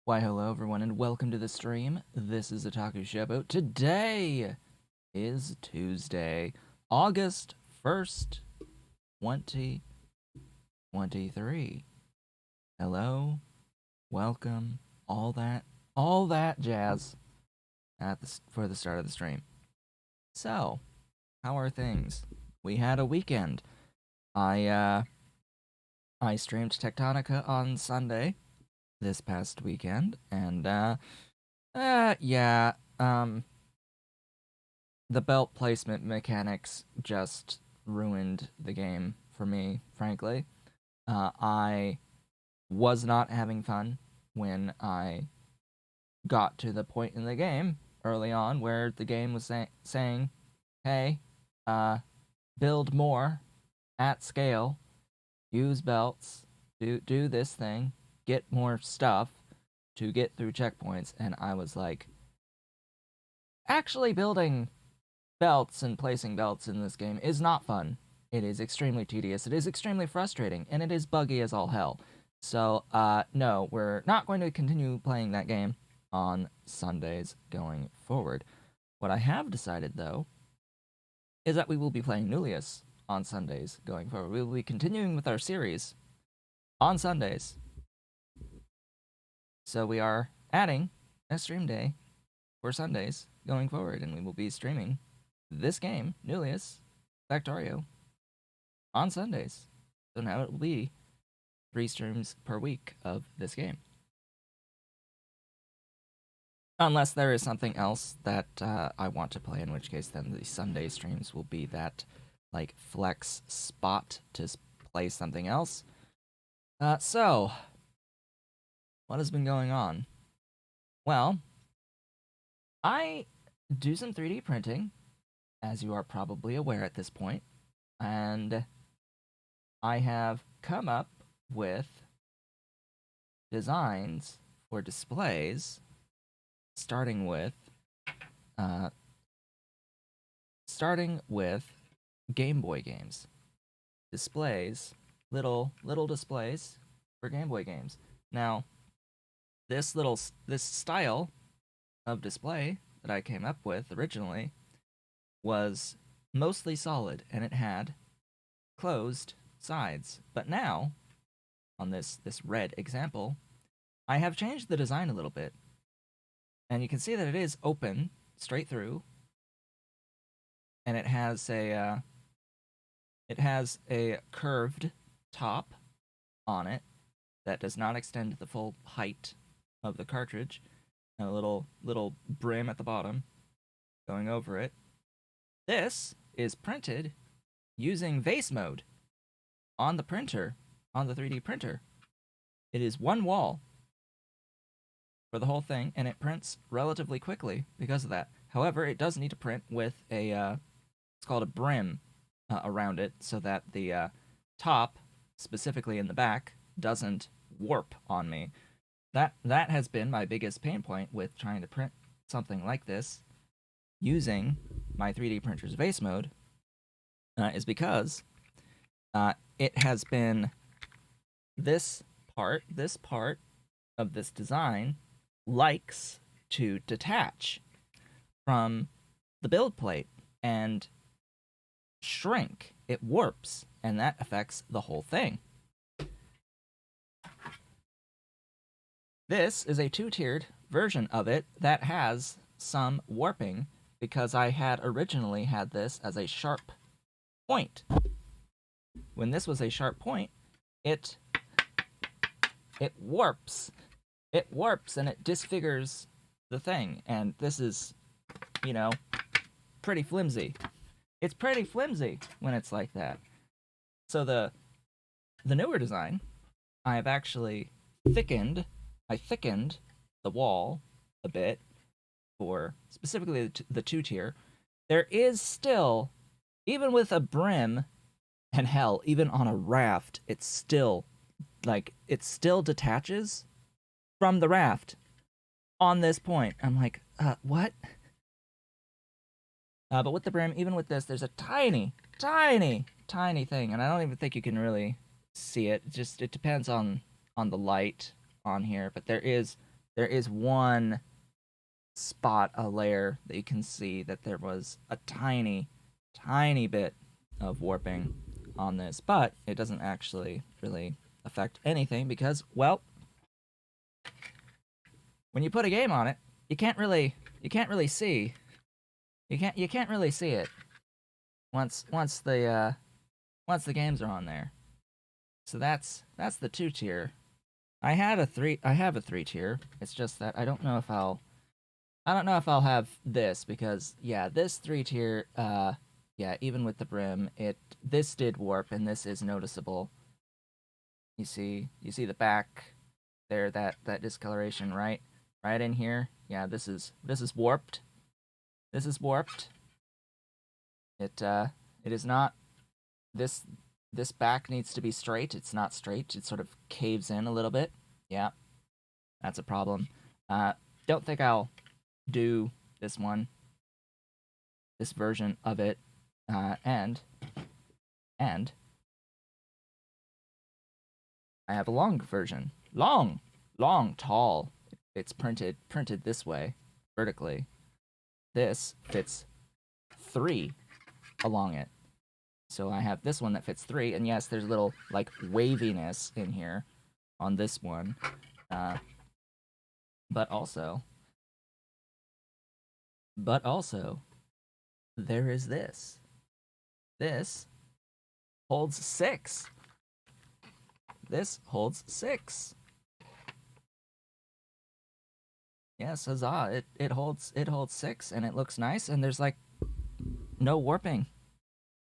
Why, hello everyone, and welcome to the stream. This is Otaku Shobo. Today is Tuesday, August 1st, 2023. Hello, welcome, all that jazz for the start of the stream. So, how are things? We had a weekend. I streamed Tectonica on Sunday this past weekend, and yeah, the belt placement mechanics just ruined the game for me, frankly. I was not having fun when I got to the point in the game early on where the game was saying, hey, build more at scale, use belts, do this thing, get more stuff to get through checkpoints, and I was like, actually building belts and placing belts in this game is not fun. It is extremely tedious, it is extremely frustrating, and it is buggy as all hell. So, no, we're not going to continue playing that game on Sundays going forward. What I have decided, though, is that we will be playing Nullius on Sundays going forward. We will be continuing with our series on Sundays. So we are adding a stream day for Sundays going forward, and we will be streaming this game, Nullius, Factorio, on Sundays. So now it will be 3 streams per week of this game. Unless there is something else that I want to play, in which case then the Sunday streams will be that, like, flex spot to play something else. So, what has been going on? Well, I do some 3D printing, as you are probably aware at this point, and I have come up with designs for displays, starting with Game Boy games. Displays, little displays for Game Boy games. Now, this style of display that I came up with originally was mostly solid, and it had closed sides. But now, on this red example, I have changed the design a little bit, and you can see that it is open straight through, and it has a curved top on it that does not extend the full height of the cartridge, and a little brim at the bottom going over it. This is printed using vase mode on the printer, on the 3D printer. It is one wall for the whole thing, and it prints relatively quickly because of that. However, it does need to print with a it's called a brim around it, so that the top, specifically in the back, doesn't warp on me. That has been my biggest pain point with trying to print something like this using my 3D printer's vase mode, is because it has been this part of this design likes to detach from the build plate and shrink. It warps, and that affects the whole thing. This is a 2-tiered version of it that has some warping, because I had originally had this as a sharp point. When this was a sharp point, it warps. It warps and it disfigures the thing, and this is, pretty flimsy. It's pretty flimsy when it's like that. So the newer design, I have actually thickened the wall a bit for specifically the 2-tier. There is still, even with a brim, and hell, even on a raft, it still detaches from the raft on this point. I'm like, what? But with the brim, even with this, there's a tiny thing, and I don't even think you can really see it. It depends on the light on here, but there is there is one spot, a layer that you can see that there was a tiny, tiny bit of warping on this, but it doesn't actually really affect anything because, well, when you put a game on it, you can't really see you can't really see it once the games are on there. So that's the 2 tier. I have a 3 tier. It's just that I don't know if I'll have this because yeah, this 3 tier yeah, even with the brim, this did warp and this is noticeable. You see the back there, that discoloration right in here. Yeah, this is warped. This is warped. It is not this back needs to be straight. It's not straight. It sort of caves in a little bit. Yeah. That's a problem. Don't think I'll do this version of it. And I have a long version. Long, tall. It's printed this way, vertically. This fits 3 along it. So I have this one that fits 3, and yes, there's a little, like, waviness in here on this one. But also, there is this. This holds 6. This holds 6. Yes, huzzah! It holds 6, and it looks nice, and there's like no warping.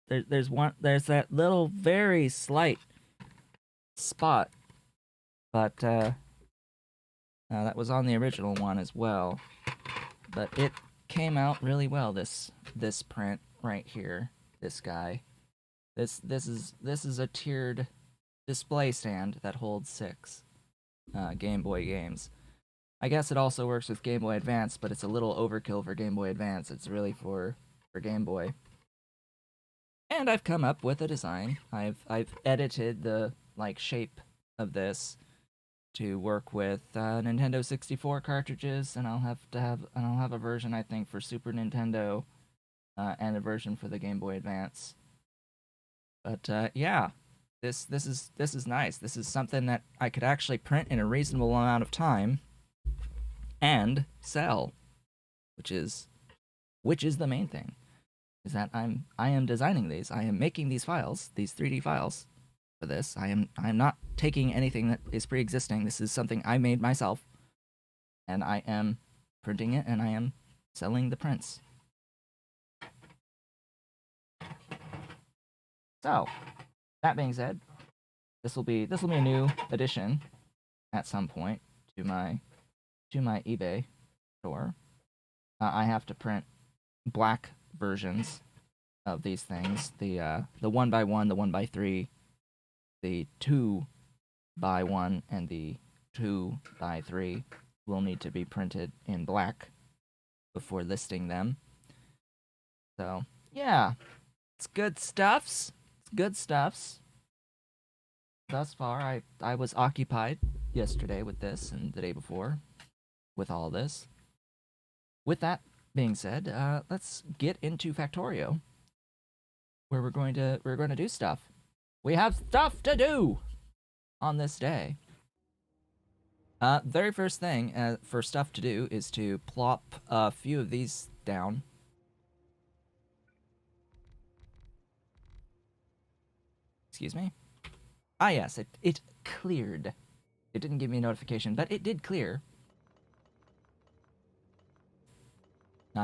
There's that little very slight spot, but that was on the original one as well. But it came out really well. This print right here, this guy. This is a tiered display stand that holds 6 Game Boy games. I guess it also works with Game Boy Advance, but it's a little overkill for Game Boy Advance. It's really for Game Boy. And I've come up with a design. I've edited the shape of this to work with Nintendo 64 cartridges, and I'll have a version, I think, for Super Nintendo and a version for the Game Boy Advance. But yeah, this is nice. This is something that I could actually print in a reasonable amount of time and sell, which is the main thing. Is that I am designing these. I am making these files, these 3D files for this. I am not taking anything that is pre-existing. This is something I made myself, and I am printing it, and I am selling the prints. So, that being said, this will be a new addition at some point to my eBay store. I have to print black versions of these things. The 1x1, the 1x3, the 2x1, and the 2x3 will need to be printed in black before listing them. So yeah, it's good stuffs. Thus far, I was occupied yesterday with this and the day before with all this. With that being said, let's get into Factorio, where we're going to do stuff. We have stuff to do on this day. Very first thing for stuff to do is to plop a few of these down. Excuse me? Ah, yes, it cleared. It didn't give me a notification, but it did clear.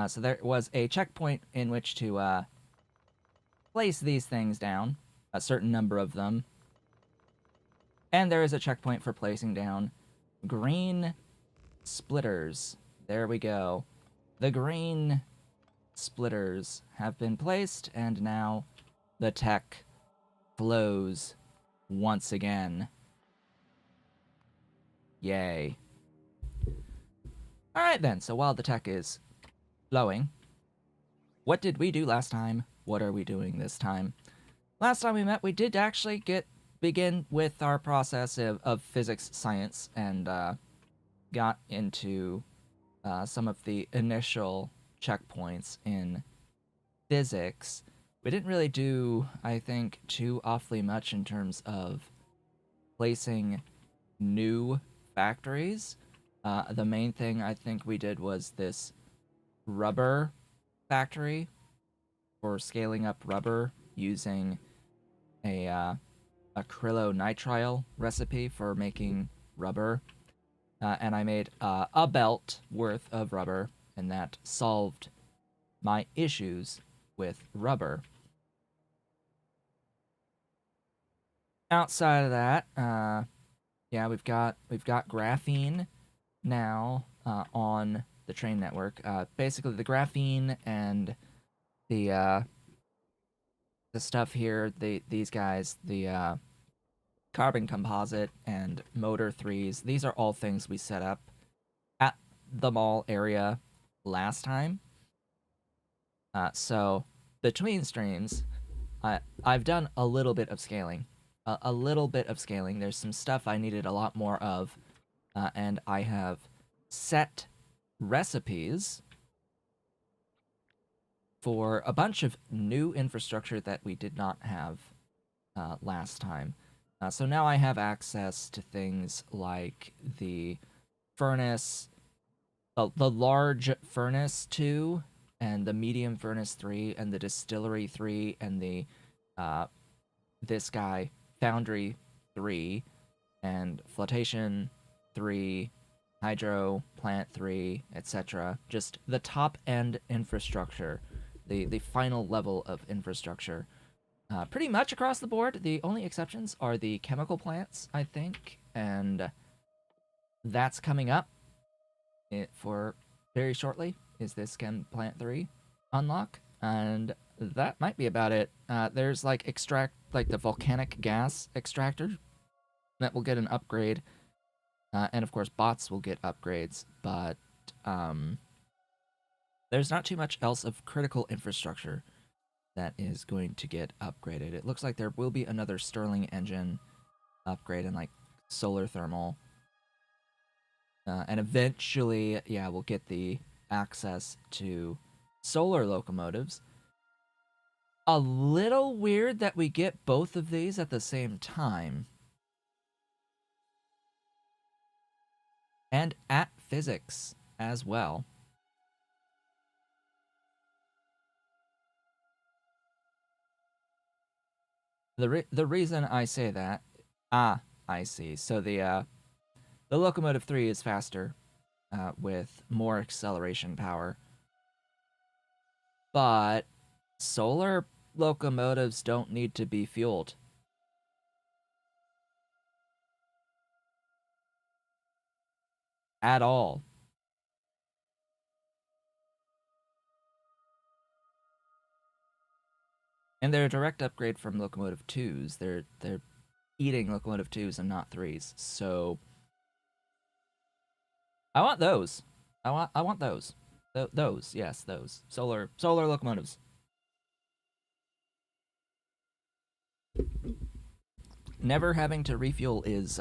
So there was a checkpoint in which to place these things down, a certain number of them. And there is a checkpoint for placing down green splitters. There we go. The green splitters have been placed, and now the tech flows once again. Yay. Alright then, so while the tech is flowing, what did we do last time? What are we doing this time? Last time we met, we did actually begin with our process of physics, science, and got into some of the initial checkpoints in physics, we didn't really do, I think, too awfully much in terms of placing new factories. The main thing I think we did was this rubber factory for scaling up rubber using a acrylonitrile recipe for making rubber. And I made a belt worth of rubber, and that solved my issues with rubber. Outside of that, yeah, we've got graphene now on the train network. Basically, the graphene and the the stuff here, these guys, the carbon composite and motor threes. These are all things we set up at the mall area last time. So between streams, I've done a little bit of scaling. A little bit of scaling. There's some stuff I needed a lot more of, and I have set recipes for a bunch of new infrastructure that we did not have last time. So now I have access to things like the furnace, the large furnace 2, and the medium furnace 3, and the distillery 3, and the this guy foundry 3, and flotation 3, hydro plant 3, etc. Just the top end infrastructure, the final level of infrastructure. Pretty much across the board. The only exceptions are the chemical plants, I think, and that's coming up for very shortly. Is this Chem Plant 3 unlock? And that might be about it. There's like the volcanic gas extractor that will get an upgrade, and of course bots will get upgrades, but there's not too much else of critical infrastructure that is going to get upgraded. It looks like there will be another Stirling engine upgrade and like solar thermal. And eventually, yeah, we'll get the access to solar locomotives. A little weird that we get both of these at the same time. And at physics as well. The reason I say that, I see. So the locomotive 3 is faster, with more acceleration power, but solar locomotives don't need to be fueled at all. And they're a direct upgrade from locomotive 2s. They're eating locomotive 2s and not 3s. So I want those. I want those. Those, yes, those. Solar locomotives. Never having to refuel is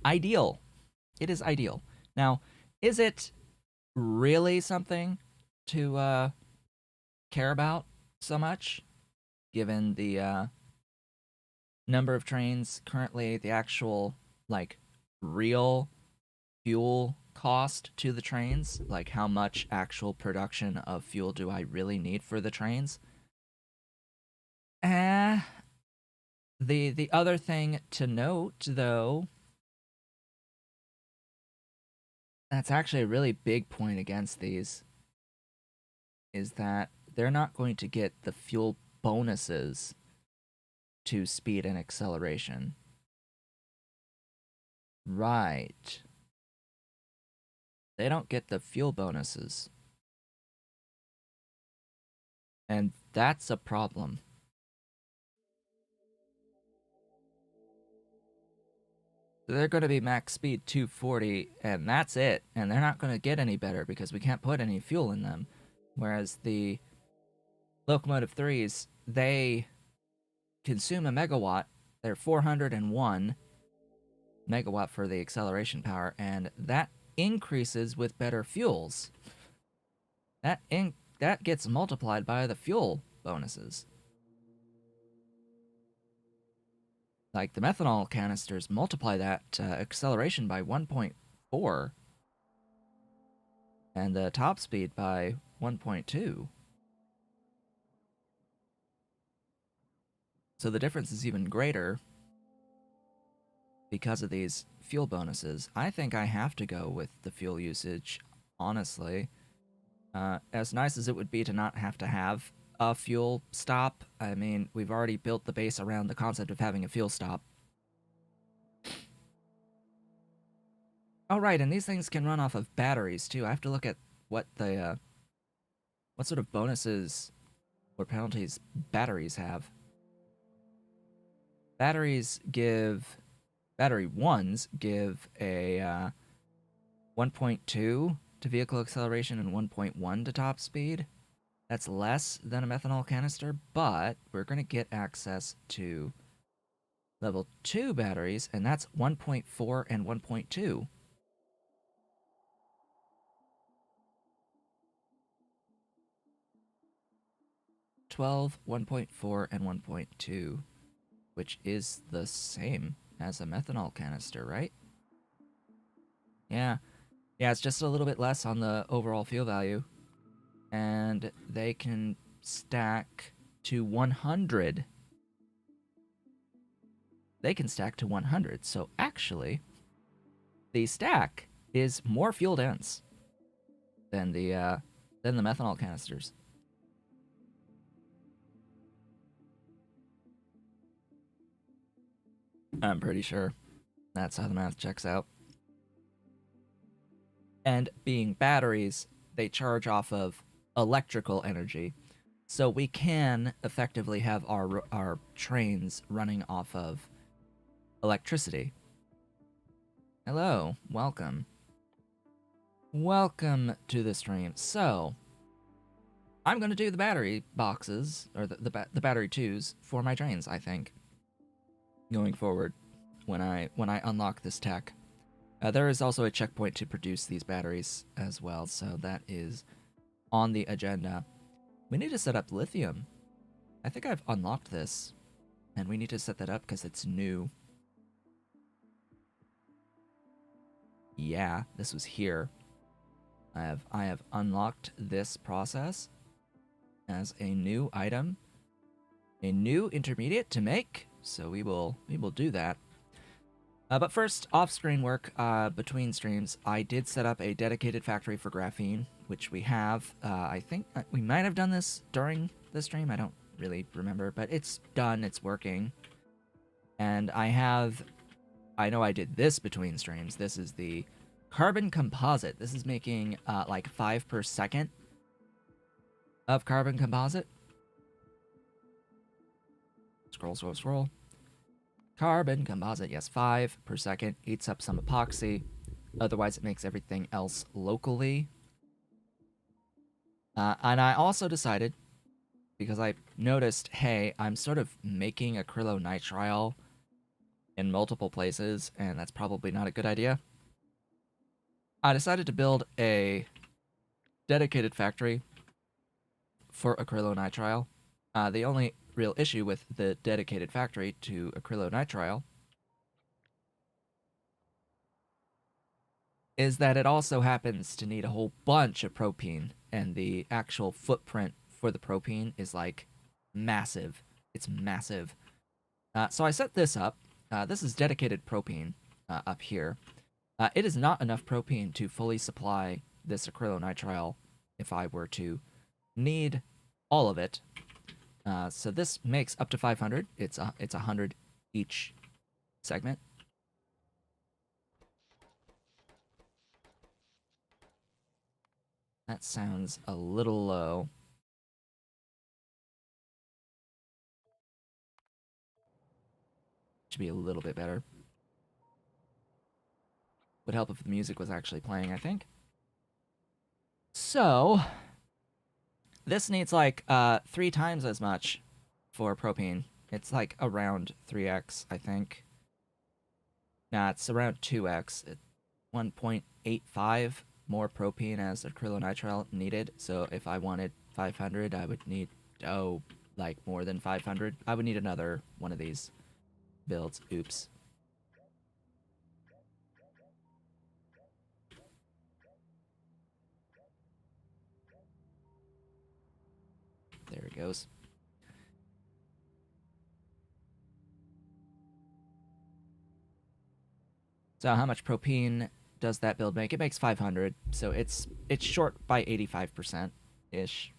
ideal. It is ideal. Now, is it really something to care about so much, given the number of trains currently, the actual like real fuel cost to the trains, like how much actual production of fuel do I really need for the trains? Eh. The other thing to note, though, that's actually a really big point against these, is that they're not going to get the fuel bonuses to speed and acceleration. Right. They don't get the fuel bonuses. And that's a problem. They're going to be max speed 240, and that's it. And they're not going to get any better because we can't put any fuel in them. Whereas the locomotive 3s, they consume a megawatt. They're 401 megawatt for the acceleration power, and that increases with better fuels. That gets multiplied by the fuel bonuses. Like the methanol canisters multiply that acceleration by 1.4 and the top speed by 1.2. So the difference is even greater because of these fuel bonuses. I think I have to go with the fuel usage, honestly. As nice as it would be to not have to have a fuel stop, I mean, we've already built the base around the concept of having a fuel stop. Oh, right, and these things can run off of batteries, too. I have to look at what the, what sort of bonuses or penalties batteries have. Battery 1s give a 1.2 to vehicle acceleration and 1.1 to top speed. That's less than a methanol canister, but we're going to get access to level 2 batteries, and that's 1.4 and 1.2. $12, 1.4, and 1.2, which is the same as a methanol canister, right? Yeah. Yeah, it's just a little bit less on the overall fuel value. And they can stack to 100. They can stack to 100. So actually, the stack is more fuel dense than the methanol canisters. I'm pretty sure that's how the math checks out. And being batteries, they charge off of electrical energy. So we can effectively have our trains running off of electricity. Hello, welcome. Welcome to the stream. So, I'm going to do the battery boxes, or the battery 2s, for my trains, I think, going forward, when I unlock this tech. There is also a checkpoint to produce these batteries as well, so that is on the agenda. We need to set up lithium. I think I've unlocked this, and we need to set that up because it's new. Yeah, this was here. I have unlocked this process as a new item, a new intermediate to make, so we will do that. But first, off-screen work between streams, I did set up a dedicated factory for graphene, which we have. I think we might have done this during the stream. I don't really remember, but it's done. It's working. And I know I did this between streams. This is the carbon composite. This is making like 5 per second of carbon composite. Scroll, scroll, scroll. Carbon composite, yes, 5 per second. Eats up some epoxy. Otherwise, it makes everything else locally. And I also decided, because I noticed, hey, I'm sort of making acrylonitrile in multiple places, and that's probably not a good idea. I decided to build a dedicated factory for acrylonitrile. The only real issue with the dedicated factory to acrylonitrile is that it also happens to need a whole bunch of propene, and the actual footprint for the propene is like massive. It's massive. So I set this up. This is dedicated propene up here. It is not enough propene to fully supply this acrylonitrile if I were to need all of it. So this makes up to 500. It's 100 each segment. That sounds a little low. Should be a little bit better. Would help if the music was actually playing, I think. So, this needs like 3 times as much for propene. It's like around 3x, I think. Nah, it's around 2x. 1. 0.85 more propene as acrylonitrile needed. So if I wanted 500, I would need, oh, like more than 500. I would need another one of these builds. Oops. There it goes. So how much propene does that build make? It makes 500, so it's short by 85% ish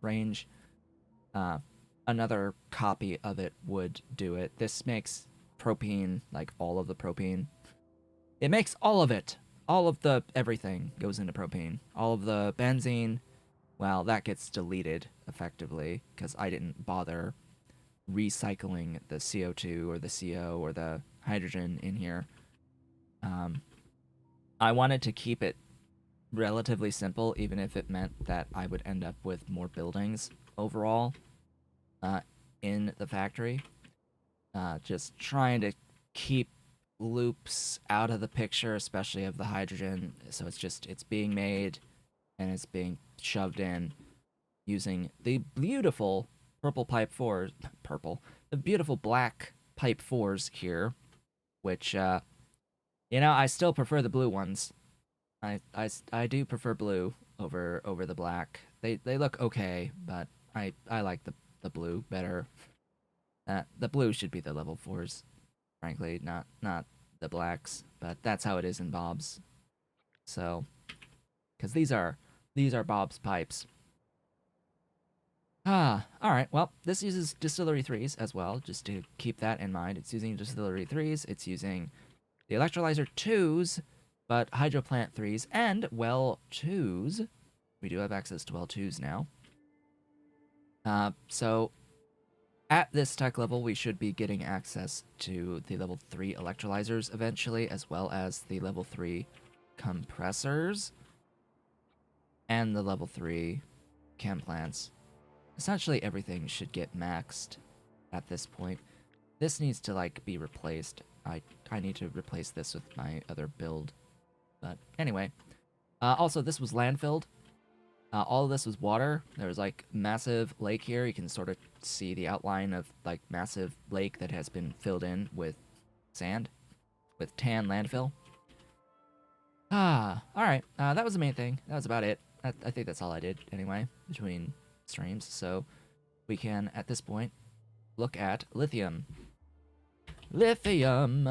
range. Uh, Another copy of it would do it. This makes propene, like all of the propene. It makes all of it. All of the everything goes into propene. All of the benzene, well, that gets deleted effectively because I didn't bother recycling the CO2 or the CO or the hydrogen in here. I wanted to keep it relatively simple, even if it meant that I would end up with more buildings overall uh, in the factory. Just trying to keep loops out of the picture, especially of the hydrogen. So it's being made and it's being shoved in using the beautiful purple pipe fours, the beautiful black pipe fours here, which I still prefer the blue ones. I do prefer blue over the black. They look okay, but I like the blue better. The blue should be the level fours, frankly, not the blacks. But that's how it is in Bob's. So, because these are Bob's pipes. All right. Well, this uses distillery threes as well, just to keep that in mind. It's using distillery threes. It's using the electrolyzer twos, but hydroplant threes and well twos. We do have access to well twos now. So at this tech level, we should be getting access to the level 3 electrolyzers eventually, as well as the level 3 compressors and the level 3 chem plants. Essentially, everything should get maxed at this point. This needs to, like, be replaced. I need to replace this with my other build. But anyway. Also, this was landfilled. All of this was water. There was, like, massive lake here. You can sort of see the outline of, like, massive lake that has been filled in with sand. With tan landfill. Alright. That was the main thing. That was about it. I think that's all I did, anyway, between streams. So, we can, at this point, look at lithium. Lithium.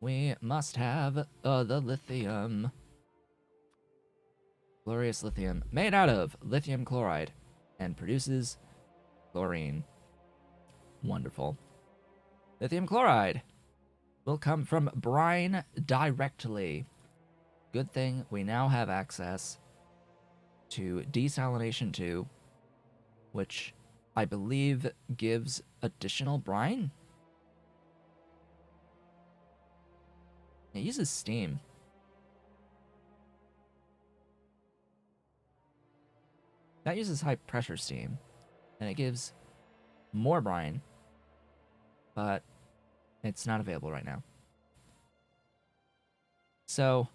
We must have the lithium. Glorious lithium. Made out of lithium chloride and produces chlorine. Wonderful. Lithium chloride will come from brine directly. Good thing we now have access to desalination 2, which I believe gives additional brine. It uses steam. That uses high pressure steam, and it gives more brine, but it's not available right now. So,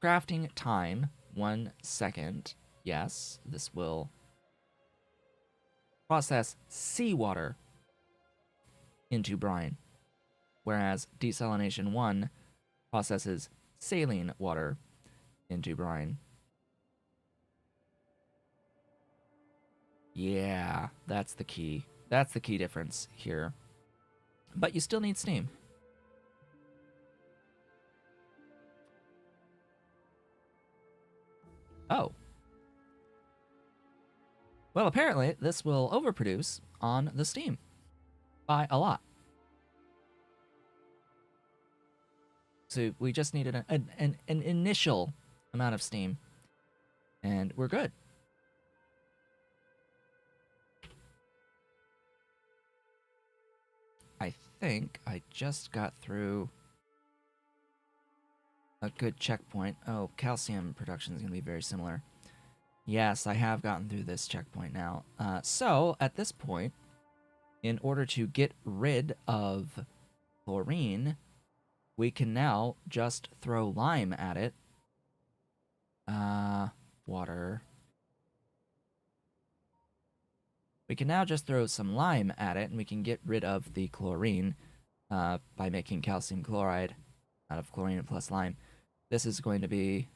crafting time, 1 second. Yes, this will process seawater into brine, whereas desalination 1 processes saline water into brine. Yeah, that's the key. That's the key difference here. But you still need steam. Oh. Well, apparently this will overproduce on the steam by a lot. So we just needed an initial amount of steam, and we're good. I think I just got through a good checkpoint. Oh, calcium production is going to be very similar. Yes, I have gotten through this checkpoint now. So, at this point, in order to get rid of chlorine, we can now just throw lime at it. Water. We can now just throw some lime at it, and we can get rid of the chlorine by making calcium chloride out of chlorine plus lime. This is going to be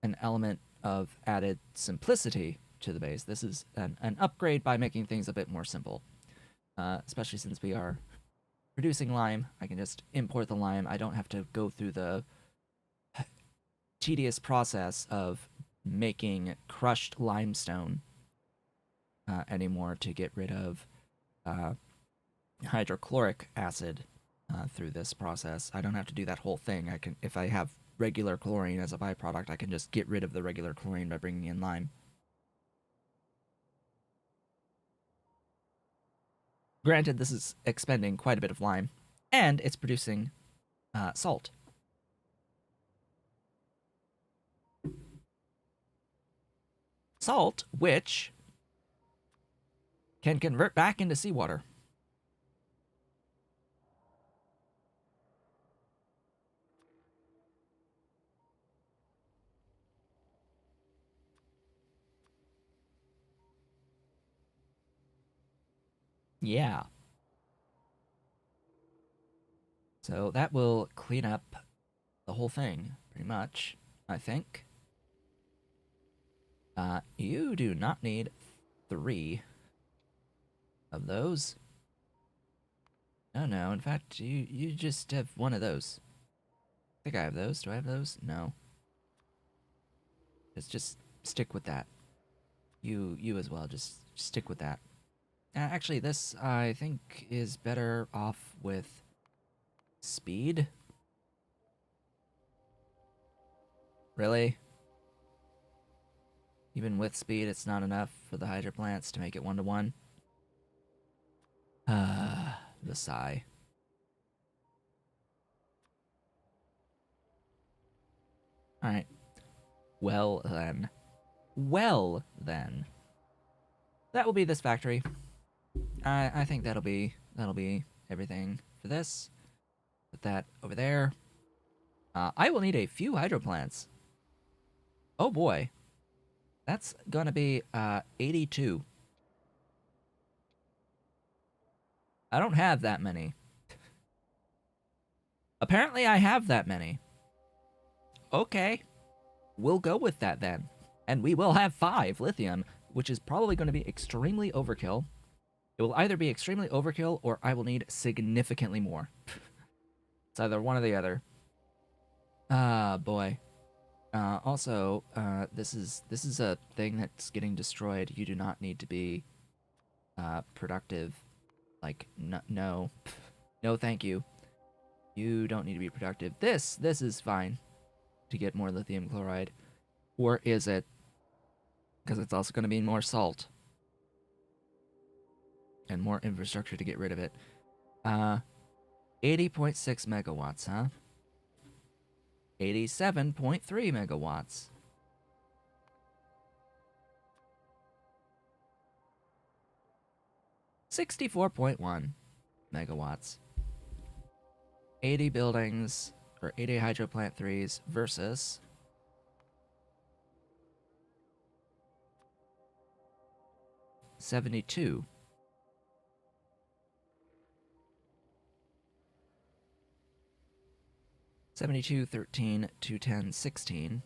an element of added simplicity to the base. This is an upgrade by making things a bit more simple, especially since we are producing lime. I can just import the lime. I don't have to go through the tedious process of making crushed limestone anymore to get rid of hydrochloric acid through this process. I don't have to do that whole thing. I can, if I have regular chlorine as a byproduct, I can just get rid of the regular chlorine by bringing in lime. Granted, this is expending quite a bit of lime, and it's producing salt. Salt, which can convert back into seawater. Yeah. So that will clean up the whole thing, pretty much, I think. You do not need 3 of those. No. In fact, you just have 1 of those. I think I have those. Do I have those? No. Just stick with that. You as well. Just stick with that. Actually, this I think is better off with speed. Really? Even with speed, it's not enough for the hydro plants to make it 1-to-1. The sigh. Alright. Well then. Well then. That will be this factory. I think that'll be everything for this. Put that over there. I will need a few hydro plants. Oh boy. That's gonna be 82. I don't have that many. Apparently I have that many. Okay. We'll go with that then. And we will have 5 lithium, which is probably going to be extremely overkill. It will either be extremely overkill or I will need significantly more. It's either one or the other. Boy. Also, this is a thing that's getting destroyed. You do not need to be productive. Like, no. No, thank you. You don't need to be productive. This is fine to get more lithium chloride. Or is it? Because it's also going to be more salt. And more infrastructure to get rid of it. 80.6 megawatts, huh? 87.3 megawatts. $64.1 megawatts. 80 buildings, or 80 hydro plant 3s versus 72. 72, 13, 210, 16.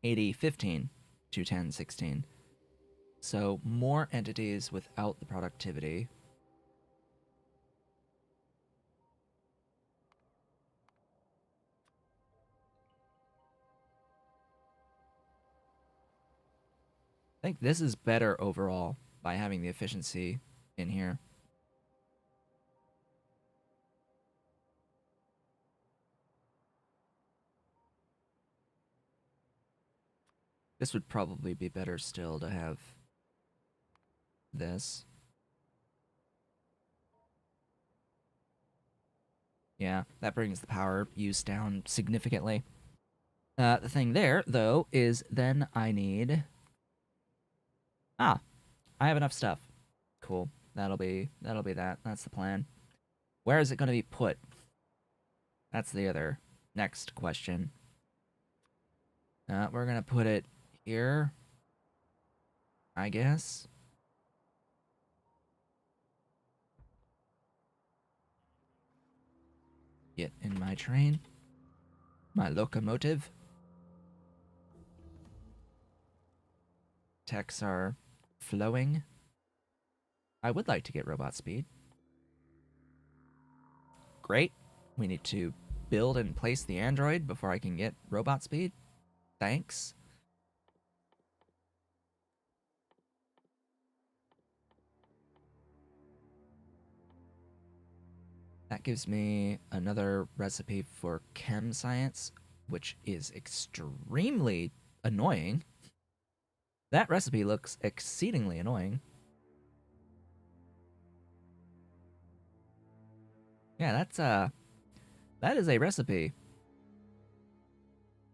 80, 15, 210, 16. So more entities without the productivity. I think this is better overall by having the efficiency in here. This would probably be better still to have this. Yeah, that brings the power use down significantly. The thing there, though, is then I need... Ah, I have enough stuff. Cool. That'll be that. That's the plan. Where is it going to be put? That's the other next question. We're going to put it here, I guess. Get in my train. My locomotive. Techs are flowing. I would like to get robot speed. Great. We need to build and place the android before I can get robot speed. Thanks. That gives me another recipe for chem science, which is extremely annoying. That recipe looks exceedingly annoying. Yeah, that is a recipe.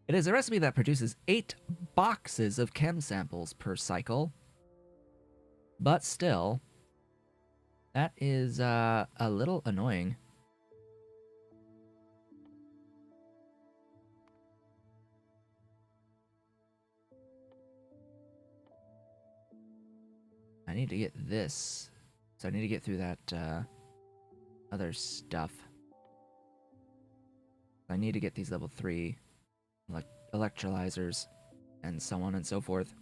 It is a recipe that produces 8 boxes of chem samples per cycle. But still, that is a little annoying. I need to get this. So I need to get through that other stuff. I need to get these level 3 electrolyzers and so on and so forth.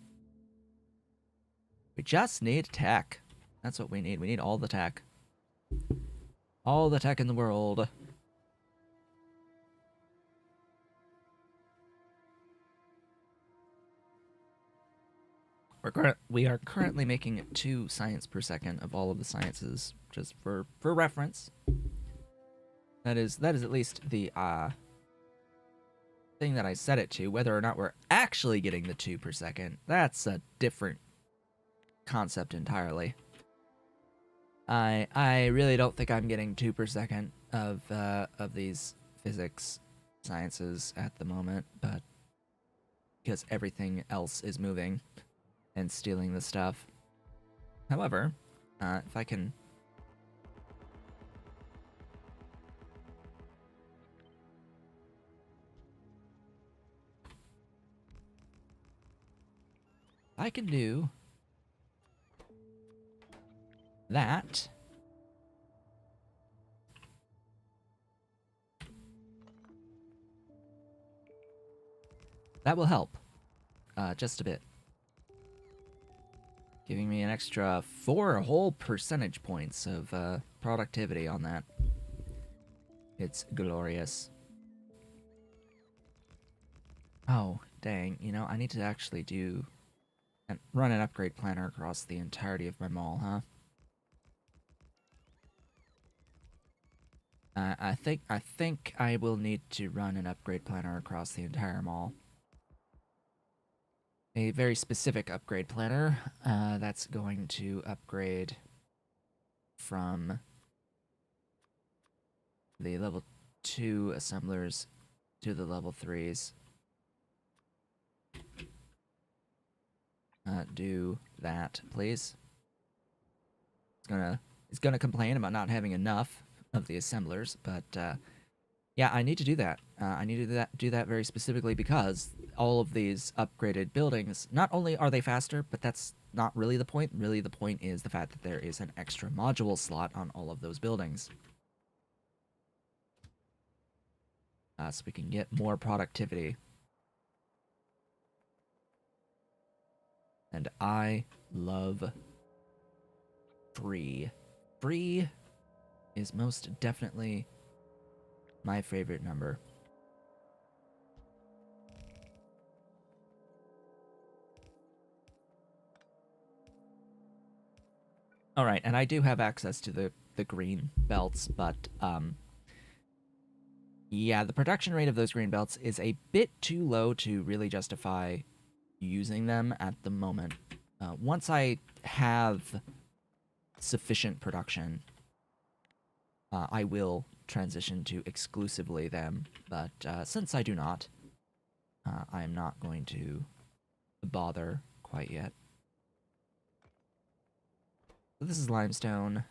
We just need tech. That's what we need. We need all the tech. All the tech in the world. We are currently making 2 science per second of all of the sciences, just for reference. That is at least the thing that I set it to. Whether or not we're actually getting the 2 per second, that's a different concept entirely. I really don't think I'm getting 2 per second of these physics sciences at the moment, but because everything else is moving and stealing the stuff. However, if I can... I can do that. That will help. Just a bit. Giving me an extra 4 whole percentage points of productivity on that. It's glorious. Oh, dang. You know, I need to actually do... and run an upgrade planner across the entirety of my mall, huh? I think I will need to run an upgrade planner across the entire mall. A very specific upgrade planner that's going to upgrade from the level 2 assemblers to the level 3s. Do that, please. It's gonna complain about not having enough of the assemblers, but yeah, I need to do that. I need to do that very specifically because all of these upgraded buildings, not only are they faster, but that's not really the point. Really, the point is the fact that there is an extra module slot on all of those buildings. So we can get more productivity. And I love free. Free is most definitely my favorite number. Alright, and I do have access to the green belts, but yeah, the production rate of those green belts is a bit too low to really justify using them at the moment. Once I have sufficient production, I will transition to exclusively them, but since I do not, I am not going to bother quite yet. So this is limestone.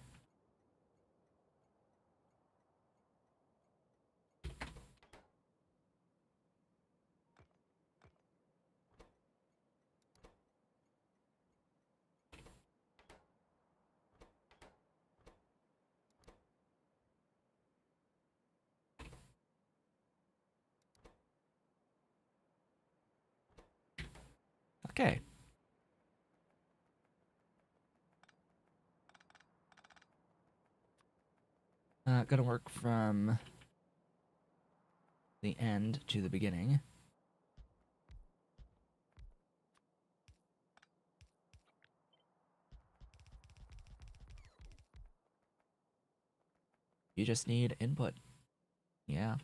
Okay. Gonna work from the end to the beginning. You just need input. Yeah.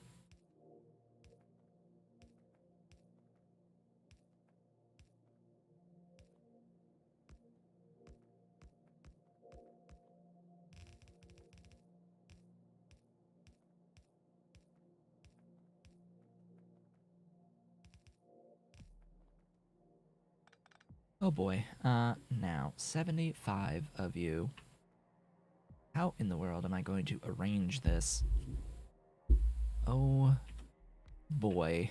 Oh boy. Now, 75 of you. How in the world am I going to arrange this? Oh boy.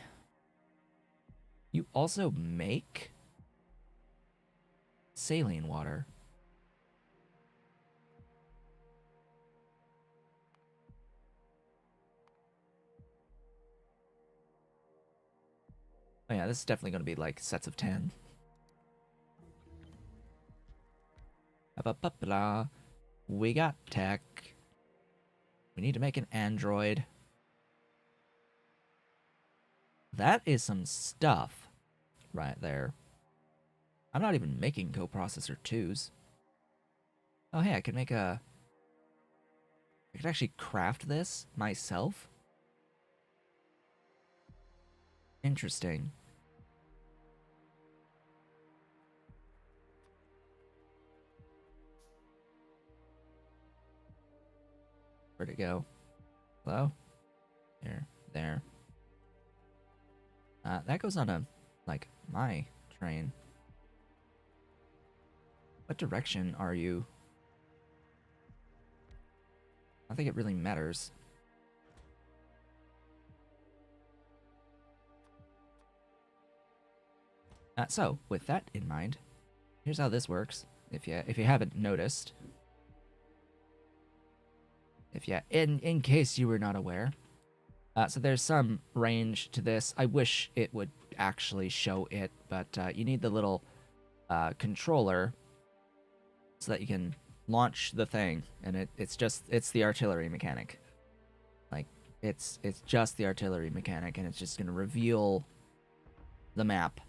You also make saline water. Oh yeah, this is definitely going to be like sets of 10. Ba-ba-ba-ba-da. We got tech. We need to make an android. That is some stuff right there. I'm not even making coprocessor 2s. Oh hey, I could make a... I could actually craft this myself? Interesting. Where'd it go? Hello? There. There. That goes on a... like, my train. What direction are you? I don't think it really matters. So, with that in mind, here's how this works. If you haven't noticed, in case you were not aware, so there's some range to this. I wish it would actually show it, but you need the little controller so that you can launch the thing, and it's the artillery mechanic. Like it's just the artillery mechanic, and it's just gonna reveal the map.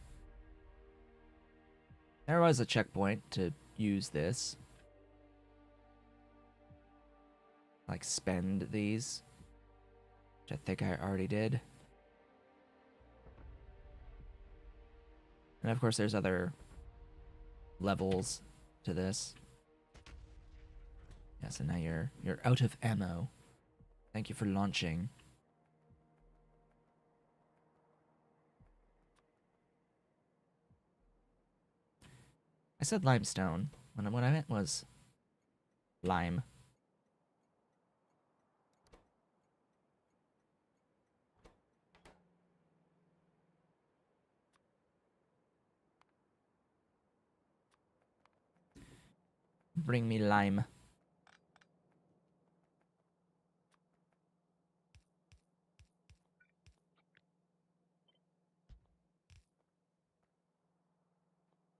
There was a checkpoint to use this. Like spend these, which I think I already did. And of course there's other levels to this. Yeah, so now you're out of ammo. Thank you for launching. I said limestone. What I meant was lime. Bring me lime.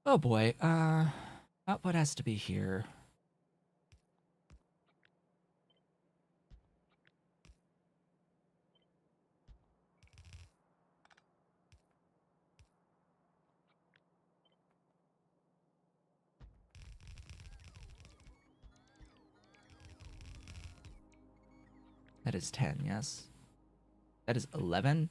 Oh boy, what has to be here? That is 10, yes? That is 11?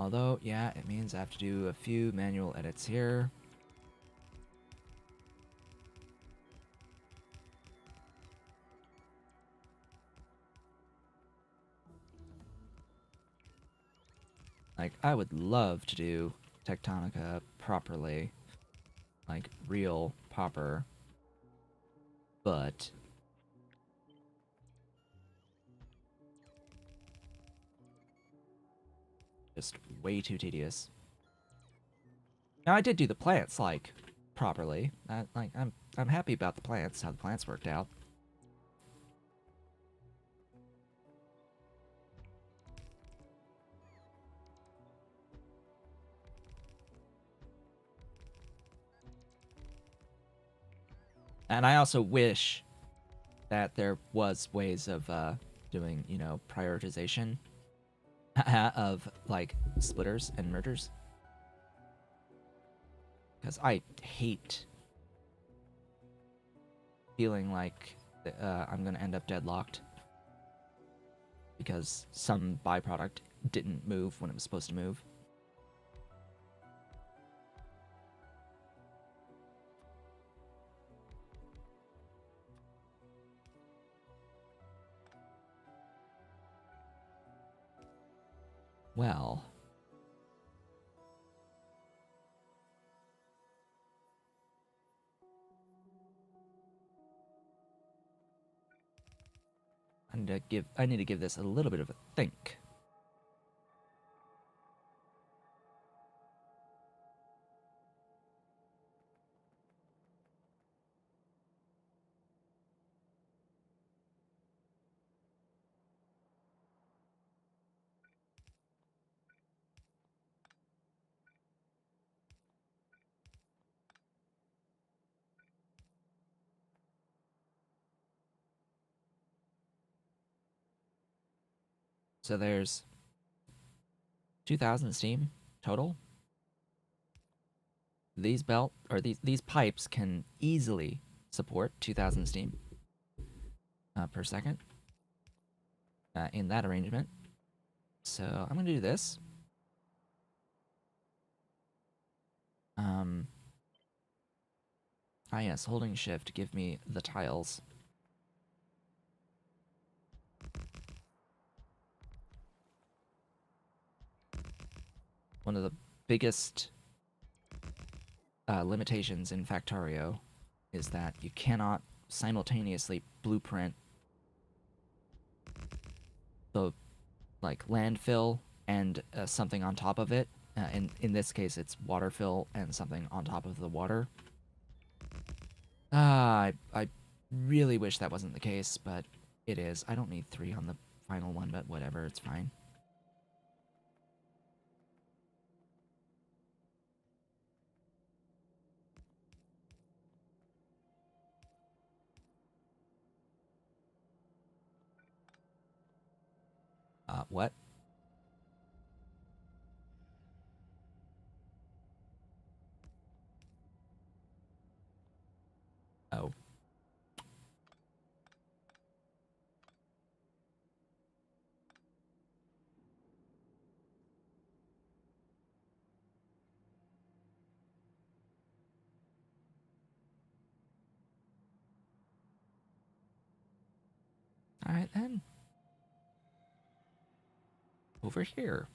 Although, yeah, it means I have to do a few manual edits here. Like, I would love to do Tectonica properly, like real proper, but just way too tedious. Now I did do the plants like properly. I'm happy about the plants, how the plants worked out. And I also wish that there was ways of doing, you know, prioritization of like splitters and mergers. Because I hate feeling like I'm going to end up deadlocked because some byproduct didn't move when it was supposed to move. Well, I need to give this a little bit of a think. So there's 2,000 steam total. These pipes can easily support 2,000 steam per second in that arrangement. So I'm gonna do this. Yes, holding shift to give me the tiles. One of the biggest limitations in Factorio is that you cannot simultaneously blueprint the like landfill and something on top of it. In this case, it's water fill and something on top of the water. I really wish that wasn't the case, but it is. I don't need 3 on the final one, but whatever, it's fine. What? Oh. Alright then. Over here.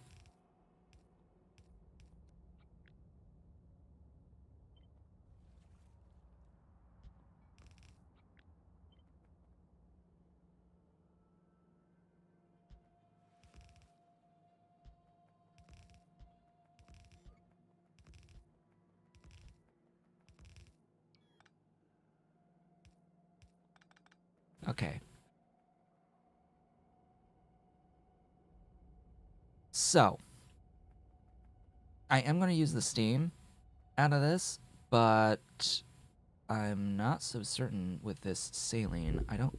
Okay. So, I am going to use the steam out of this, but I'm not so certain with this saline. I don't...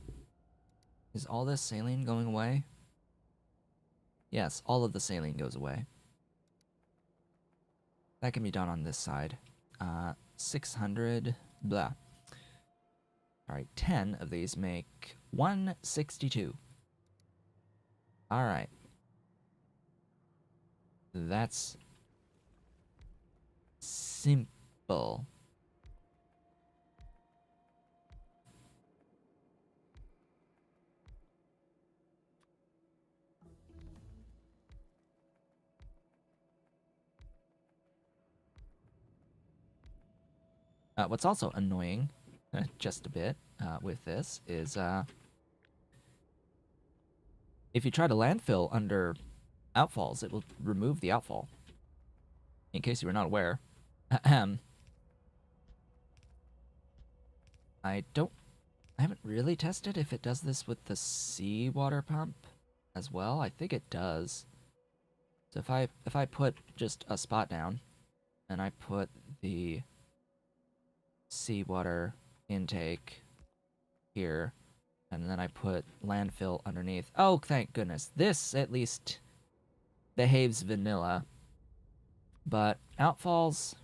Is all this saline going away? Yes, all of the saline goes away. That can be done on this side. 600... Blah. Alright, 10 of these make 162. Alright. That's simple. What's also annoying, just a bit, with this is if you try to landfill under outfalls, it will remove the outfall. In case you were not aware. Ahem. I haven't really tested if it does this with the seawater pump as well. I think it does. So if I put just a spot down and I put the seawater intake here and then I put landfill underneath. Oh, thank goodness. This at least behaves vanilla. But outfalls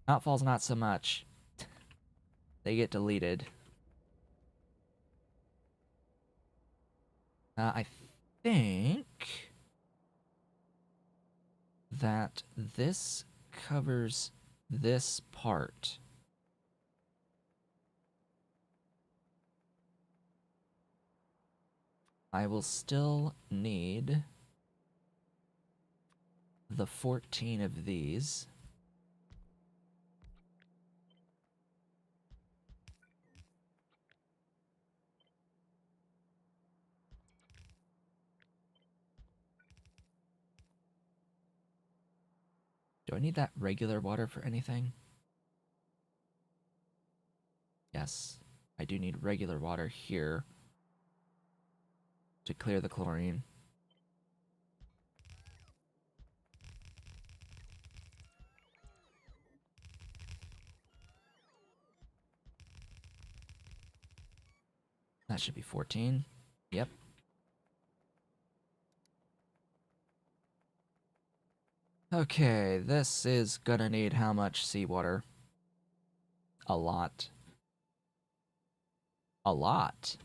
not so much. They get deleted. I think that this covers this part. I will still need the 14 of these. Do I need that regular water for anything? Yes, I do need regular water here to clear the chlorine. That should be 14. Yep. Okay, this is gonna need how much seawater? A lot. A lot.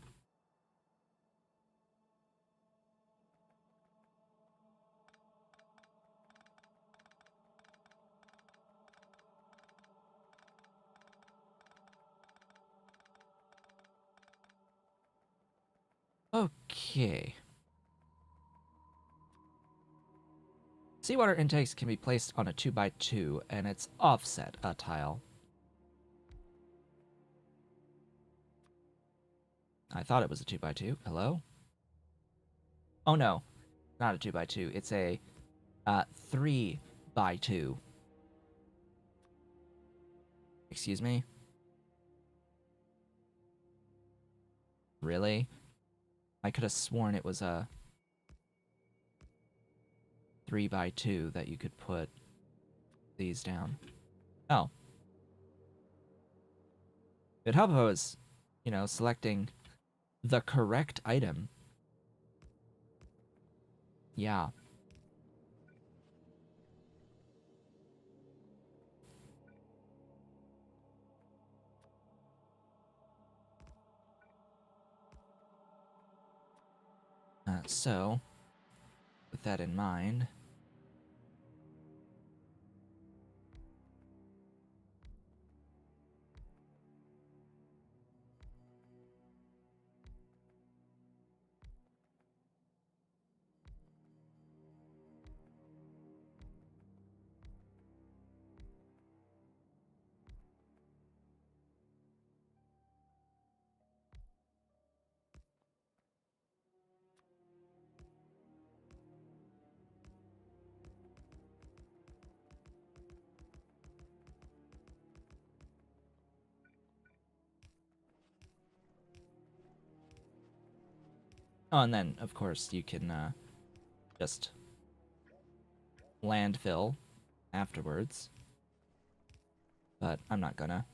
Okay. Seawater intakes can be placed on a 2x2, and it's offset a tile. I thought it was a 2x2. Hello? Oh no, not a 2x2. It's a 3x2. Excuse me? Really? I could have sworn it was a 3x2 that you could put these down. Oh. It'd help if I was, you know, selecting the correct item. Yeah. So, with that in mind, oh, and then of course you can just landfill afterwards, but I'm not gonna.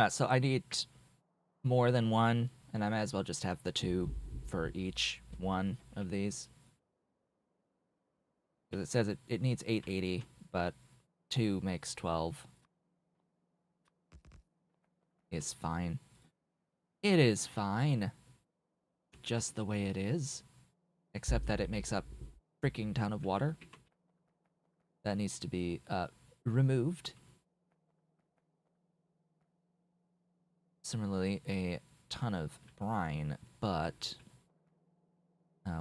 So I need more than one, and I might as well just have the two for each one of these. Because it says it needs 880, but 2 makes 12. Is fine. It is fine, just the way it is, except that it makes up freaking ton of water that needs to be removed. Similarly, a ton of brine, but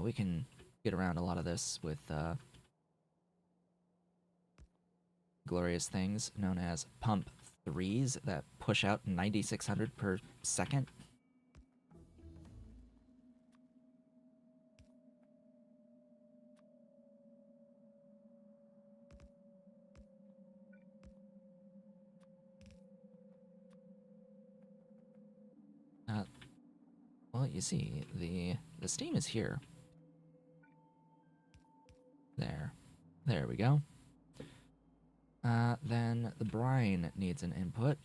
we can get around a lot of this with glorious things known as pump 3s that push out 9,600 per second. Well, you see, the steam is here. There we go. Then the brine needs an input.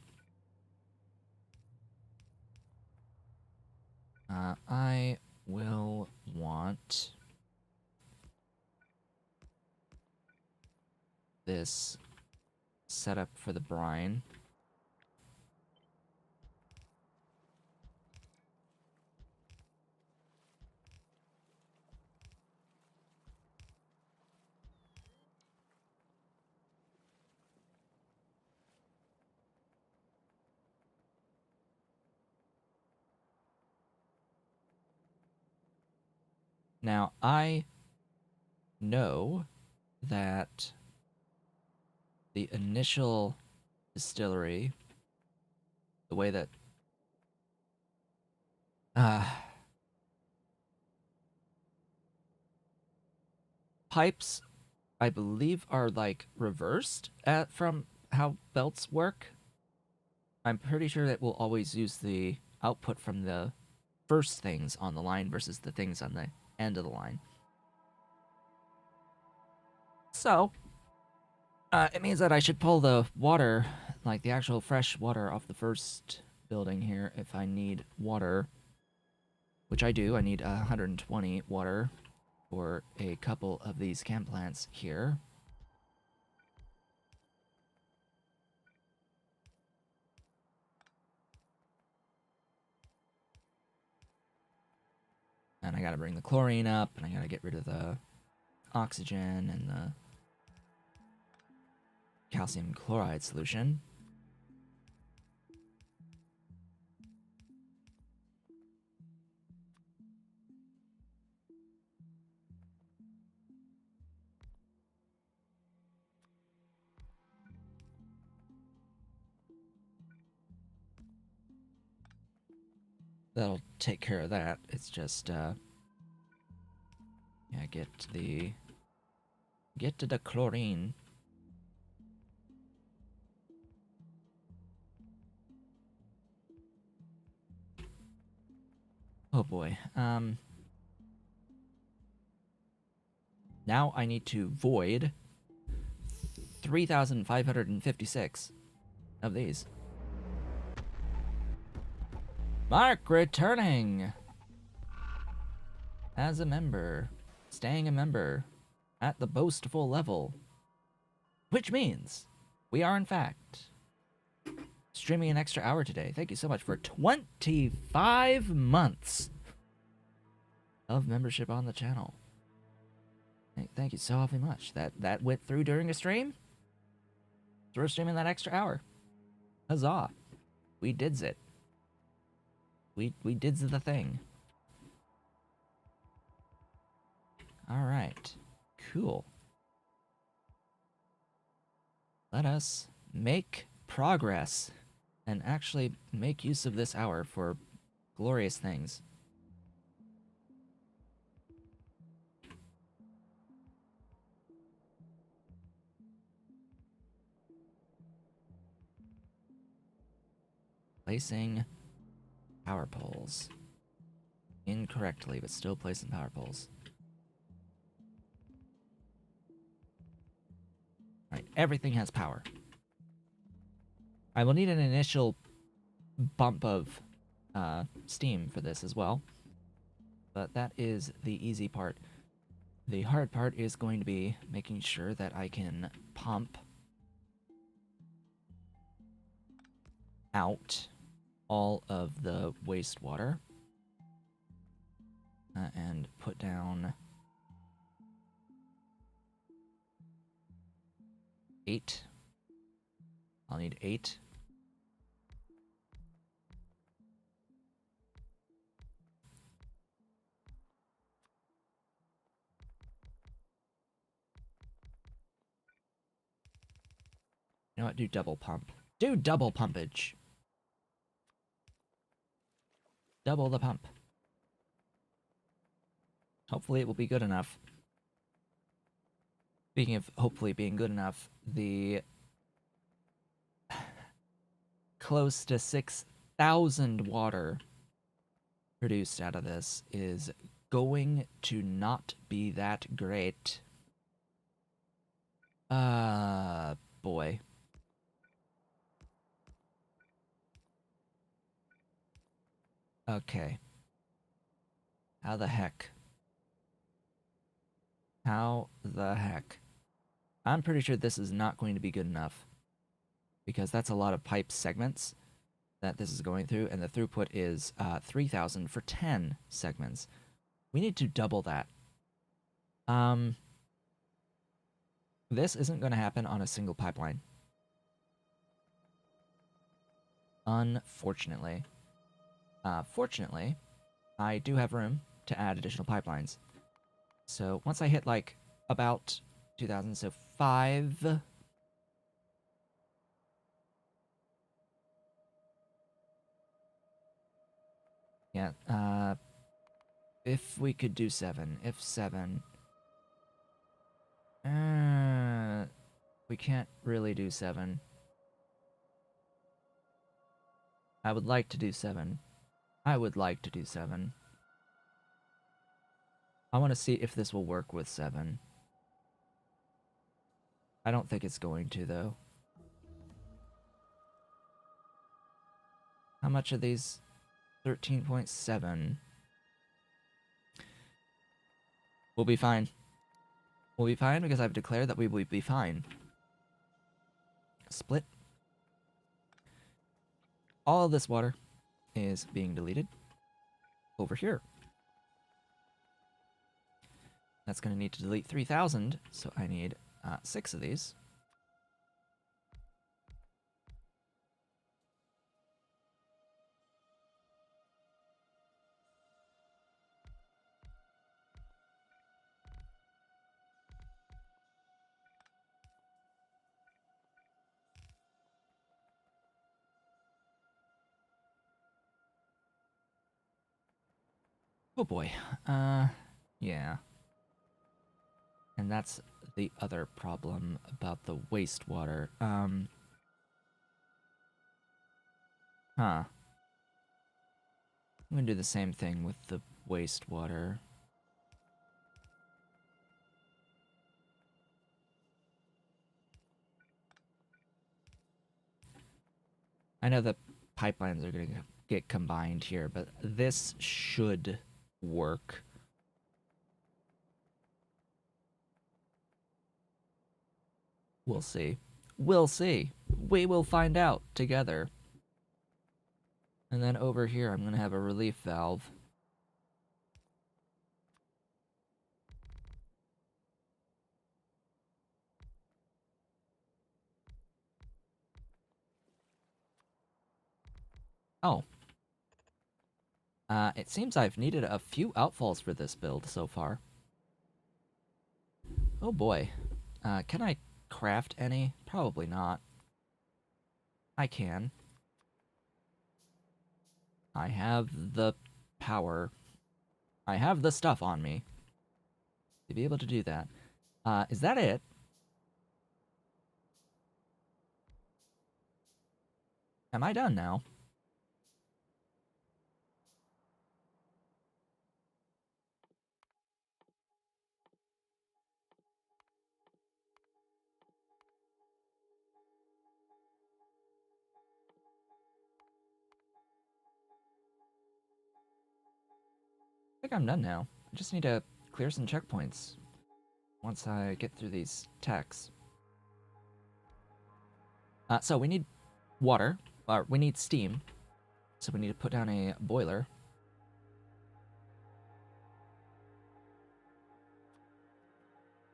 I will want this setup for the brine. Now, I know that the initial distillery, the way that pipes, I believe, are like reversed from how belts work. I'm pretty sure that we'll always use the output from the first things on the line versus the things on the end of the line. So, it means that I should pull the water, like the actual fresh water off the first building here if I need water, which I do. I need 120 water for a couple of these chem plants here. And I gotta bring the chlorine up, and I gotta get rid of the oxygen and the calcium chloride solution. That'll take care of that. It's just, yeah, get to the chlorine. Oh boy. Now I need to void 3,556 of these. Mark returning as a member, staying a member at the boastful level, which means we are in fact streaming an extra hour today. Thank you so much for 25 months of membership on the channel. Thank you so awfully much. That went through during a stream. So we're streaming that extra hour. Huzzah. We dids it. We dids the thing. Alright. Cool. Let us make progress and actually make use of this hour for glorious things. Placing power poles. Incorrectly, but still placing power poles. Alright, everything has power. I will need an initial bump of steam for this as well. But that is the easy part. The hard part is going to be making sure that I can pump out all of the wastewater and put down 8. I'll need 8. You know what? Do double pump. Do double pumpage. Double the pump. Hopefully it will be good enough. Speaking of hopefully being good enough, the close to 6,000 water produced out of this is going to not be that great. Boy. Okay. How the heck? How the heck? I'm pretty sure this is not going to be good enough, because that's a lot of pipe segments that this is going through, and the throughput is 3,000 for 10 segments. We need to double that. This isn't going to happen on a single pipeline. Unfortunately. Fortunately, I do have room to add additional pipelines. So once I hit like about 2,000, so 5. Yeah, if we could do 7. If 7. We can't really do 7. I would like to do 7. I would like to do 7. I want to see if this will work with 7. I don't think it's going to, though. How much are these? 13.7. We'll be fine. We'll be fine because I've declared that we will be fine. Split. All of this water is being deleted over here. That's going to need to delete 3,000, so I need 6 of these. Oh boy. Yeah. And that's the other problem about the wastewater. Huh. I'm gonna do the same thing with the wastewater. I know the pipelines are gonna get combined here, but this should work. We'll see. We'll see. We will find out together. And then over here, I'm gonna have a relief valve. Oh. It seems I've needed a few outfalls for this build so far. Oh boy. Can I craft any? Probably not. I can. I have the power. I have the stuff on me to be able to do that. Is that it? Am I done now? I think I'm done now. I just need to clear some checkpoints once I get through these techs. So we need water, or we need steam. So we need to put down a boiler.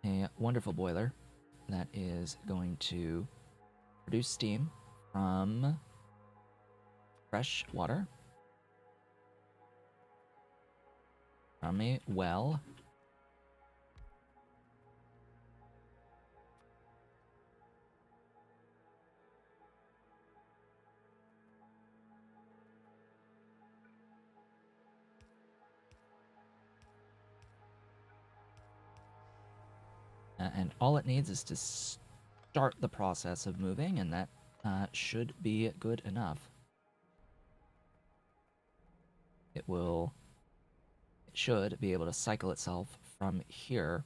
A wonderful boiler that is going to produce steam from fresh water from a well. And all it needs is to start the process of moving, and that should be good enough. It should be able to cycle itself from here.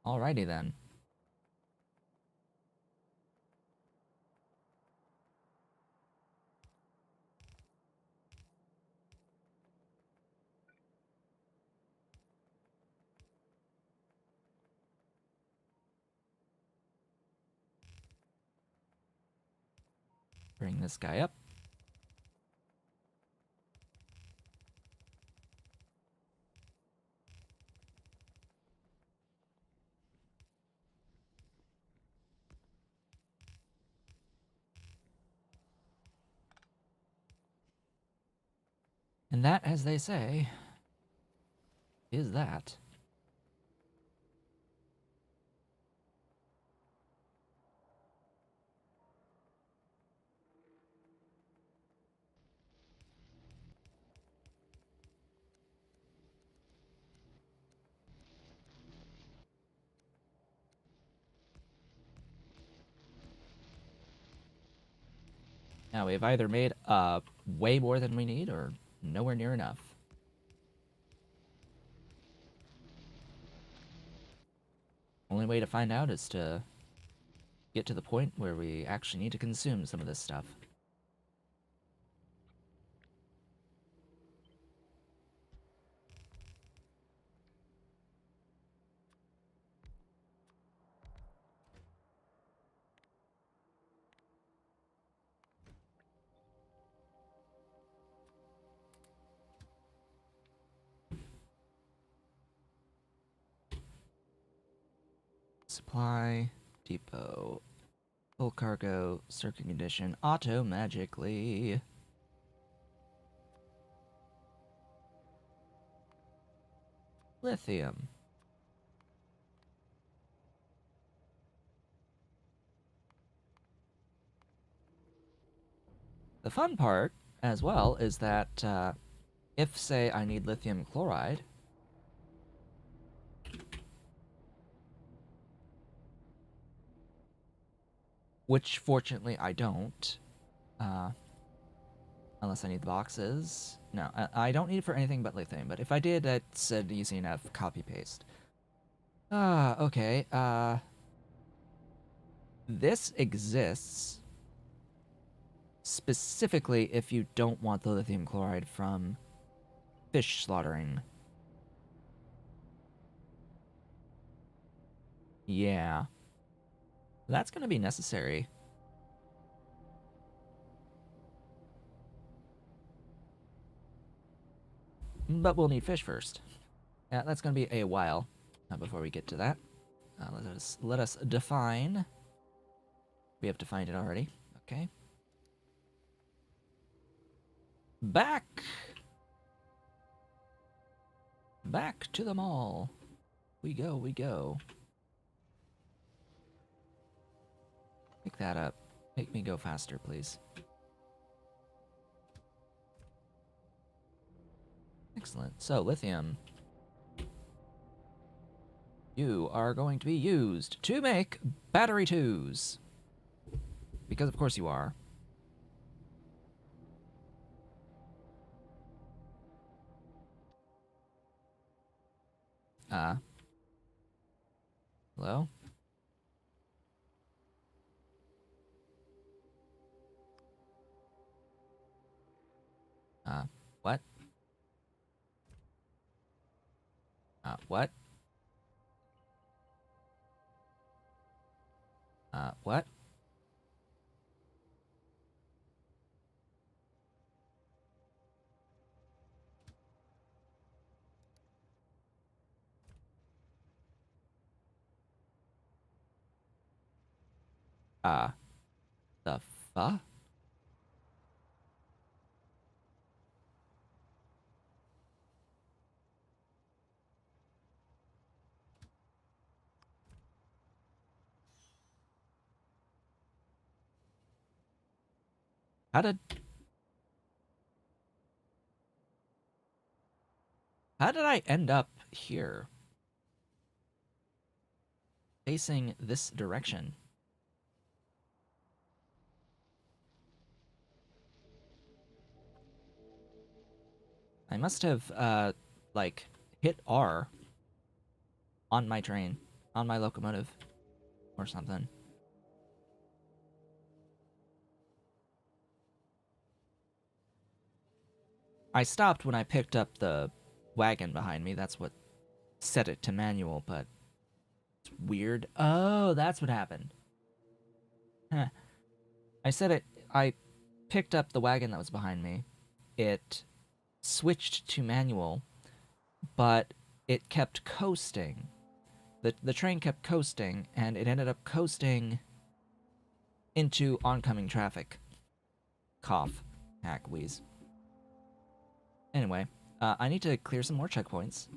Alrighty then. Bring this guy up. And that, as they say, is that. Now, we've either made way more than we need or nowhere near enough. Only way to find out is to get to the point where we actually need to consume some of this stuff. Supply depot. Full cargo, circuit condition, auto magically. Lithium. The fun part, as well, is that if, say, I need lithium chloride, which fortunately I don't, unless I need the boxes. No, I don't need it for anything but lithium, but if I did, that's an easy enough copy-paste. Okay, this exists specifically if you don't want the lithium chloride from fish slaughtering. Yeah. That's gonna be necessary. But we'll need fish first. Yeah, that's gonna be a while before we get to that. Let us define. We have defined it already. Okay. Back! Back to the mall. We go, we go. Pick that up. Make me go faster, please. Excellent. So, lithium. You are going to be used to make battery 2s. Because of course you are. Hello? What? What? What? Uh, the fuck? How did... How did I end up here? Facing this direction? I must have, like, hit R on my train, on my locomotive, or something. I stopped when I picked up the wagon behind me. That's what set it to manual, but it's weird. Oh, that's what happened. Huh. I said it. I picked up the wagon that was behind me. It switched to manual, but it kept coasting. The train kept coasting, and it ended up coasting into oncoming traffic. Cough. Hack, wheeze. Anyway, I need to clear some more checkpoints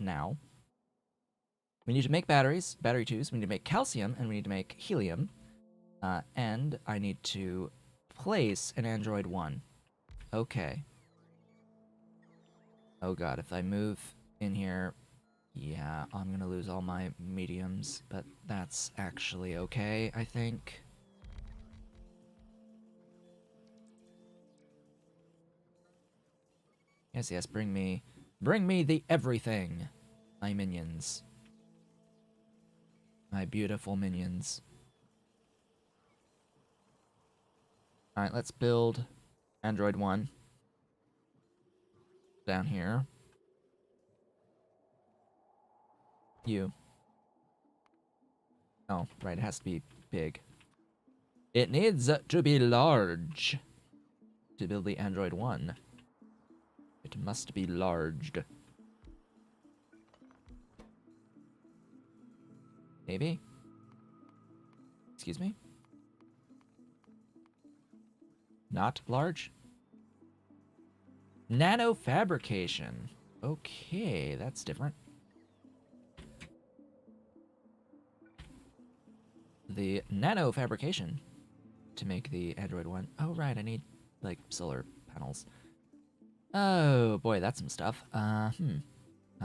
now. We need to make batteries, battery twos. We need to make calcium, and we need to make helium. And I need to place an Android 1. Okay. Oh god, if I move in here, yeah, I'm gonna lose all my mediums, but that's actually okay, I think. Yes, yes, bring me the everything, my minions. My beautiful minions. Alright, let's build Android 1 down here. You. Oh, right, it has to be big. It needs to be large to build the Android 1. It must be larged. Maybe? Excuse me? Not large? Nano fabrication. Okay, that's different. The nano fabrication to make the Android 1. Oh, right, I need, like, solar panels. Oh, boy, that's some stuff.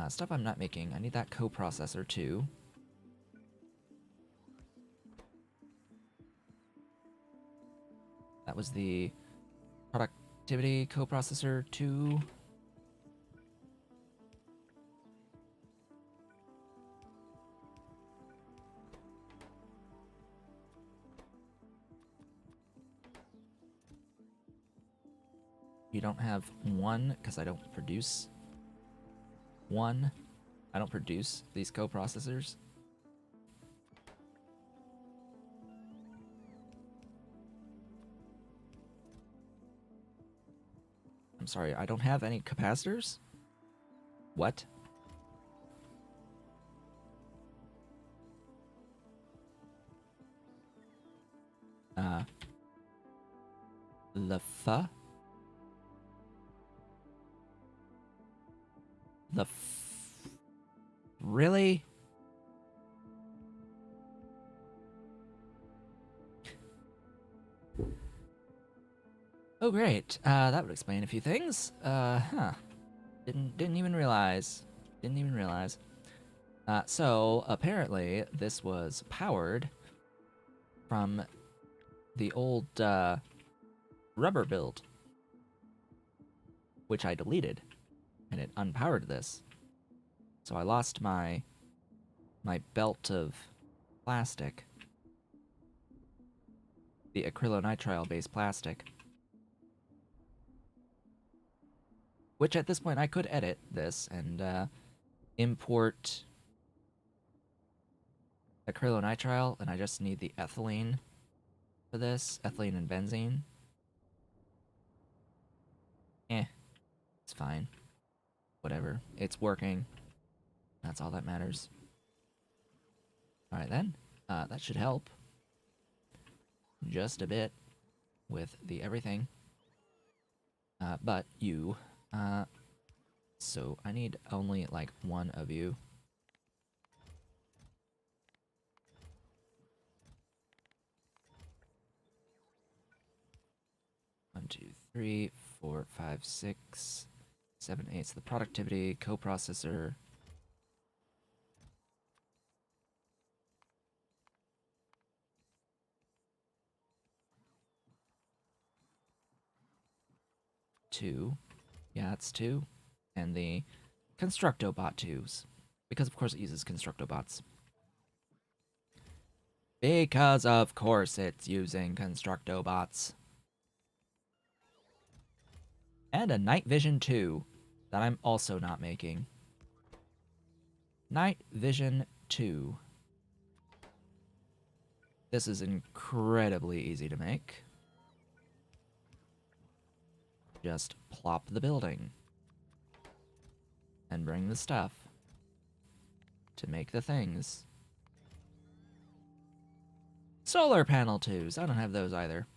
Stuff I'm not making. I need that coprocessor, too. That was the productivity coprocessor, too. You don't have one, because I don't produce one. I don't produce these coprocessors. I'm sorry, I don't have any capacitors? What? The fu? The f... Really? Oh, great. That would explain a few things. Huh. Didn't even realize. Didn't even realize. So, apparently, this was powered from the old, rubber build, which I deleted, and it unpowered this. So I lost my belt of plastic, the acrylonitrile-based plastic, which at this point I could edit this and import acrylonitrile, and I just need the ethylene for this. Ethylene and benzene. It's fine. Whatever. It's working. That's all that matters. Alright then. That should help. Just a bit with the everything. But you. So I need only like one of you. 1, 2, 3, 4, 5, 6, 7, 8. So the productivity, coprocessor. Two. Yeah, it's 2. And the Constructobot 2s. Because of course it uses Constructobots. Because of course it's using Constructobots. And a Night Vision 2 that I'm also not making. Night Vision 2. This is incredibly easy to make. Just plop the building. And bring the stuff. To make the things. Solar panel 2s. I don't have those either.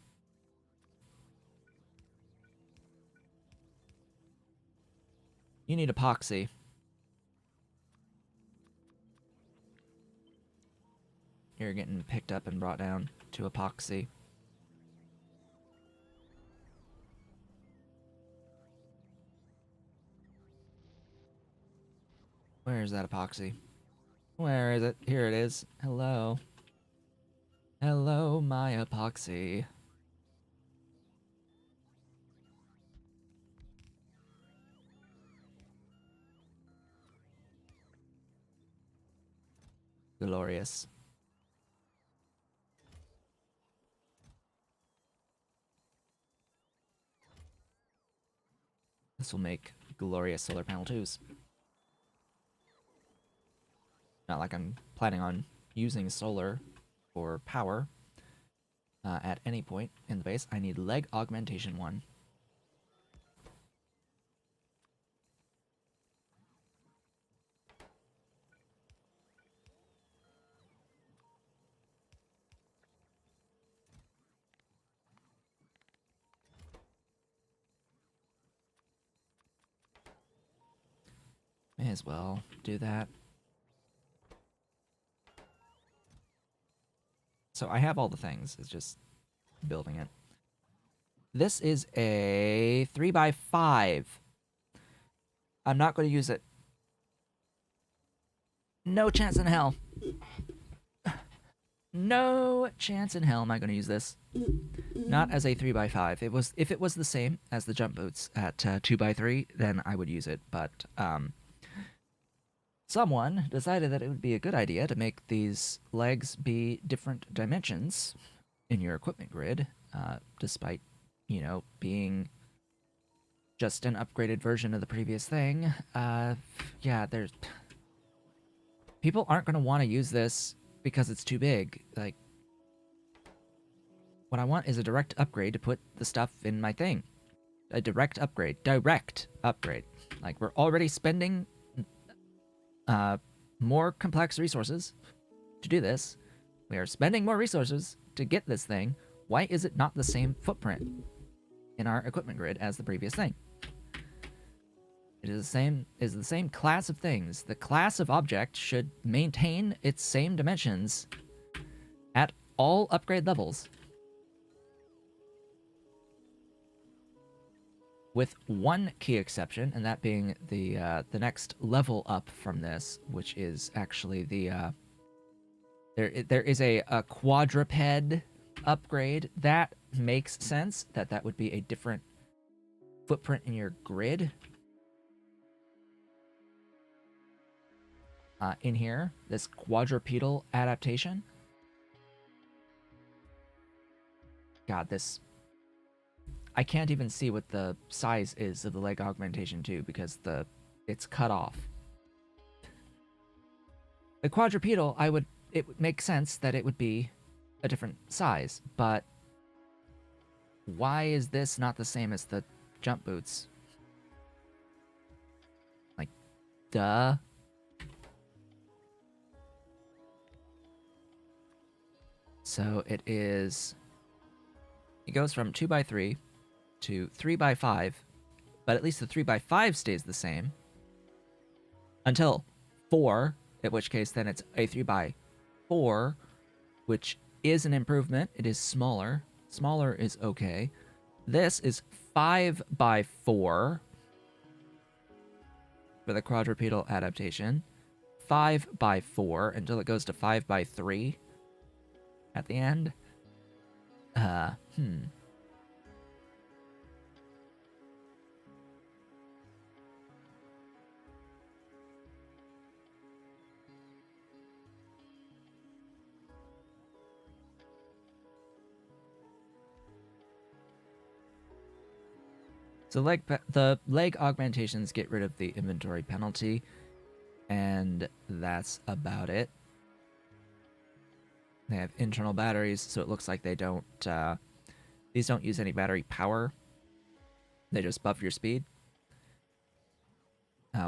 You need epoxy. You're getting picked up and brought down to epoxy. Where is that epoxy? Where is it? Here it is. Hello. Hello, my epoxy. Glorious. This will make glorious solar panel 2s. Not like I'm planning on using solar for power at any point in the base. I need leg augmentation 1. May as well do that. So I have all the things. It's just building it. This is a 3x5. I'm not going to use it. No chance in hell. No chance in hell am I going to use this. Not as a 3x5. If it was the same as the jump boots at 2x3, then I would use it. But someone decided that it would be a good idea to make these legs be different dimensions in your equipment grid, despite, you know, being just an upgraded version of the previous thing. Yeah, there's... People aren't going to want to use this because it's too big. Like, what I want is a direct upgrade to put the stuff in my thing. A direct upgrade. Direct upgrade. Like, we're already spending more complex resources to do this. We are spending more resources to get this thing. Why is it not the same footprint in our equipment grid as the previous thing? It is the same class of things. The class of object should maintain its same dimensions at all upgrade levels. With one key exception, and that being the next level up from this, which is actually the there is a quadruped upgrade. That makes sense. That would be a different footprint in your grid. In here, this quadrupedal adaptation. God, this... I can't even see what the size is of the leg augmentation too, because it's cut off. The quadrupedal, I would it would make sense that it would be a different size, but why is this not the same as the jump boots? Like, duh. So it goes from 2x3 to 3x5, but at least the 3x5 stays the same until 4, in which case then it's a 3x4, which is an improvement. It is smaller. Smaller is okay. This is 5x4 for the quadrupedal adaptation. 5x4 until it goes to 5x3 at the end. So the leg augmentations get rid of the inventory penalty, and that's about it. They have internal batteries, so it looks like they don't. These don't use any battery power. They just buff your speed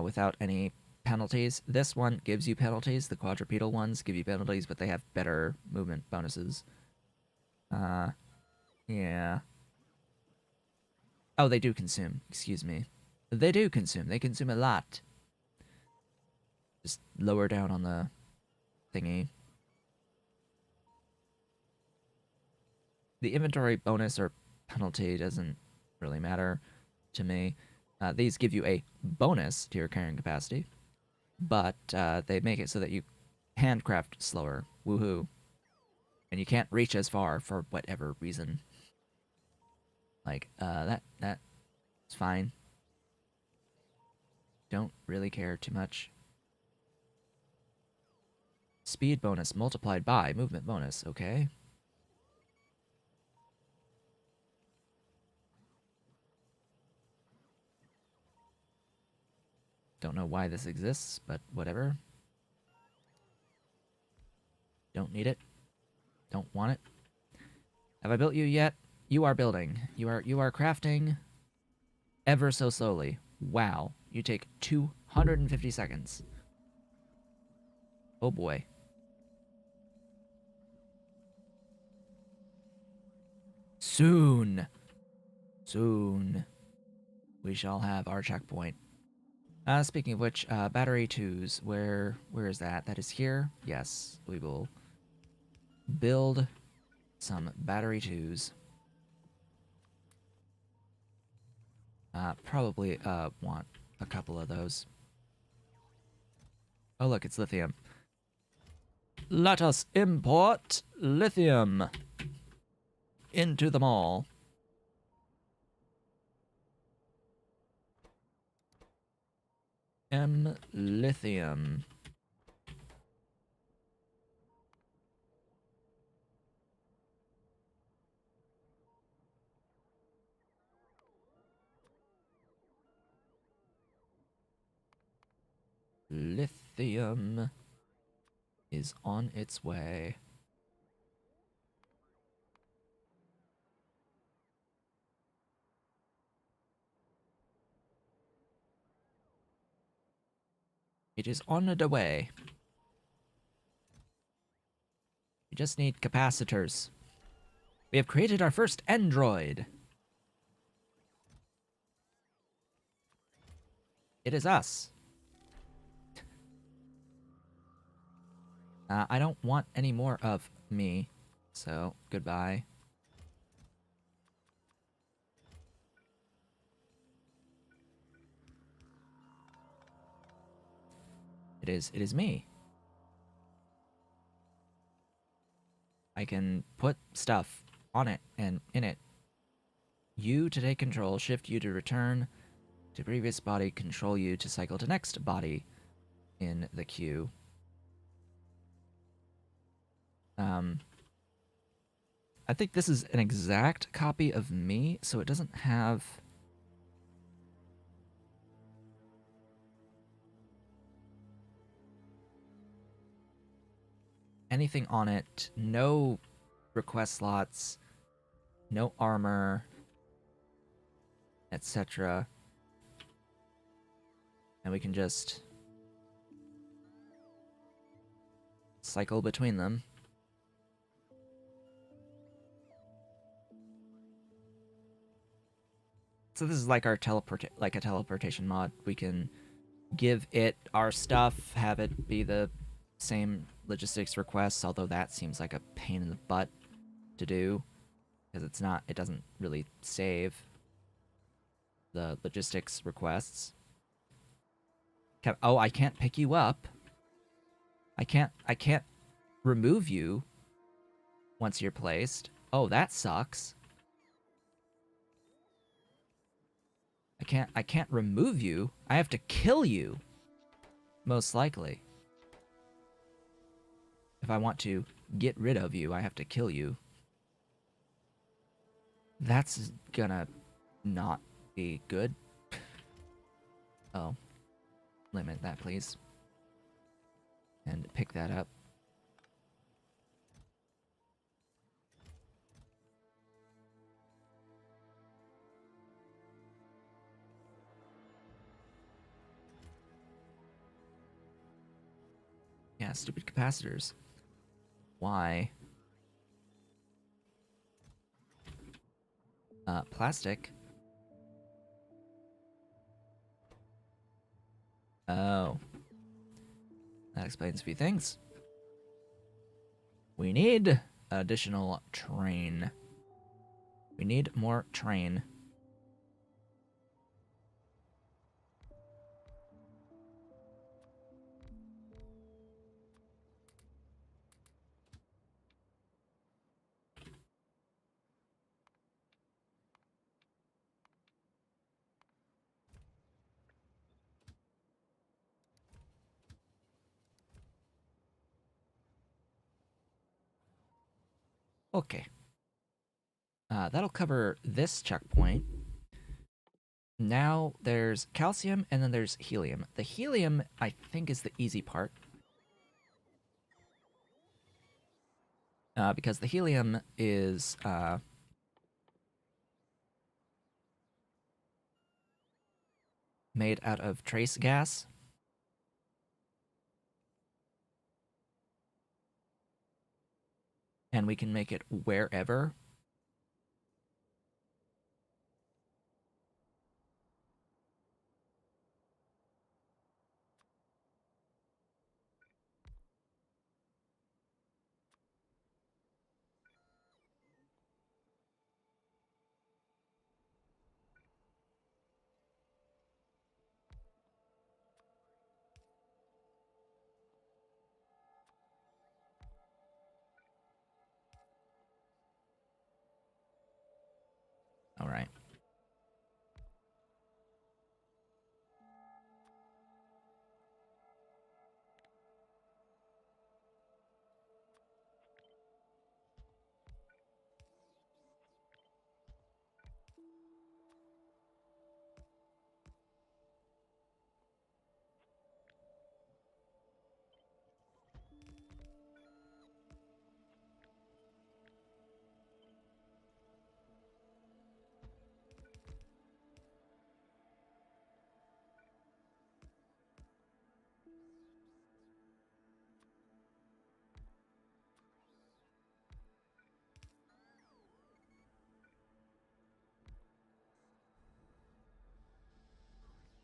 without any penalties. This one gives you penalties. The quadrupedal ones give you penalties, but they have better movement bonuses. Yeah. Oh, they do consume. Excuse me. They do consume. They consume a lot. Just lower down on the thingy. The inventory bonus or penalty doesn't really matter to me. These give you a bonus to your carrying capacity, but they make it so that you handcraft slower. Woohoo. And you can't reach as far for whatever reason. Like, that's fine. Don't really care too much. Speed bonus multiplied by movement bonus, okay. Don't know why this exists, but whatever. Don't need it. Don't want it. Have I built you yet? You are building. You are crafting ever so slowly. Wow. You take 250 seconds. Oh boy. Soon. Soon. We shall have our checkpoint. Speaking of which, battery 2s, where is that? That is here? Yes, we will build some battery 2s. Probably, want a couple of those. Oh look, it's lithium. Let us import lithium into the mall. Lithium. Lithium is on its way. It is on the way. We just need capacitors. We have created our first android. It is us. I don't want any more of me, so goodbye. It is me. I can put stuff on it and in it. U to take control, shift U to return to previous body, control U to cycle to next body in the queue. I think this is an exact copy of me, so it doesn't have... anything on it. No request slots, no armor, etc. And we can just cycle between them. So this is like our like a teleportation mod. We can give it our stuff, have it be the same logistics requests, although that seems like a pain in the butt to do because it doesn't really save the logistics requests. Oh, I can't pick you up. I can't remove you once you're placed. Oh, that sucks. I can't remove you. I have to kill you. Most likely. If I want to get rid of you, I have to kill you. That's gonna not be good. Oh. Limit that, please. And pick that up. Yeah, stupid capacitors. Why? Plastic. Oh. That explains a few things. We need additional train. We need more train. Okay. That'll cover this checkpoint. Now there's calcium and then there's helium. The helium, I think, is the easy part. Because the helium is made out of trace gas. And we can make it wherever. All right.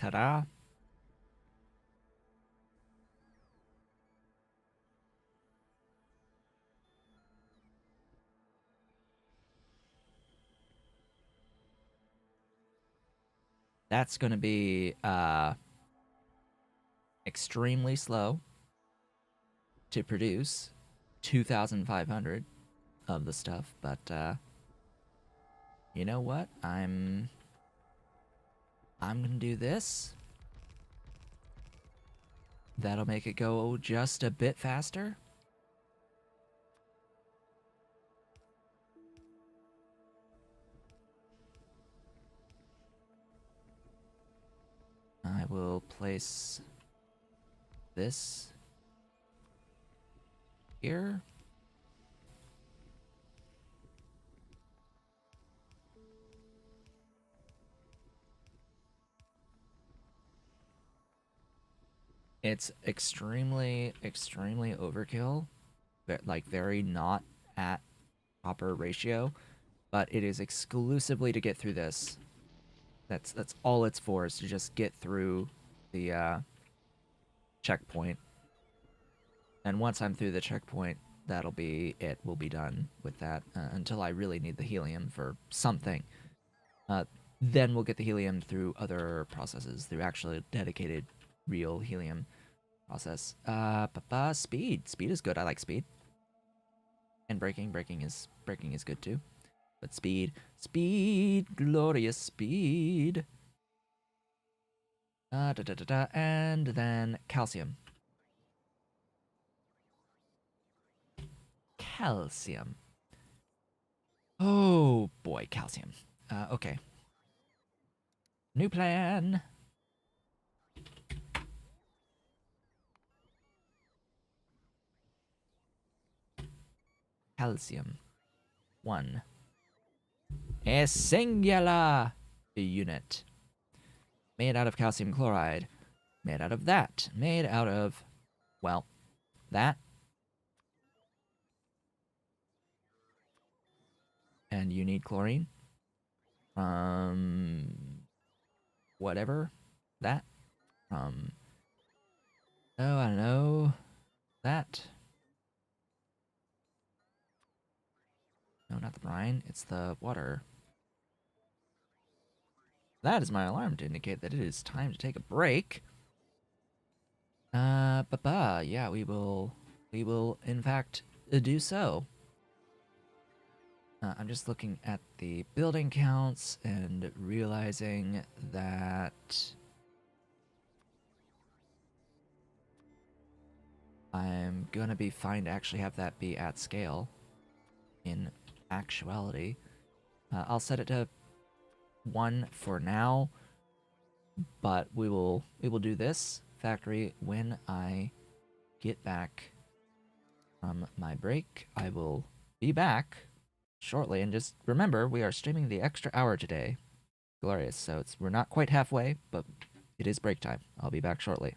Ta-da. That's going to be extremely slow to produce 2,500 of the stuff, but you know what? I'm going to do this. That'll make it go just a bit faster. I will place this here. It's extremely, extremely overkill. Like, very not at proper ratio, but it is exclusively to get through this. That's all it's for, is to just get through the checkpoint. And once I'm through the checkpoint, that'll be it. We'll be done with that until I really need the helium for something. Uh, then we'll get the helium through other processes, through actually dedicated, real helium process. Speed. Speed is good. I like speed. And braking. Braking is good too. But speed. Speed. Glorious speed. And then calcium. Calcium. Oh boy, calcium. Okay. New plan. Calcium. 1. A singular unit. Made out of calcium chloride. Made out of that. Made out of, well, that. And you need chlorine. Whatever. That. Oh, I don't know. That. No, not the brine. It's the water. That is my alarm to indicate that it is time to take a break. Yeah, we will in fact do so. I'm just looking at the building counts and realizing that I'm gonna be fine to actually have that be at scale in actuality. I'll set it to 1 for now, but we will do this factory when I get back from my break. I will be back shortly, and just remember, we are streaming the extra hour today. Glorious. So we're not quite halfway, but it is break time. I'll be back shortly.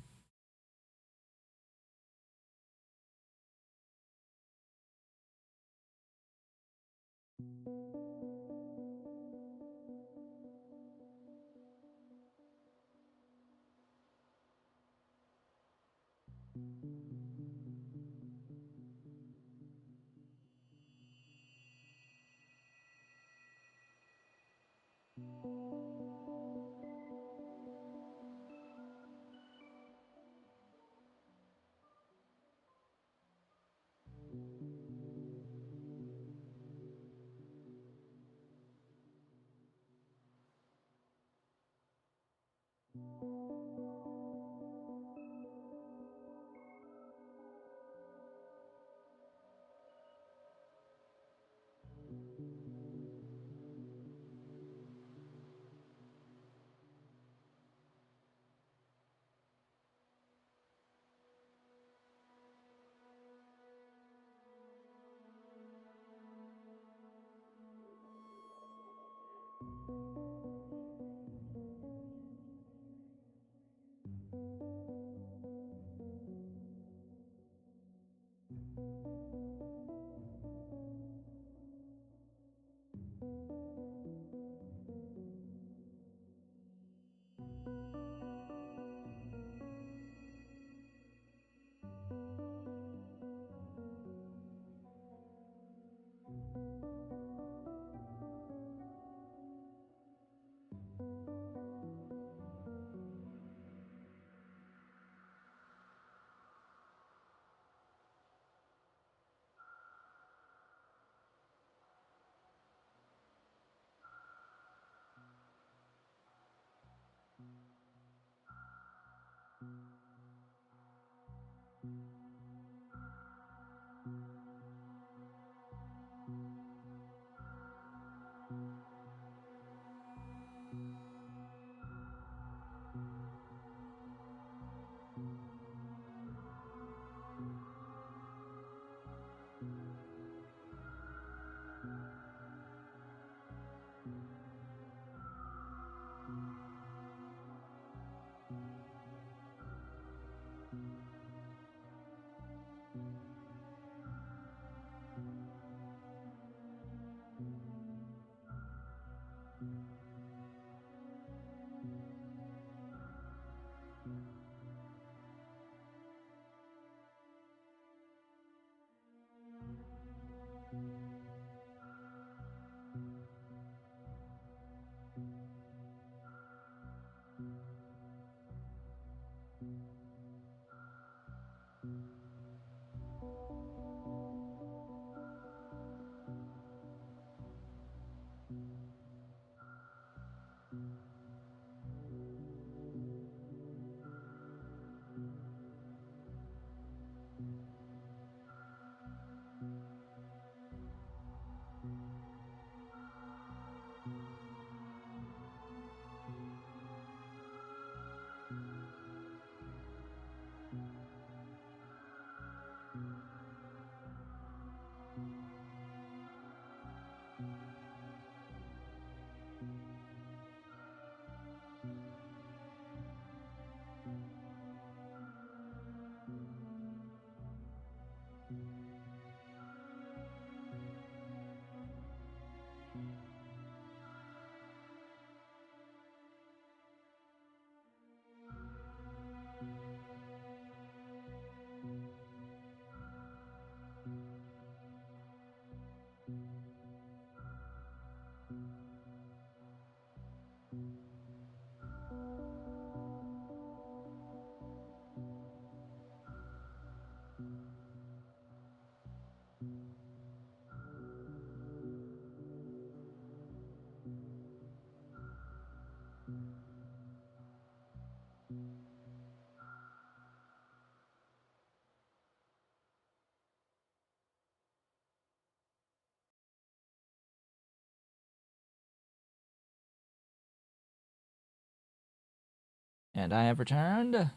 And I have returned.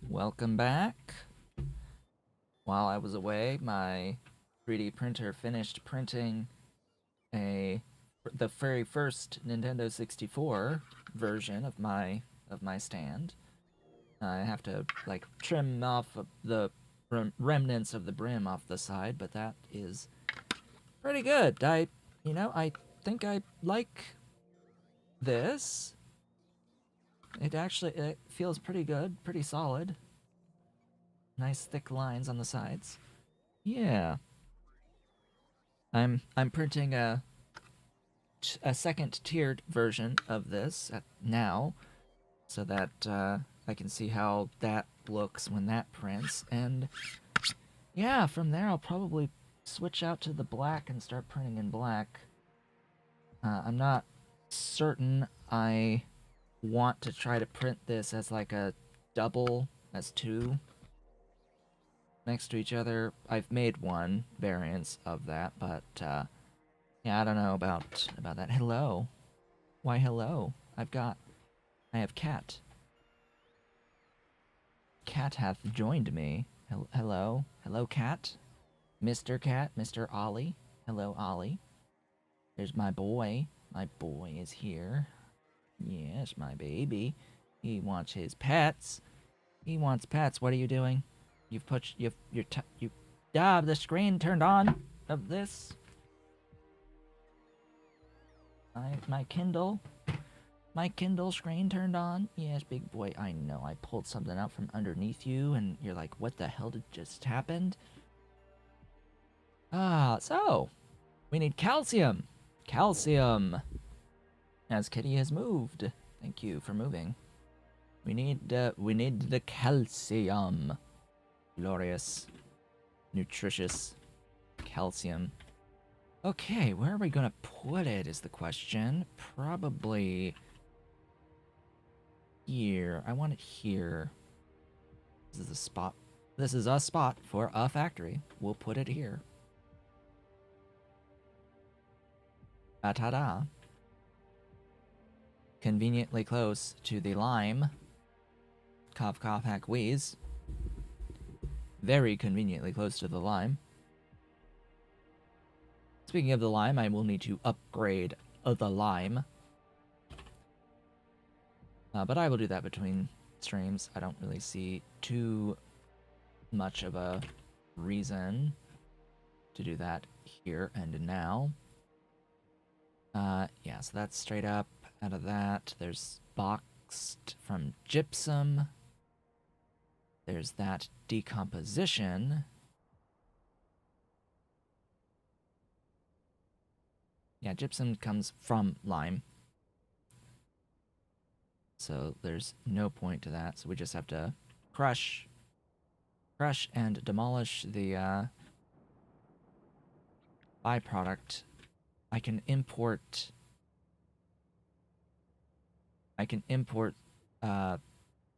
Welcome back. While I was away, my 3D printer finished printing the very first Nintendo 64 version of my stand. I have to like trim off the remnants of the brim off the side, but that is pretty good. I think I like this. It feels pretty good, pretty solid. Nice thick lines on the sides. Yeah. I'm printing a second tiered version of this now, so that I can see how that looks when that prints. And yeah, from there I'll probably switch out to the black and start printing in black. I'm not certain I want to try to print this as like a double, as two next to each other. I've made one variance of that, but yeah, I don't know about that. Hello. Why hello? I have cat. Cat hath joined me. Hello. Hello, cat. Mr. Cat, Mr. Ollie. Hello, Ollie. There's my boy. My boy is here. Yes, my baby. He wants his pets. He wants pets. What are you doing? The screen turned on of this. My Kindle. My Kindle screen turned on. Yes, big boy. I know. I pulled something out from underneath you, and you're like, what the hell did just happened? So we need calcium. Calcium. As Kitty has moved. Thank you for moving. We need the calcium. Glorious, nutritious calcium. Okay, where are we gonna put it is the question. Probably here. I want it here. This is a spot. This is a spot for a factory. We'll put it here. Ta-da. Conveniently close to the lime. Cough, cough, hack, wheeze. Very conveniently close to the lime. Speaking of the lime, I will need to upgrade the lime. But I will do that between streams, I don't really see too much of a reason to do that here and now. Yeah, so that's straight up out of that. There's boxed from gypsum. There's that decomposition. Yeah, gypsum comes from lime. So there's no point to that. So we just have to crush and demolish the byproduct. I can import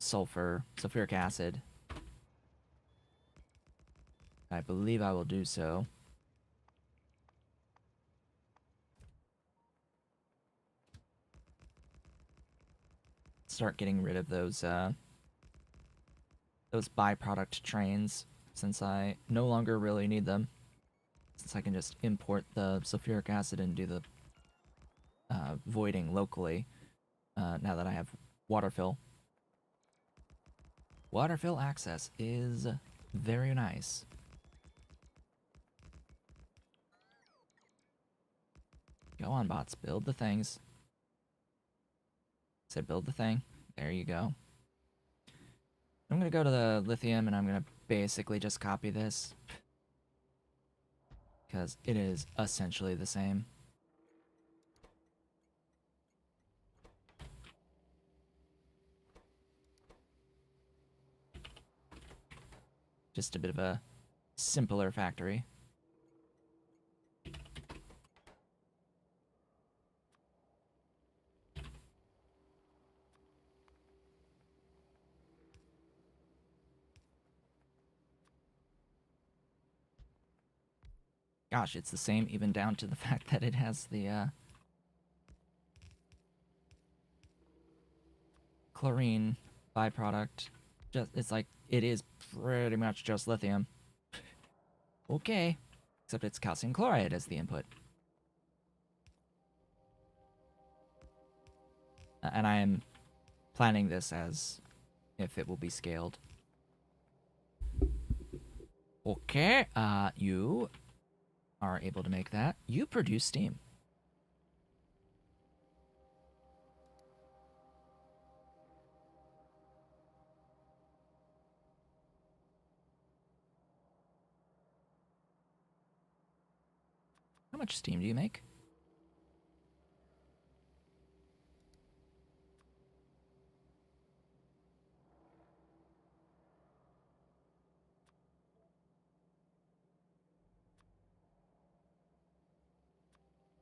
sulfuric acid. I believe I will do so. Start getting rid of those byproduct trains, since I no longer really need them. Since I can just import the sulfuric acid and do the voiding locally, now that I have water fill. Water fill access is very nice. Go on, bots. Build the things. Said build the thing. There you go. I'm gonna go to the lithium and I'm gonna basically just copy this, because it is essentially the same. Just a bit of a simpler factory. Gosh, it's the same even down to the fact that it has the chlorine byproduct. It's like, it is pretty much just lithium. Okay. Except it's calcium chloride as the input. And I am planning this as if it will be scaled. Okay, you are able to make that. You produce steam. How much steam do you make?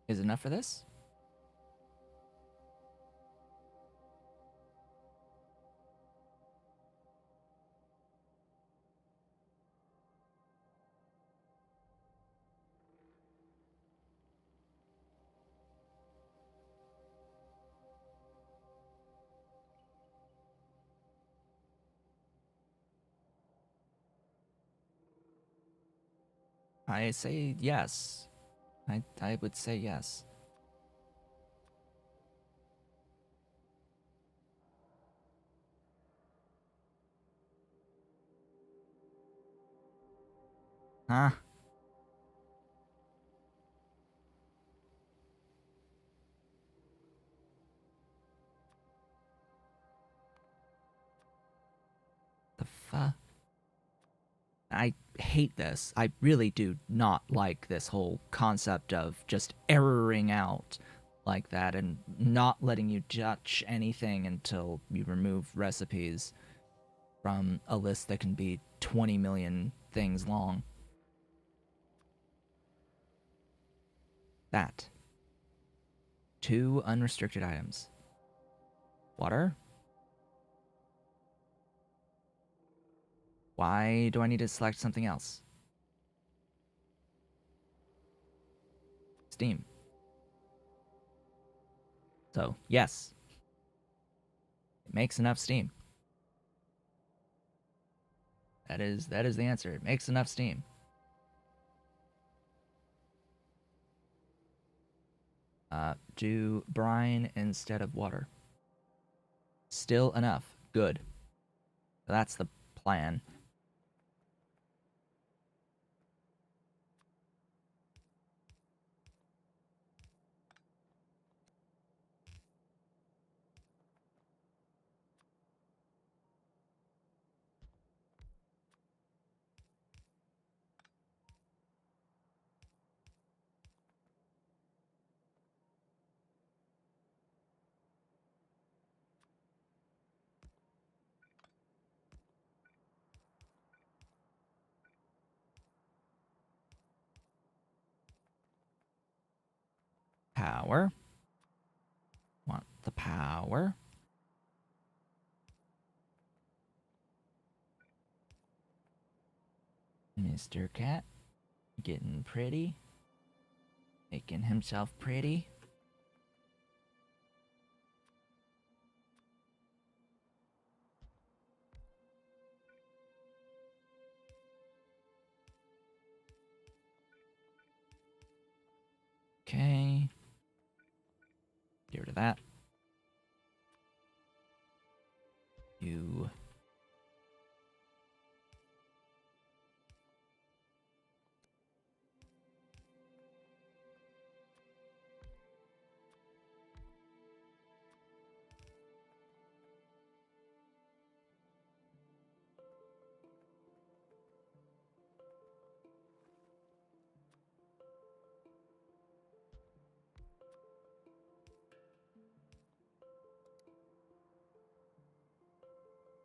Is it enough for this? I say yes. I would say yes. Huh? The fuck? I hate this. I really do not like this whole concept of just erroring out like that and not letting you touch anything until you remove recipes from a list that can be 20 million things long. That. 2 unrestricted items. Water? Why do I need to select something else? Steam. So, yes. It makes enough steam. That is the answer. It makes enough steam. Do brine instead of water. Still enough. Good. So that's the plan. Power. Want the power. Mr. Cat. Getting pretty. Making himself pretty. Okay. Get rid of that. You.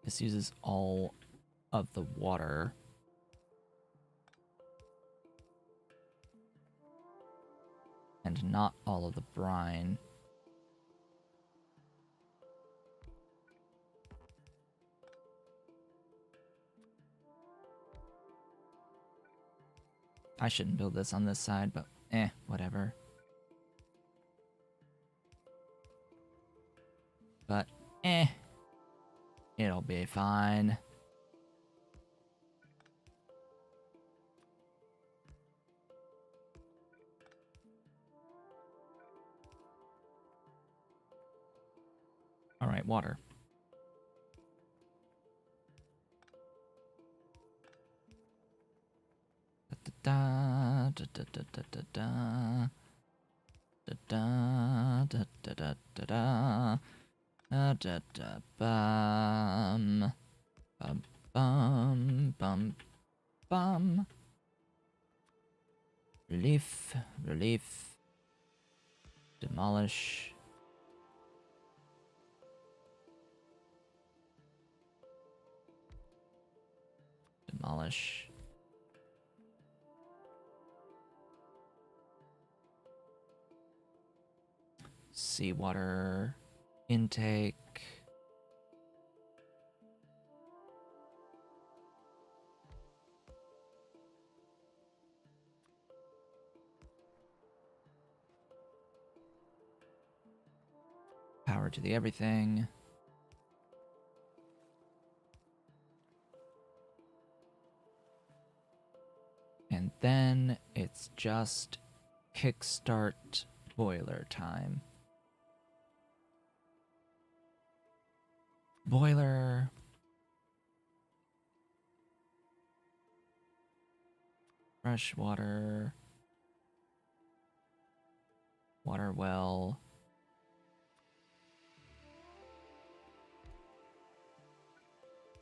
This uses all of the water. And not all of the brine. I shouldn't build this on this side, but whatever. But it'll be fine. Alright, water. Da da da da da da da da da da da da da da da bum bum bum bum bum. Relief, relief. Demolish. Demolish. Seawater intake. Power to the everything. And then it's just kickstart boiler time. Boiler. Fresh water. Water well.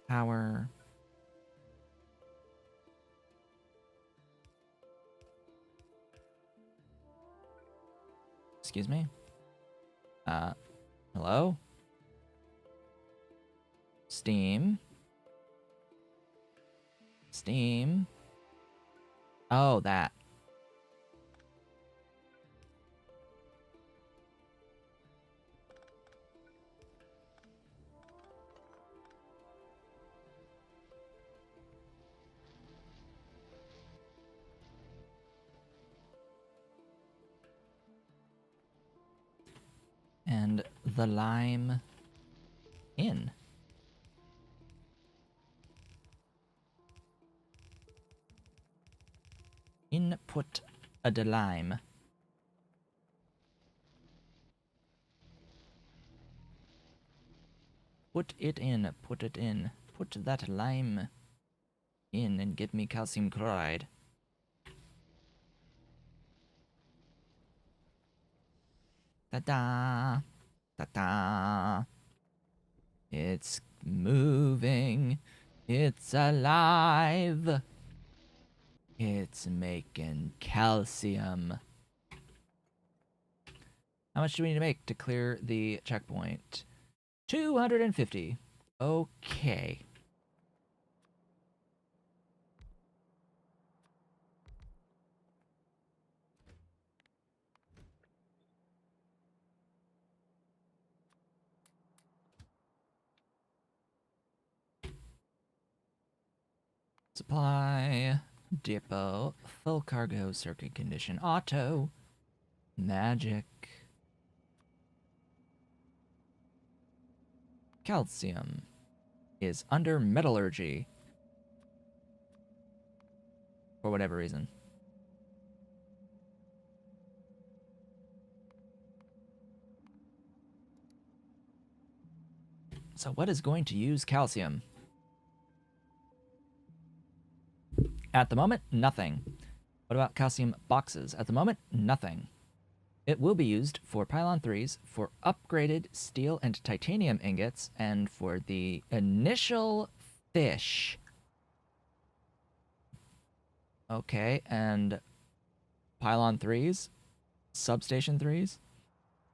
Power. Excuse me? Hello? Steam? Steam? Oh, that. And the lime in. Input a de lime. Put it in, put it in, put that lime in and give me calcium chloride. Ta-da! Ta-da! It's moving. It's alive. It's making calcium. How much do we need to make to clear the checkpoint? 250. Okay. Supply depot, full cargo, circuit condition, auto, magic, calcium is under metallurgy for whatever reason. So what is going to use calcium? At the moment, nothing. What about calcium boxes? At the moment, nothing. It will be used for pylon 3s, for upgraded steel and titanium ingots, and for the initial fish. Okay, and pylon 3s, substation 3s,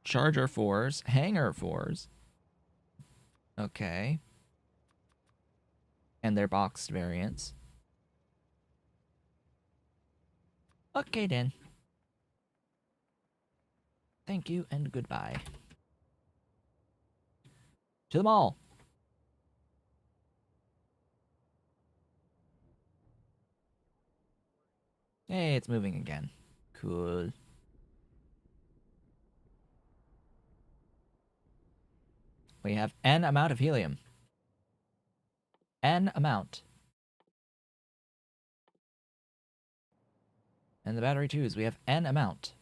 charger 4s, hangar 4s. Okay. And their boxed variants. Okay then. Thank you and goodbye. To the mall. Hey, it's moving again. Cool. We have n amount of helium. N amount. And the battery 2s, we have n amount.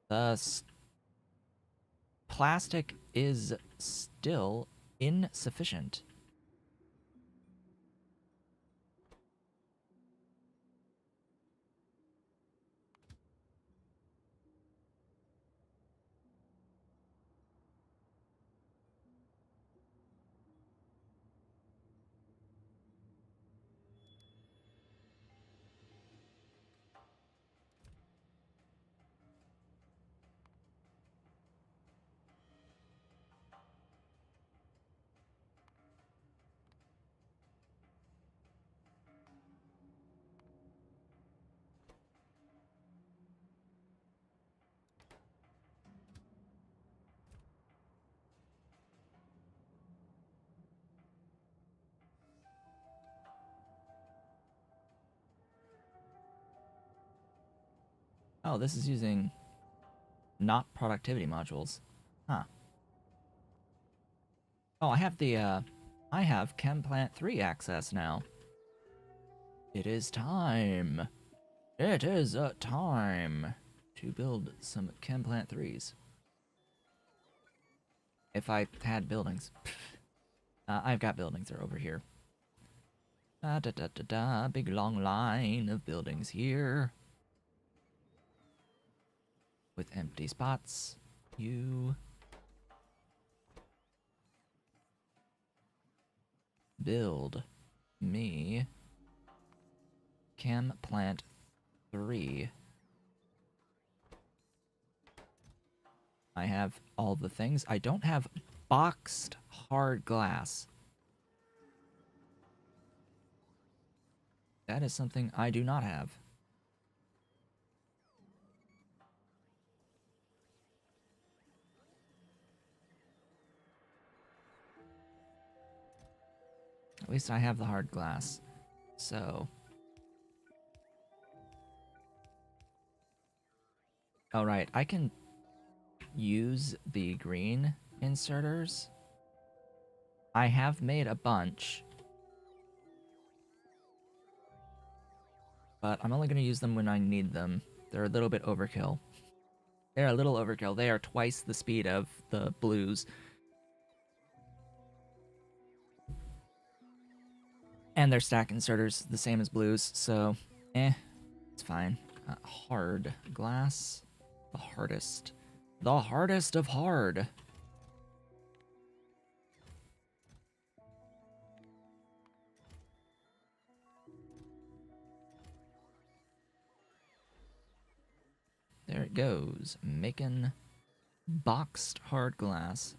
The plastic is still insufficient. Oh, this is using not productivity modules. Huh. Oh, I have Chem Plant 3 access now. It is time. It is time to build some Chem Plant 3s. If I had buildings. I've got buildings. They're over here. Da da da da da. Big long line of buildings here. With empty spots. You build me Chem Plant 3. I have all the things. I don't have boxed hard glass. That is something I do not have. At least I have the hard glass. So. Oh, right. I can use the green inserters. I have made a bunch. But I'm only going to use them when I need them. They're a little bit overkill. They're a little overkill. They are twice the speed of the blues. And their stack inserters the same as blues, so it's fine. Hard glass, the hardest. The hardest of hard. There it goes, making boxed hard glass.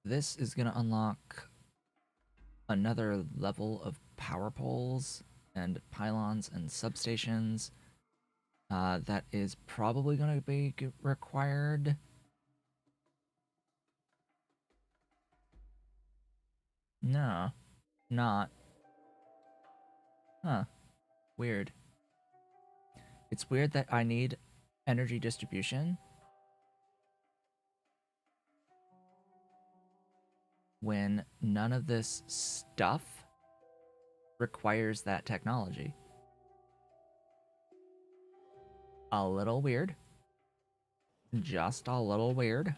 This is gonna unlock another level of power poles and pylons and substations. That is probably gonna be required. No, not. Huh. Weird. It's weird that I need energy distribution when none of this stuff requires that technology. A little weird. Just a little weird.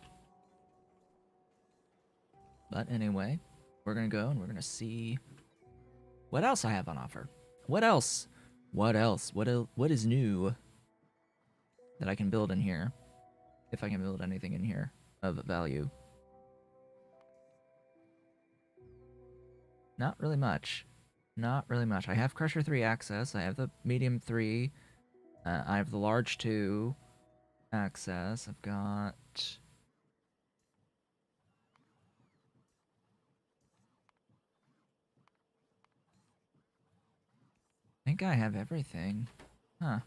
But anyway, we're gonna go and we're gonna see what else I have on offer. What else? What else? What is new that I can build in here? If I can build anything in here of value. Not really much. Not really much. I have Crusher 3 access. I have the Medium 3. I have the Large 2 access. I've got... I think I have everything. Huh.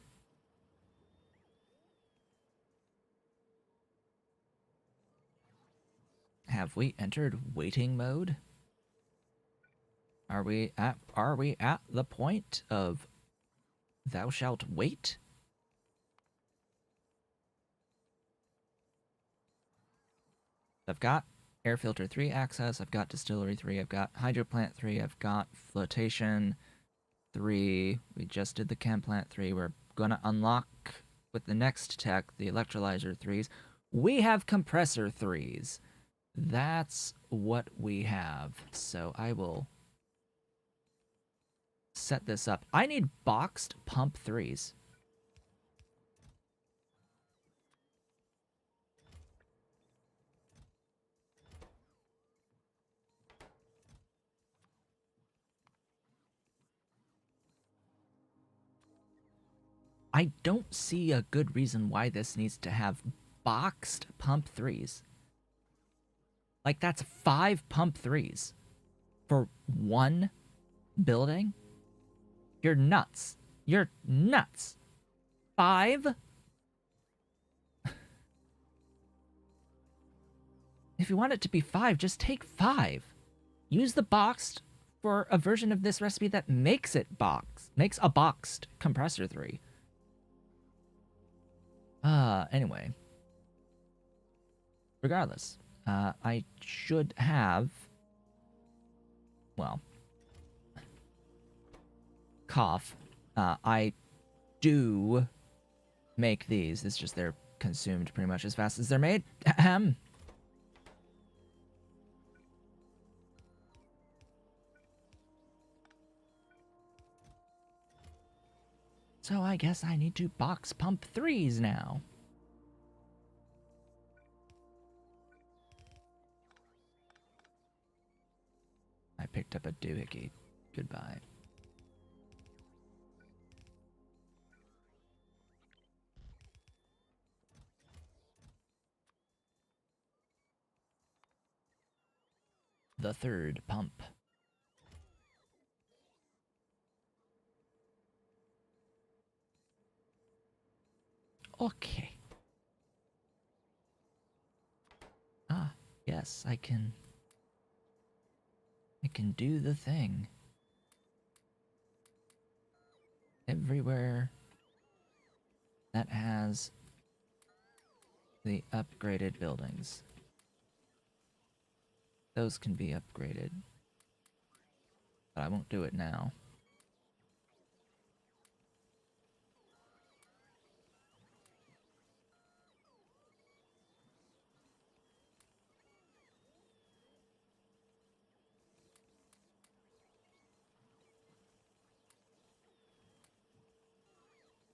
Have we entered waiting mode? Are we at the point of thou shalt wait? I've got air filter 3 access, I've got distillery 3, I've got hydroplant 3, I've got flotation 3. We just did the chem plant 3. We're gonna unlock with the next tech the electrolyzer 3s. We have compressor 3s. That's what we have. So I will set this up. I need boxed pump 3s. I don't see a good reason why this needs to have boxed pump 3s. Like, that's 5 pump 3s for one building? You're nuts. You're nuts. 5? If you want it to be 5, just take 5. Use the boxed for a version of this recipe that makes it boxed. Makes a boxed compressor 3. Anyway. Regardless, I should have... Well... Cough. I do make these. It's just they're consumed pretty much as fast as they're made. Ahem. So I guess I need to box pump 3s now. I picked up a doohickey. Goodbye. The third pump. Okay. Ah, yes, I can do the thing. Everywhere that has the upgraded buildings. Those can be upgraded. But I won't do it now.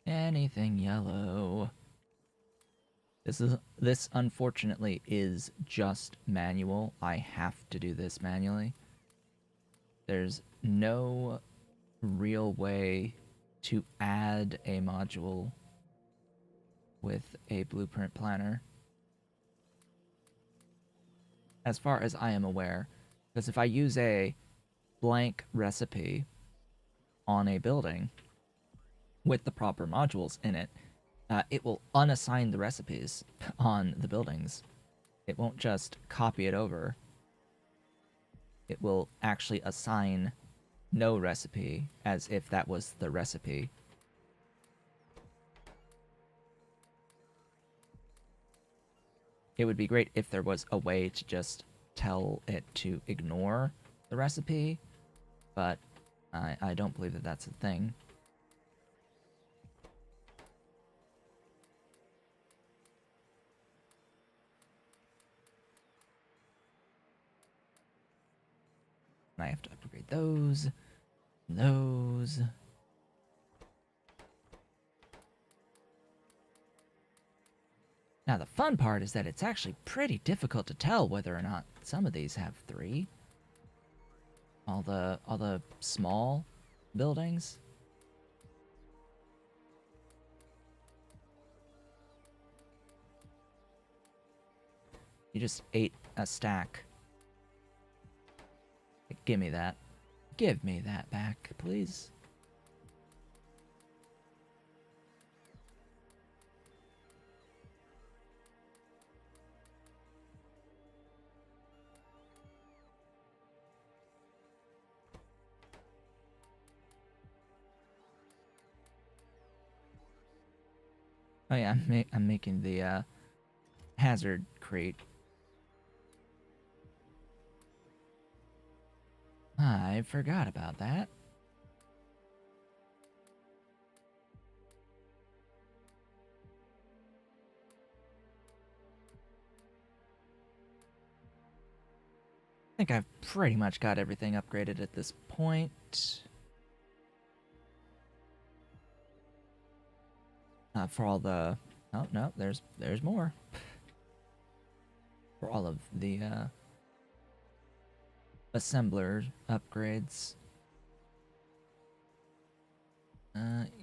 Anything yellow. This unfortunately is just manual. I have to do this manually. There's no real way to add a module with a blueprint planner, as far as I am aware. Because if I use a blank recipe on a building with the proper modules in it, it will unassign the recipes on the buildings. It won't just copy it over. It will actually assign no recipe as if that was the recipe. It would be great if there was a way to just tell it to ignore the recipe, but I don't believe that that's a thing. And I have to upgrade those. Those. Now the fun part is that it's actually pretty difficult to tell whether or not some of these have 3. All the small buildings. You just ate a stack. Give me that. Give me that back, please. Oh yeah, I'm making the hazard crate. I forgot about that. I think I've pretty much got everything upgraded at this point. For all the... Oh, no, there's more. For all of the assembler upgrades.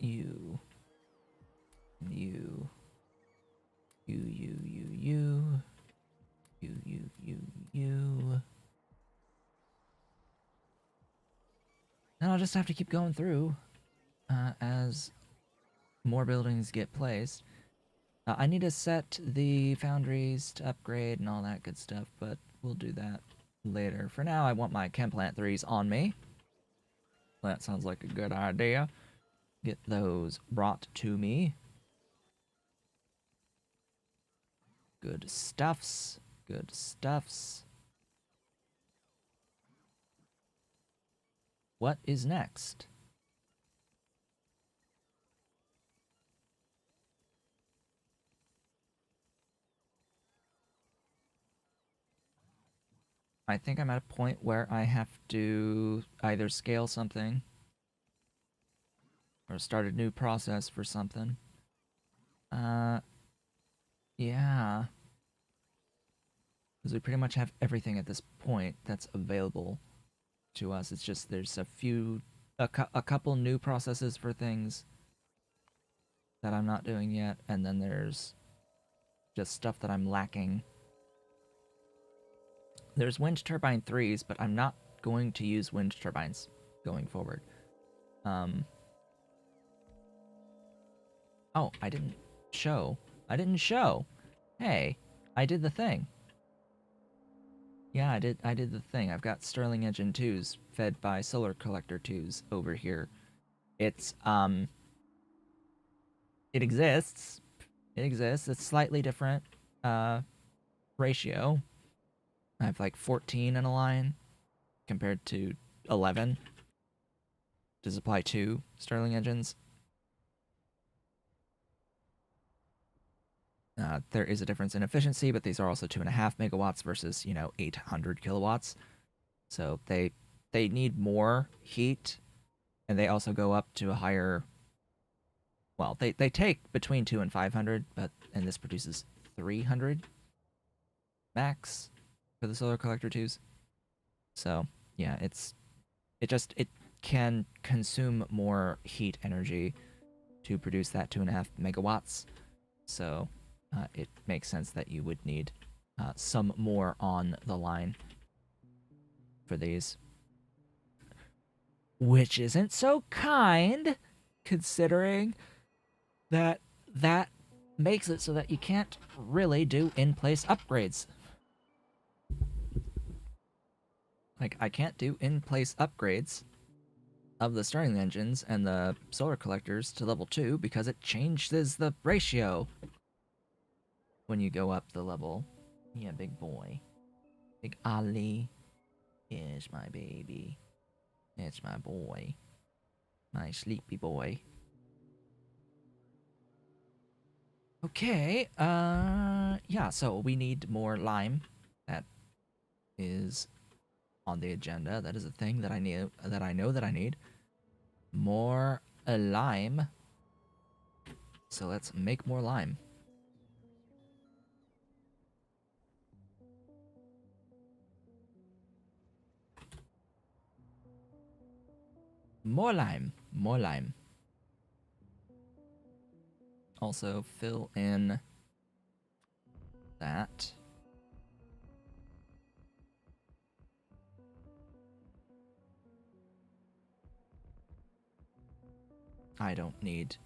You. You. And I'll just have to keep going through as more buildings get placed. I need to set the foundries to upgrade and all that good stuff, but we'll do that later. For now, I want my Chem Plant 3s on me. That sounds like a good idea. Get those brought to me. Good stuffs. Good stuffs. What is next? I think I'm at a point where I have to either scale something or start a new process for something. Yeah. Because we pretty much have everything at this point that's available to us. It's just there's a couple new processes for things that I'm not doing yet, and then there's just stuff that I'm lacking. There's wind turbine 3s, but I'm not going to use wind turbines going forward. Oh, I didn't show. Hey, I did the thing. Yeah, I did the thing. I've got Stirling Engine 2s fed by Solar Collector 2s over here. It's it exists. It exists. It's slightly different ratio. I have like 14 in a line compared to 11 to supply 2 Stirling engines. There is a difference in efficiency, but these are also 2.5 megawatts versus 800 kilowatts. So they need more heat, and they also go up to a higher well, they take between 2 and 500, and this produces 300 max for the solar collector twos. So yeah, it can consume more heat energy to produce that 2.5 megawatts. So it makes sense that you would need some more on the line for these, which isn't so kind, considering that that makes it so that you can't really do in-place upgrades. Like, I can't do in-place upgrades of the Stirring engines and the solar collectors to level 2 because it changes the ratio when you go up the level. Yeah, big boy. Big Ali is my baby. It's my boy. My sleepy boy. Okay, yeah, so we need more lime. That is on the agenda. That is a thing that I know that I need. More lime. So let's make more lime. More lime. More lime. Also fill in that. I don't need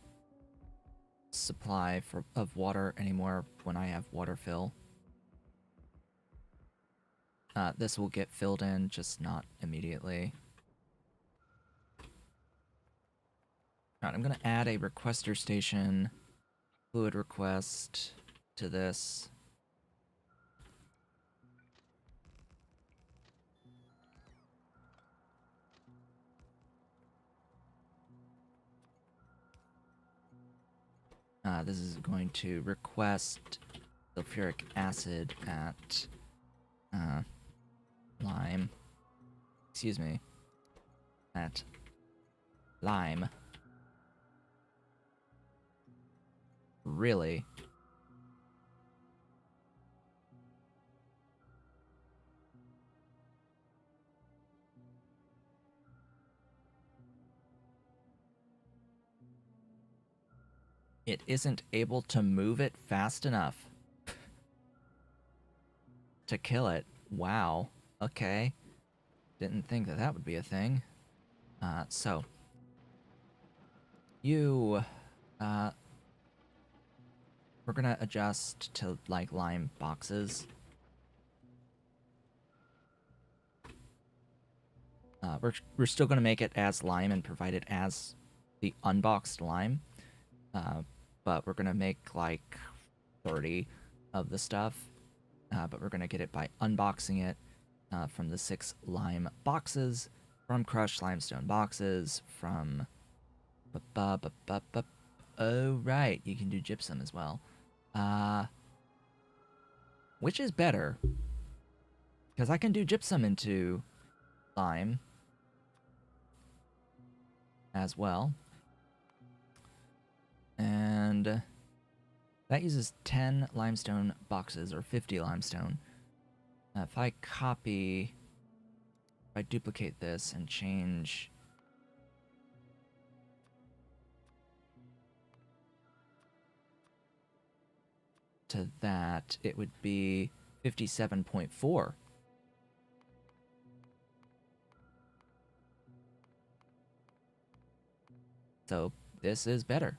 supply of water anymore when I have water fill. This will get filled in, just not immediately. Alright, I'm gonna add a requester station, fluid request to this. This is going to request sulfuric acid at lime. Excuse me. At lime. Really? It isn't able to move it fast enough to kill it. Wow. Okay. Didn't think that that would be a thing. So. You, we're gonna adjust to, like, lime boxes. We're still gonna make it as lime and provide it as the unboxed lime. But we're gonna make, like, 30 of the stuff. But we're gonna get it by unboxing it from the 6 lime boxes, from crushed limestone boxes, from... Oh, right, you can do gypsum as well. Which is better? Because I can do gypsum into lime as well. And that uses 10 limestone boxes, or 50 limestone. If I duplicate this and change to that, it would be 57.4. So this is better.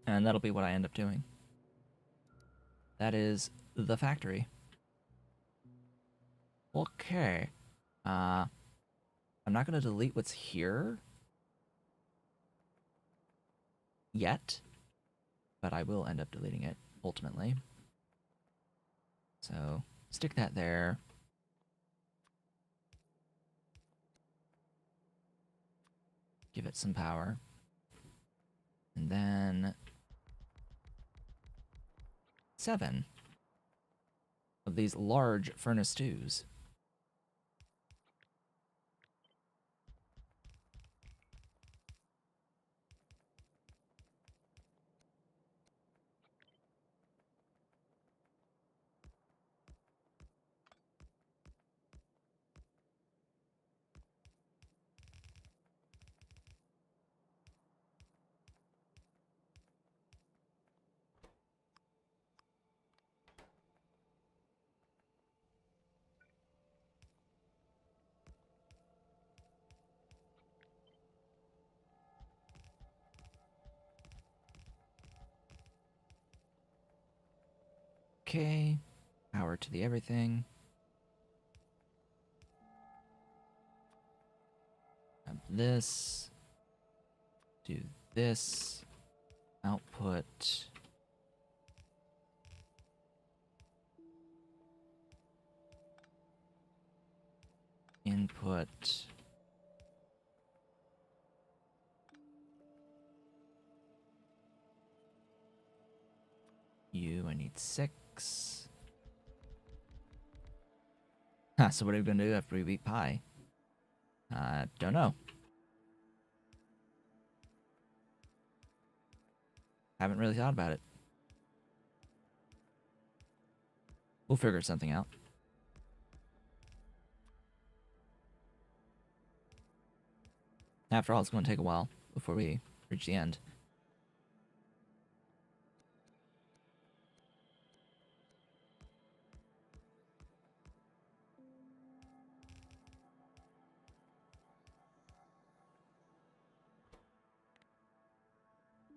And that'll be what I end up doing. That is the factory. Okay. I'm not going to delete what's here yet, but I will end up deleting it ultimately. So stick that there. Give it some power. And then 7 of these large furnace stews. Okay, power to the everything. Have this. Do this. Output. Input. I need 6. Huh, so what are we gonna do after we beat pi? Don't know. Haven't really thought about it. We'll figure something out. After all, it's going to take a while before we reach the end.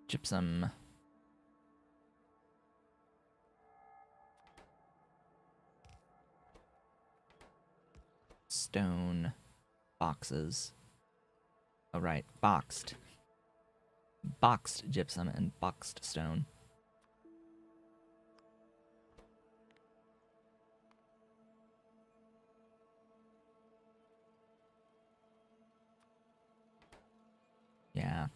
Gypsum. Stone. Boxes. Oh, right. Boxed. Boxed gypsum and boxed stone. Yeah.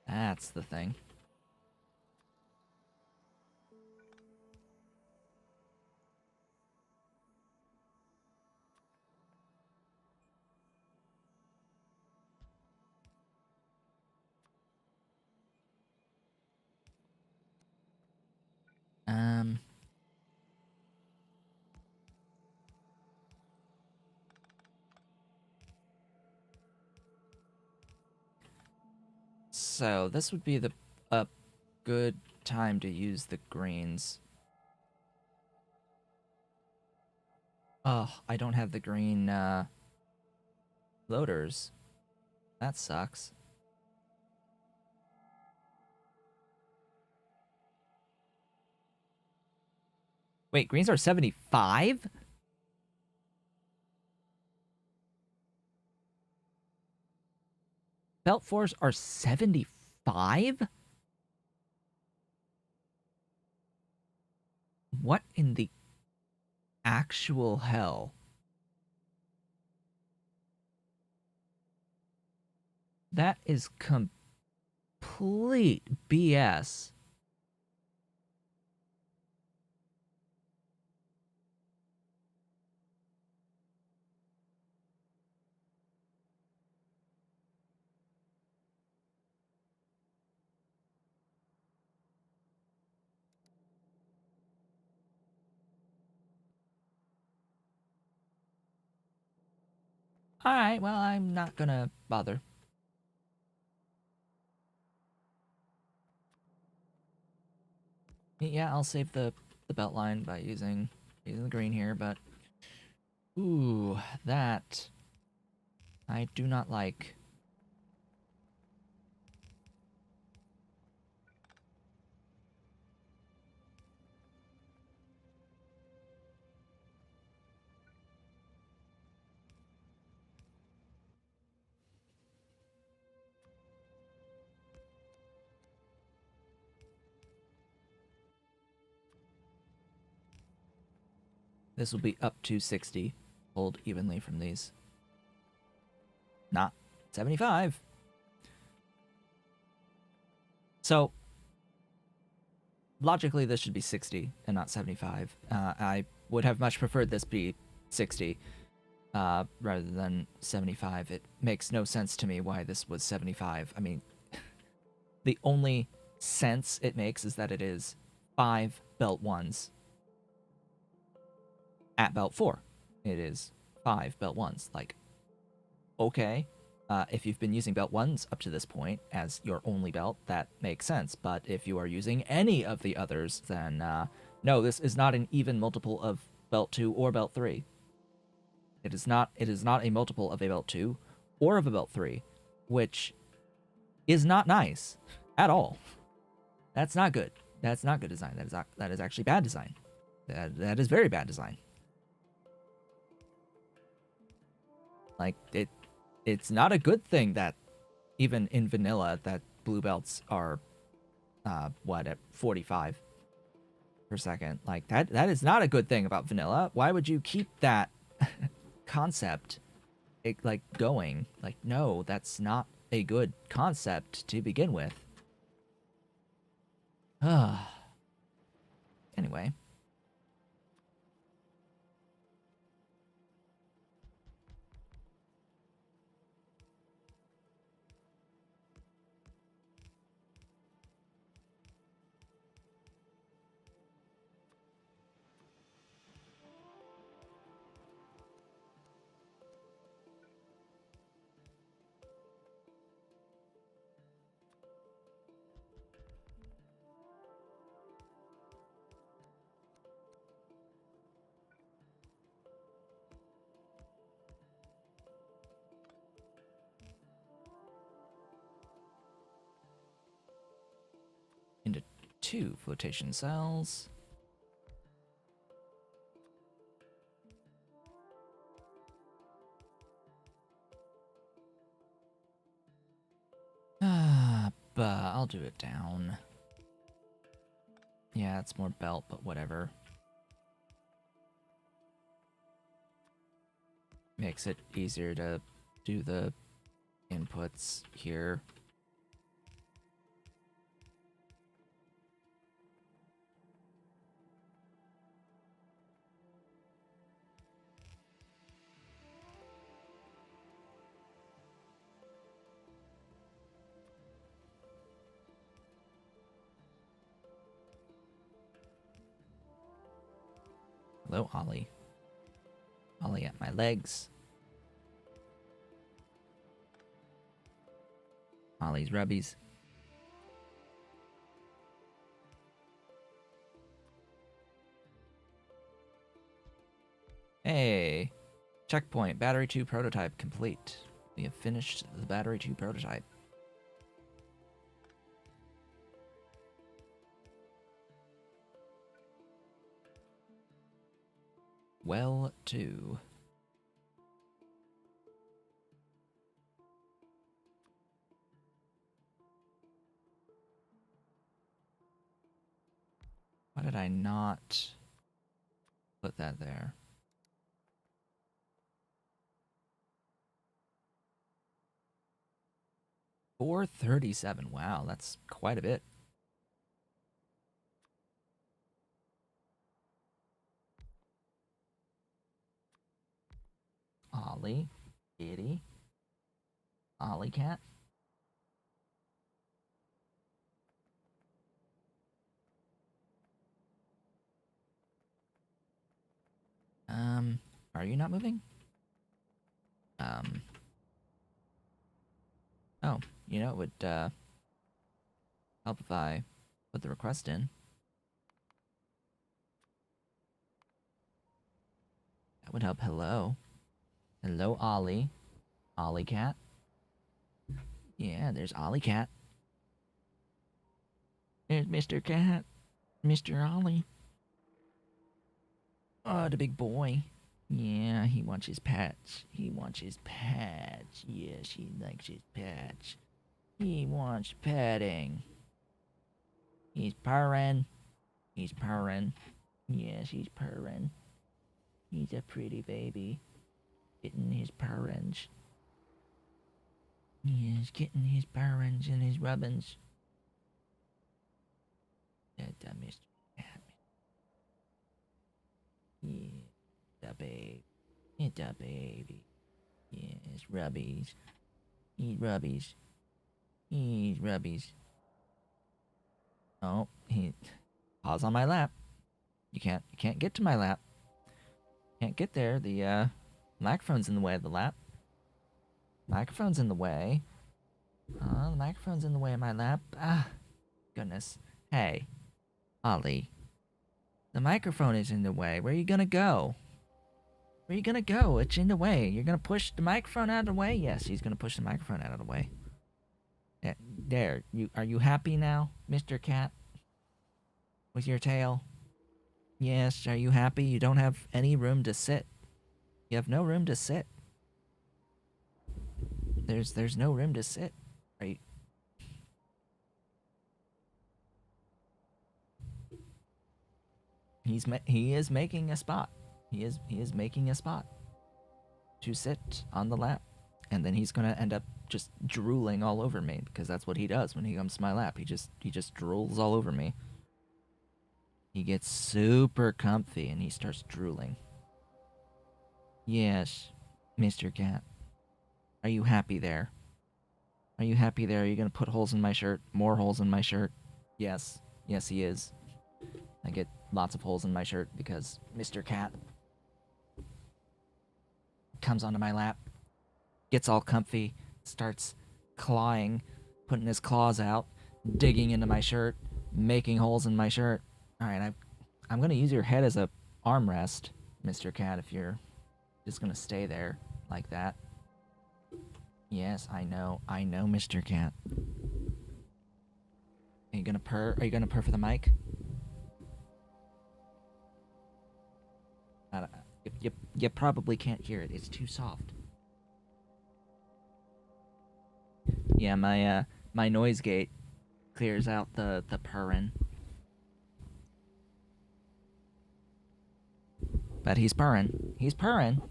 That's the thing. Um... So, this would be a good time to use the greens. Oh, I don't have the green, loaders. That sucks. Wait, greens are 75? Belt 4s are 75? What in the actual hell? That is complete BS. Alright, well, I'm not gonna bother. Yeah, I'll save the belt line by using the green here, but... Ooh, that... I do not like. This will be up to 60. Pulled evenly from these. Not 75. So, logically this should be 60 and not 75. I would have much preferred this be 60 rather than 75. It makes no sense to me why this was 75. I mean, the only sense it makes is that it is 5 belt 1s at belt 4. It is 5 belt 1s. Like, okay, if you've been using belt 1s up to this point as your only belt, that makes sense. But if you are using any of the others, then no, this is not an even multiple of belt 2 or belt 3. It is not a multiple of a belt 2 or of a belt 3, which is not nice at all. That's not good. That's not good design. That is actually bad design. That is very bad design. Like, it's not a good thing that even in vanilla that blue belts are at 45 per second. Like, that is not a good thing about vanilla. Why would you keep that concept like going? Like, no, that's not a good concept to begin with. Anyway. Into 2 flotation cells. But I'll do it down. Yeah, it's more belt, but whatever. Makes it easier to do the inputs here. Hello, Ollie. Ollie at my legs. Ollie's rubbies. Hey, checkpoint, battery 2 prototype complete. We have finished the battery 2 prototype. Well, 2. Why did I not put that there? $437. Wow, that's quite a bit. Ollie, kitty, Ollie cat. Are you not moving? Oh, you know, it would help if I put the request in. That would help. Hello. Hello, Ollie. Ollie cat. Yeah, there's Ollie cat. There's Mr. Cat. Mr. Ollie. Oh, the big boy. Yeah, he wants his pets. He wants his pets. Yes, he likes his pets. He wants petting. He's purring. He's purring. Yes, he's purring. He's a pretty baby. Getting his purrings. Yes, getting his purrings and his rubbings. Mr. Cat. Yeah, the baby. It's a baby. Yes, rubbies. Eat rubbies. Eat rubbies. Oh, he paws on my lap. You can't get to my lap. Can't get there. The microphone's in the way of the lap. Microphone's in the way. The microphone's in the way of my lap. Ah, goodness. Hey, Ollie. The microphone is in the way. Where are you gonna go? Where are you gonna go? It's in the way. You're gonna push the microphone out of the way? Yes, he's gonna push the microphone out of the way. There. Are you happy now, Mr. Cat? With your tail? Yes, are you happy? You don't have any room to sit. You have no room to sit. There's no room to sit. Right? He is making a spot. He is making a spot to sit on the lap, and then he's gonna end up just drooling all over me because that's what he does when he comes to my lap. He just drools all over me. He gets super comfy and he starts drooling. Yes, Mr. Cat. Are you happy there? Are you happy there? Are you gonna put holes in my shirt? More holes in my shirt? Yes. Yes, he is. I get lots of holes in my shirt because Mr. Cat comes onto my lap, gets all comfy, starts clawing, putting his claws out, digging into my shirt, making holes in my shirt. Alright, I'm gonna use your head as a armrest, Mr. Cat, if you're just gonna stay there like that. Yes, I know, Mr. Cat. Are you gonna purr? Are you gonna purr for the mic? You probably can't hear it. It's too soft. Yeah, my noise gate clears out the purring. But he's purring. He's purring.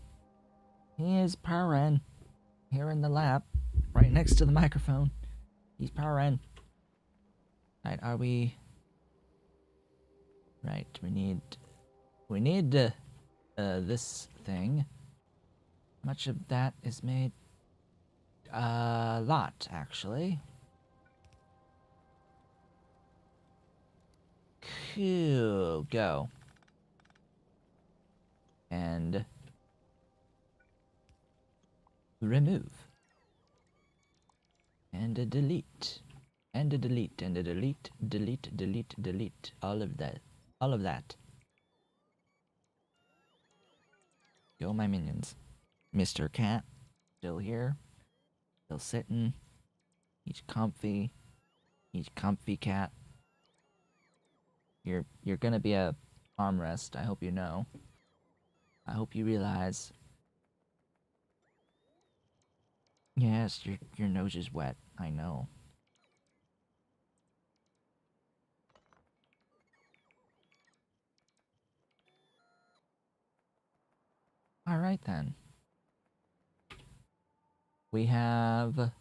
He is purring. Here in the lap, right next to the microphone. He's purring. Right, are we? Right, we need this thing. How much of that is made? A lot, actually. Cool. Go. And remove. And a delete. And a delete. And a delete. Delete. Delete. Delete. All of that. All of that. Go, my minions. Mr. Cat. Still here. Still sitting. He's comfy. He's comfy cat. You're gonna be a armrest, I hope you know. I hope you realize. Yes, your nose is wet, I know. Alright then. We have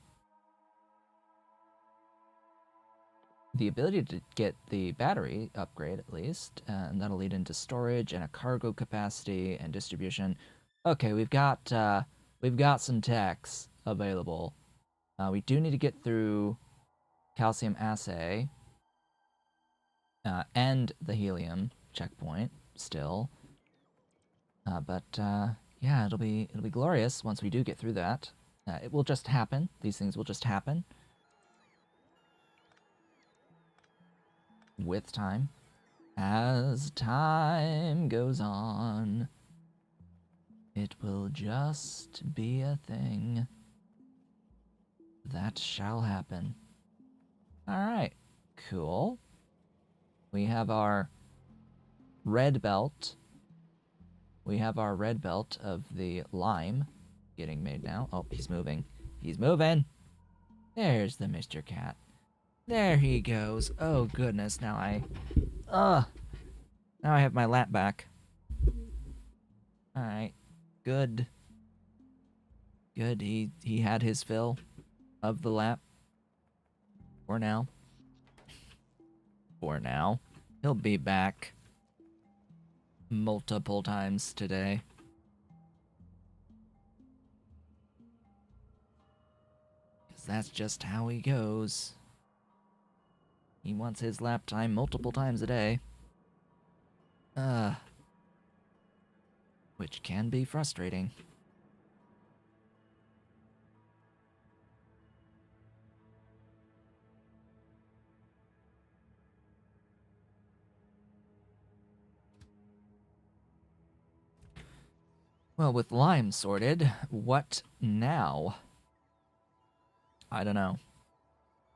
the ability to get the battery upgrade at least, and that'll lead into storage and a cargo capacity and distribution. Okay, we've got some techs available. We do need to get through calcium assay and the helium checkpoint still. But yeah, it'll be glorious once we do get through that. It will just happen. These things will just happen with time. As time goes on, it will just be a thing that shall happen. Alright, cool. We have our red belt. We have our red belt of the lime getting made now. Oh, he's moving. He's moving! There's the Mr. Cat. There he goes. Oh, goodness. Now I have my lap back. Alright. Good. Good. He had his fill of the lap. For now. For now. He'll be back multiple times today. Because that's just how he goes. He wants his lap time multiple times a day. Which can be frustrating. Well, with lime sorted, what now? I don't know.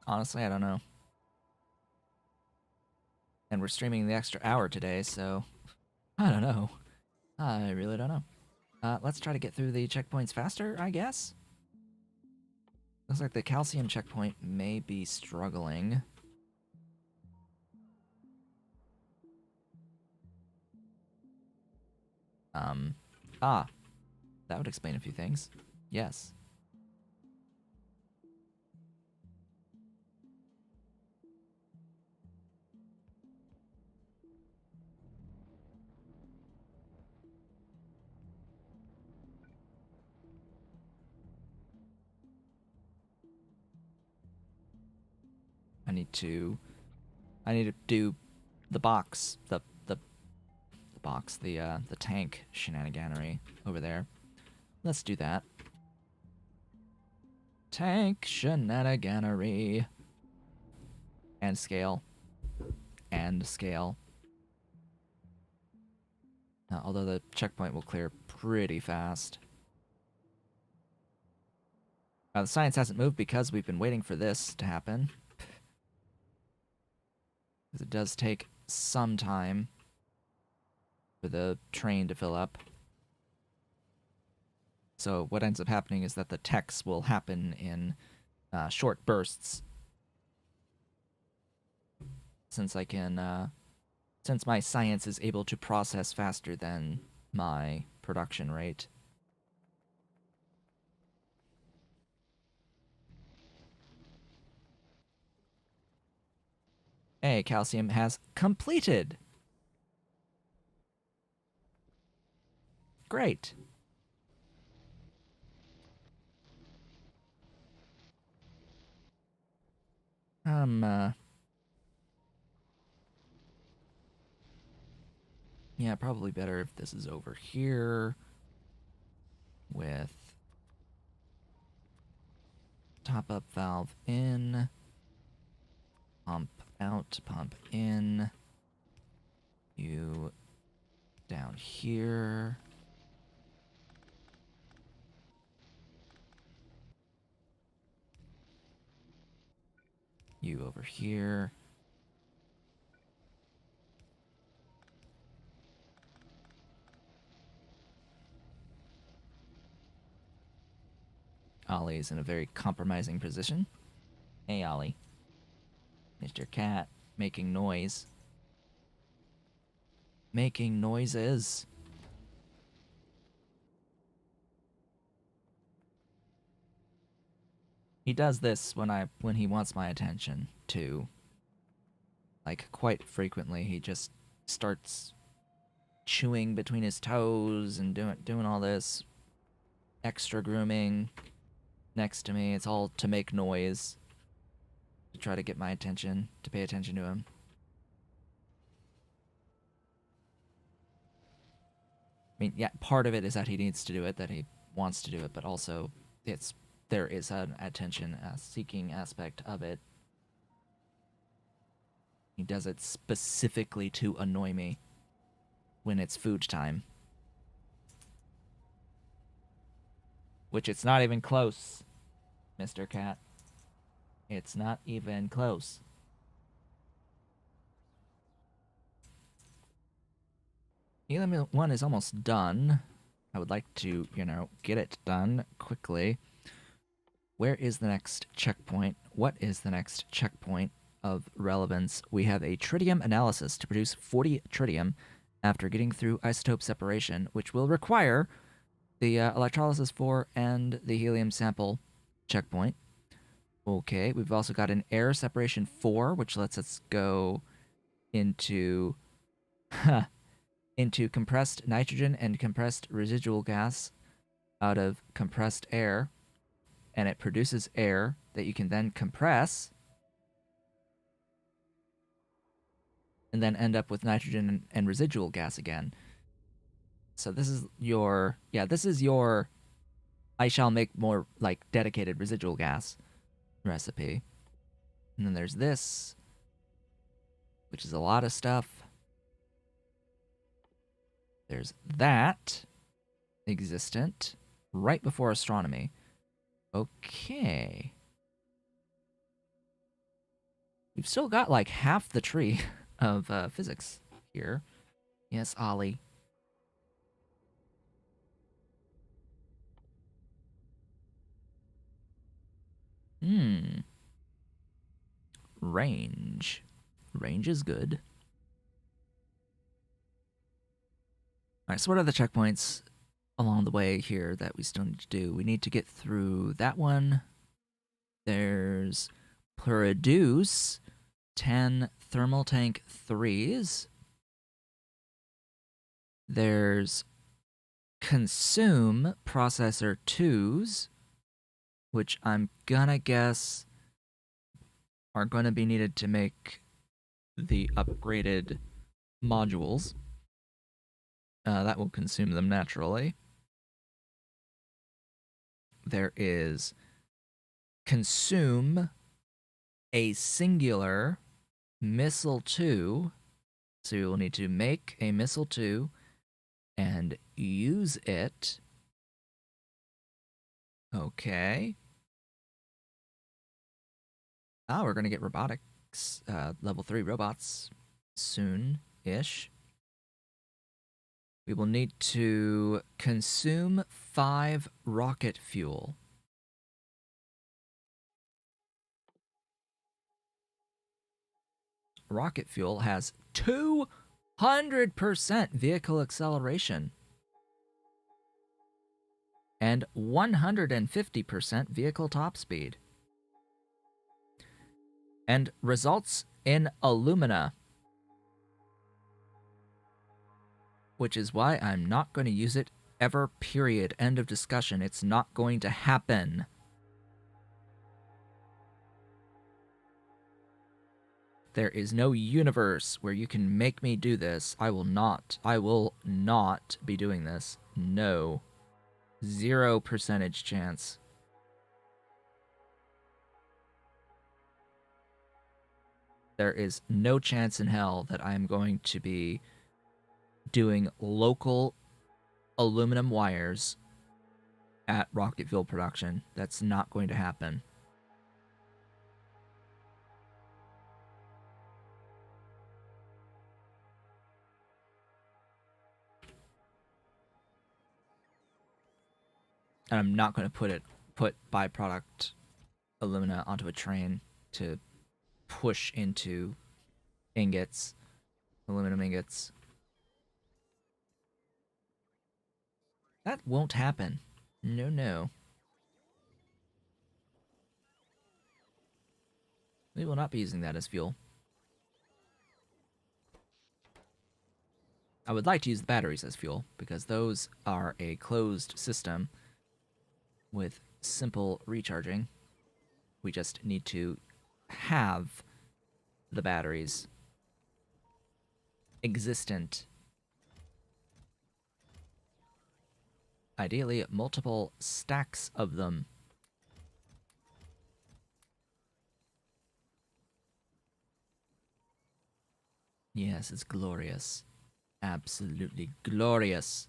Honestly, I don't know. And we're streaming the extra hour today, so I don't know. I really don't know. Let's try to get through the checkpoints faster, I guess. Looks like the calcium checkpoint may be struggling. That would explain a few things. Yes. I need to do the box, the box, the tank shenaniganery over there. Let's do that. Tank shenaniganery. And scale. And scale. Although the checkpoint will clear pretty fast. The science hasn't moved because we've been waiting for this to happen. Because it does take some time for the train to fill up. So what ends up happening is that the techs will happen in short bursts. Since I can, since my science is able to process faster than my production rate. Hey, calcium has completed. Great. Yeah, probably better if this is over here with top up valve in, pump out, pump in, you down here. You over here. Ollie's in a very compromising position. Hey, Ollie. Mr. Cat, making noise. Making noises. He does this when he wants my attention, too. Like, quite frequently, he just starts chewing between his toes and doing all this extra grooming next to me. It's all to make noise, to try to get my attention, to pay attention to him. I mean, yeah, part of it is that he needs to do it, that he wants to do it, but also there is an attention seeking aspect of it. He does it specifically to annoy me when it's food time. Which it's not even close, Mr. Cat. It's not even close. Helium 1 is almost done. I would like to, get it done quickly. Where is the next checkpoint? What is the next checkpoint of relevance? We have a tritium analysis to produce 40 tritium after getting through isotope separation, which will require the electrolysis 4 and the helium sample checkpoint. Okay, we've also got an air separation 4, which lets us go into into compressed nitrogen and compressed residual gas out of compressed air, and it produces air that you can then compress and then end up with nitrogen and residual gas again. So this is your I shall make more like dedicated residual gas recipe. And then there's this, which is a lot of stuff. There's that existent right before astronomy. Okay. We've still got like half the tree of physics here. Yes, Ollie. Range. Range is good. Alright, so what are the checkpoints along the way here that we still need to do? We need to get through that one. There's produce 10 thermal tank 3s. There's consume processor 2s, which I'm gonna guess are gonna be needed to make the upgraded modules. That will consume them naturally. There is consume a singular missile 2. So you will need to make a missile 2 and use it. Okay. Oh, we're going to get robotics, level 3 robots soon-ish. We will need to consume 5 rocket fuel. Rocket fuel has 200% vehicle acceleration and 150% vehicle top speed, and results in alumina, which is why I'm not going to use it ever, period. End of discussion. It's not going to happen. There is no universe where you can make me do this. I will not be doing this. No. 0% chance. There is no chance in hell that I am going to be doing local aluminum wires at rocket fuel production. That's not going to happen. And I'm not going to put byproduct alumina onto a train to push into ingots, aluminum ingots. That won't happen. No, no. We will not be using that as fuel. I would like to use the batteries as fuel, because those are a closed system with simple recharging. We just need to have the batteries existent. Ideally, multiple stacks of them. Yes, it's glorious. Absolutely glorious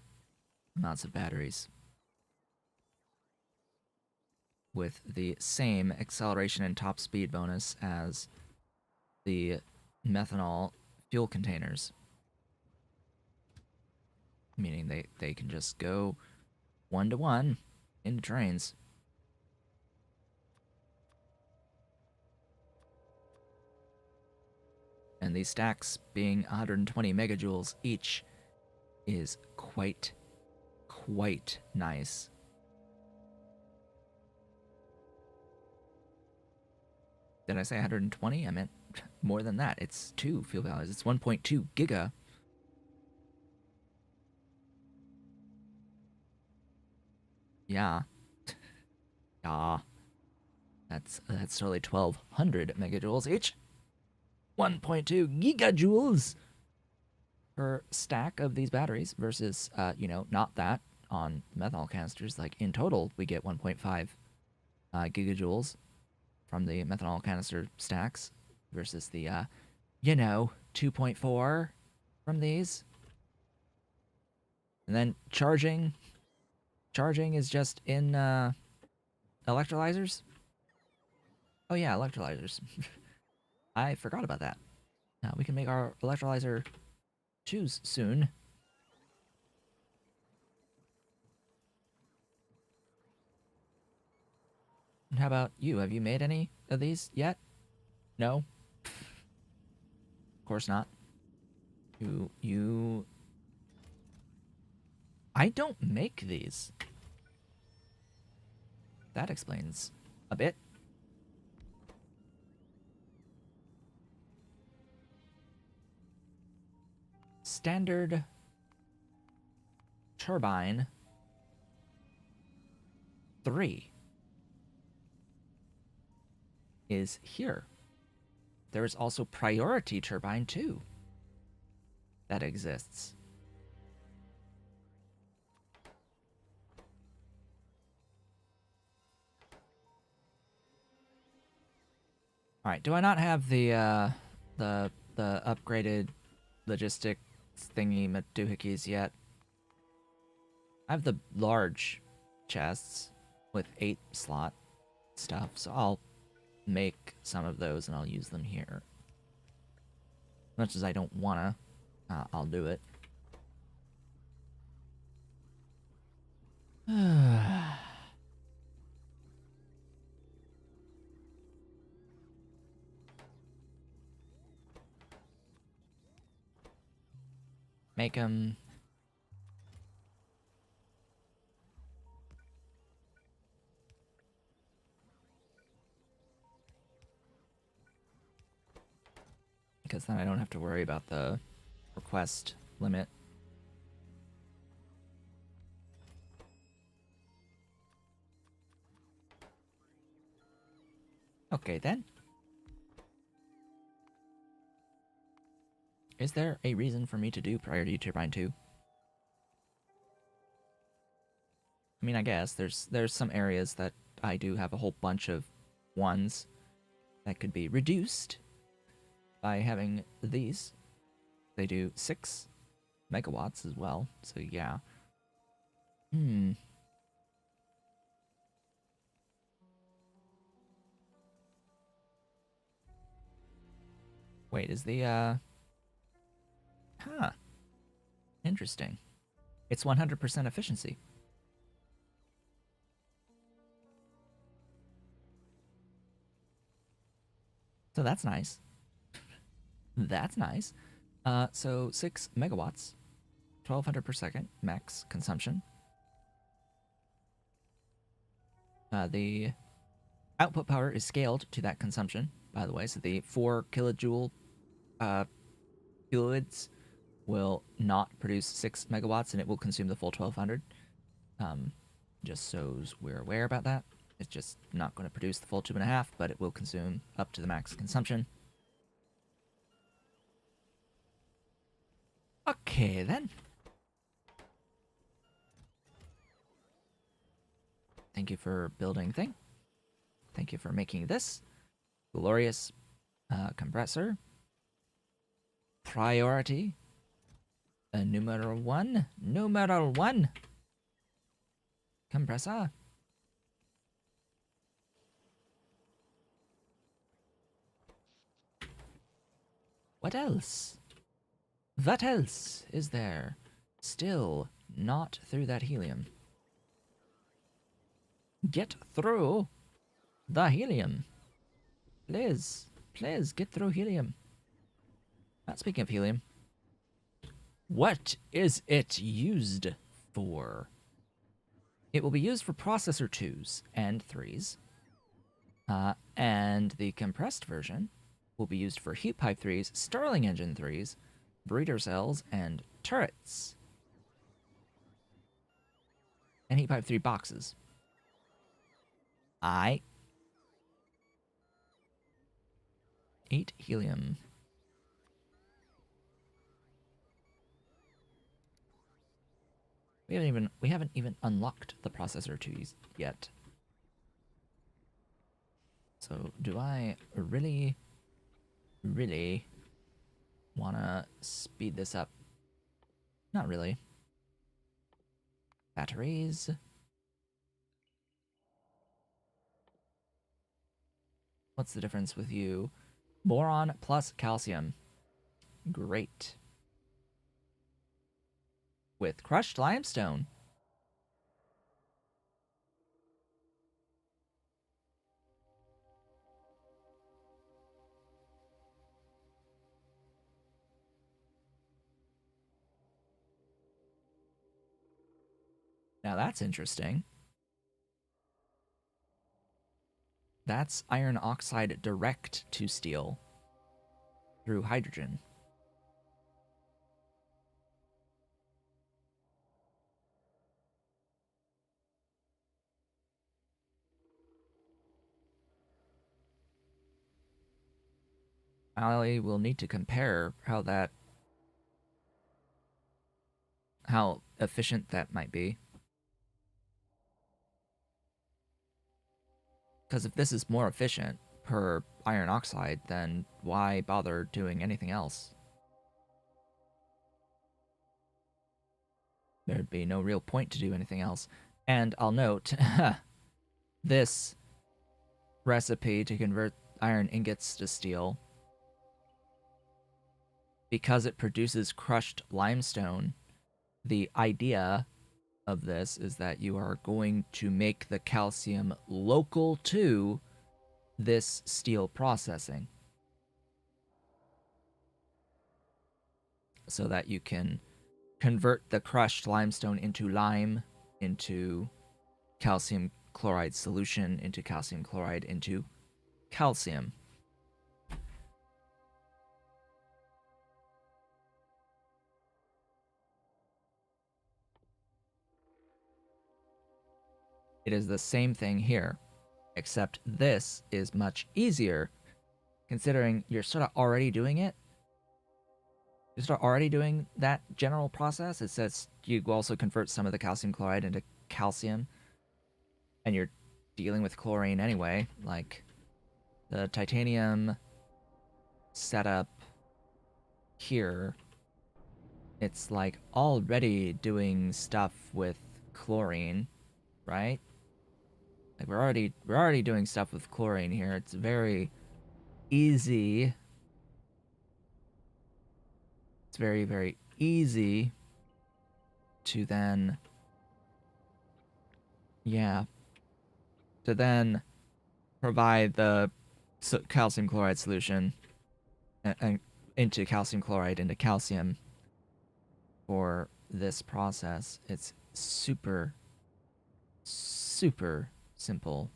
amounts of batteries. With the same acceleration and top speed bonus as the methanol fuel containers. Meaning they can just go 1-to-1 into trains. And these stacks being 120 megajoules each is quite nice. Did I say 120? I meant more than that. It's 2 fuel calories. It's 1.2 giga. Yeah. Yeah. That's totally 1,200 megajoules each. 1.2 gigajoules per stack of these batteries versus, not that on methanol canisters. Like in total, we get 1.5 gigajoules from the methanol canister stacks versus the, 2.4 from these. And then charging is just in electrolyzers. Oh yeah, electrolyzers. I forgot about that. Now we can make our electrolyzer twos soon. And how about you? Have you made any of these yet? No? Of course not. You... I don't make these. That explains a bit. Standard turbine 3 is here. There is also priority turbine 2 that exists. All right, do I not have the upgraded logistics thingy doohickeys yet? I have the large chests with 8 slot stuff, so I'll make some of those and I'll use them here. As much as I don't wanna, I'll do it. Make them... because then I don't have to worry about the request limit. Okay, then. Is there a reason for me to do Priority Turbine 2? I mean, I guess there's some areas that I do have a whole bunch of ones that could be reduced by having these. They do 6 megawatts as well, so yeah. Wait, is the, Huh. Interesting. It's 100% efficiency. So that's nice. That's nice. So 6 megawatts, 1,200 per second max consumption. The output power is scaled to that consumption, by the way. So the 4 kilojoule fluids will not produce 6 megawatts, and it will consume the full 1,200. Just so we're aware about that. It's just not going to produce the full 2.5, but it will consume up to the max consumption. Okay, then. Thank you for building thing. Thank you for making this glorious compressor. Priority. Numero 1. Numero 1. Compressor. What else? What else is there? Still not through that helium. Get through the helium. Please, please get through helium. Speaking of helium, what is it used for? It will be used for processor 2s and 3s. And the compressed version will be used for heat pipe 3s, Stirling engine 3s, breeder cells, and turrets. And heat pipe 3 boxes. 8 helium. We haven't even unlocked the processor 2s yet. So do I really wanna speed this up? Not really. Batteries. What's the difference with you? Boron plus calcium. Great. With crushed limestone. Now that's interesting. That's iron oxide direct to steel through hydrogen. I will need to compare how efficient that might be. Because if this is more efficient per iron oxide, then why bother doing anything else? There'd be no real point to do anything else. And I'll note, this recipe to convert iron ingots to steel, because it produces crushed limestone, the idea of this is that you are going to make the calcium local to this steel processing so that you can convert the crushed limestone into lime, into calcium chloride solution, into calcium chloride, into calcium. It is the same thing here, except this is much easier considering you're sort of already doing it. You're sort of already doing that general process. It says you also convert some of the calcium chloride into calcium, and you're dealing with chlorine anyway. Like the titanium setup here, it's like already doing stuff with chlorine, right? Like we're already doing stuff with chlorine here. It's very easy. It's very easy to then, yeah, to then provide the calcium chloride solution and into calcium chloride into calcium for this process. It's super simple.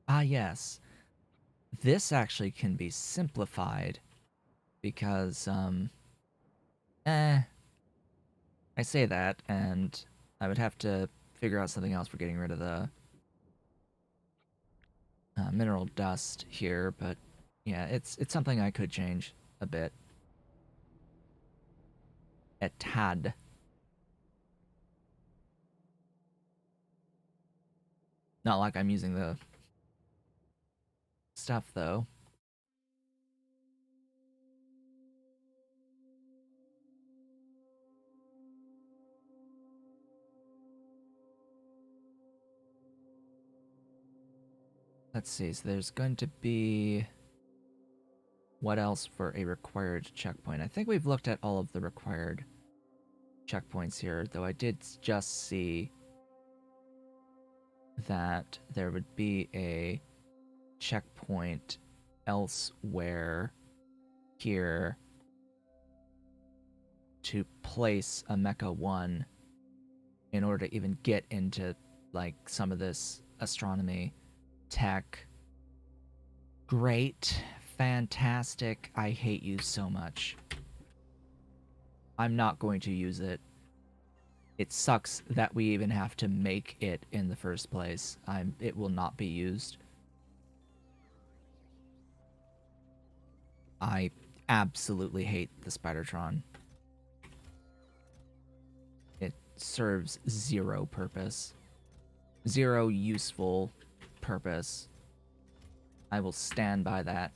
Ah, yes. This actually can be simplified because, I say that, and I would have to figure out something else for getting rid of the mineral dust here, but yeah, it's something I could change a bit. A tad. Not like I'm using the stuff, though. Let's see, so there's going to be... What else for a required checkpoint? I think we've looked at all of the required checkpoints here, though I did just see that there would be a checkpoint elsewhere here to place a Mecha 1 in order to even get into like some of this astronomy tech. Great, fantastic. I hate you so much. I'm not going to use it. It sucks that we even have to make it in the first place. It will not be used. I absolutely hate the Spidertron. It serves zero purpose. Zero useful purpose. I will stand by that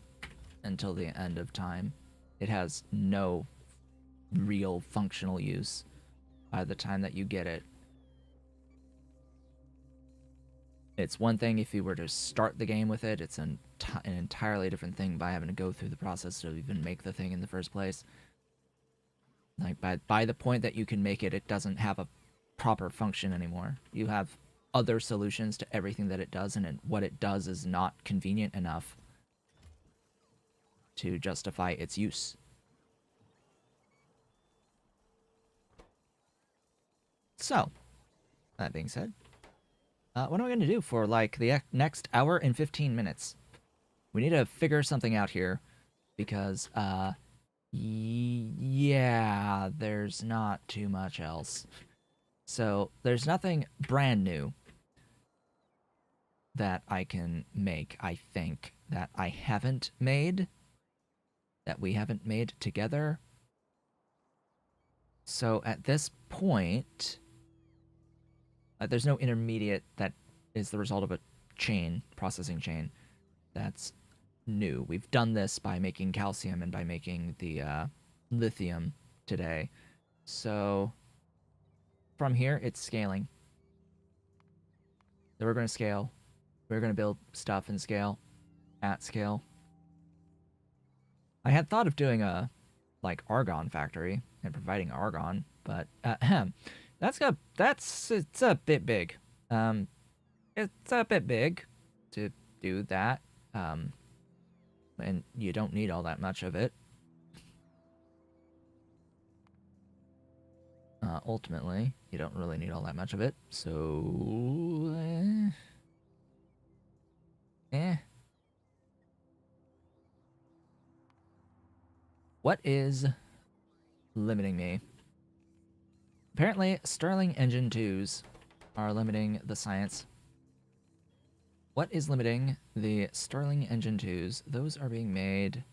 until the end of time. It has no real functional use by the time that you get it. It's one thing if you were to start the game with it. It's an entirely different thing by having to go through the process to even make the thing in the first place. Like, by the point that you can make it, it doesn't have a proper function anymore. You have other solutions to everything that it does, and what it does is not convenient enough to justify its use. So, that being said, what am I going to do for, like, the next hour and 15 minutes? We need to figure something out here, because, yeah, there's not too much else. So, there's nothing brand new that I can make, I think, that I haven't made, that we haven't made together. So, at this point, there's no intermediate that is the result of a processing chain, that's new. We've done this by making calcium and by making the lithium today. So from here, it's scaling. So we're going to scale. We're going to build stuff and scale, at scale. I had thought of doing a like argon factory and providing argon, but it's a bit big. It's a bit big to do that. And you don't need all that much of it. Ultimately, you don't really need all that much of it. So, What is limiting me? Apparently, Stirling Engine 2s are limiting the science. What is limiting the Stirling Engine 2s? Those are being made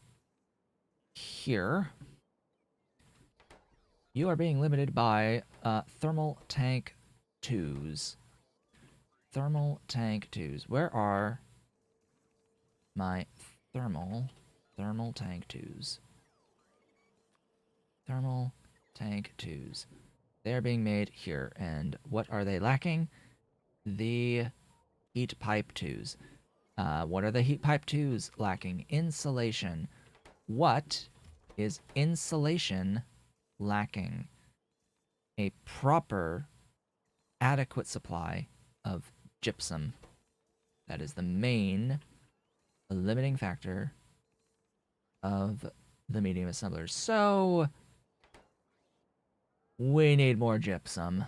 here. You are being limited by thermal tank 2s. Thermal tank 2s. Where are my thermal tank 2s? Thermal tank 2s. They are being made here. And what are they lacking? The heat pipe 2s. What are the heat pipe 2s lacking? Insulation. What is insulation lacking? A proper, adequate supply of gypsum. That is the main limiting factor of the medium assemblers. So, we need more gypsum.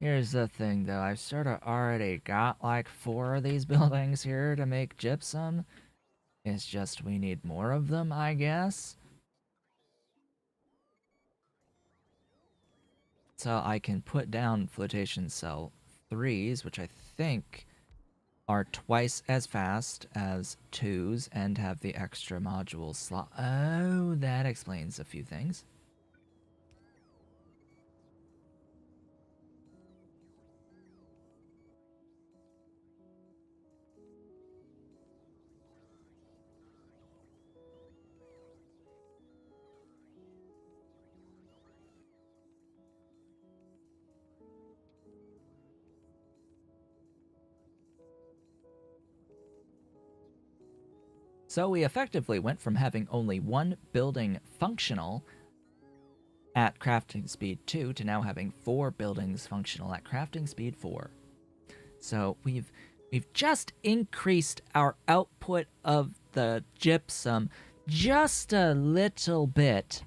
Here's the thing, though. I've sort of already got like 4 of these buildings here to make gypsum. It's just we need more of them, I guess. So I can put down flotation cell 3s, which I think are twice as fast as 2s and have the extra module slot. Oh, that explains a few things. So we effectively went from having only 1 building functional at crafting speed 2 to now having 4 buildings functional at crafting speed 4. So we've just increased our output of the gypsum just a little bit.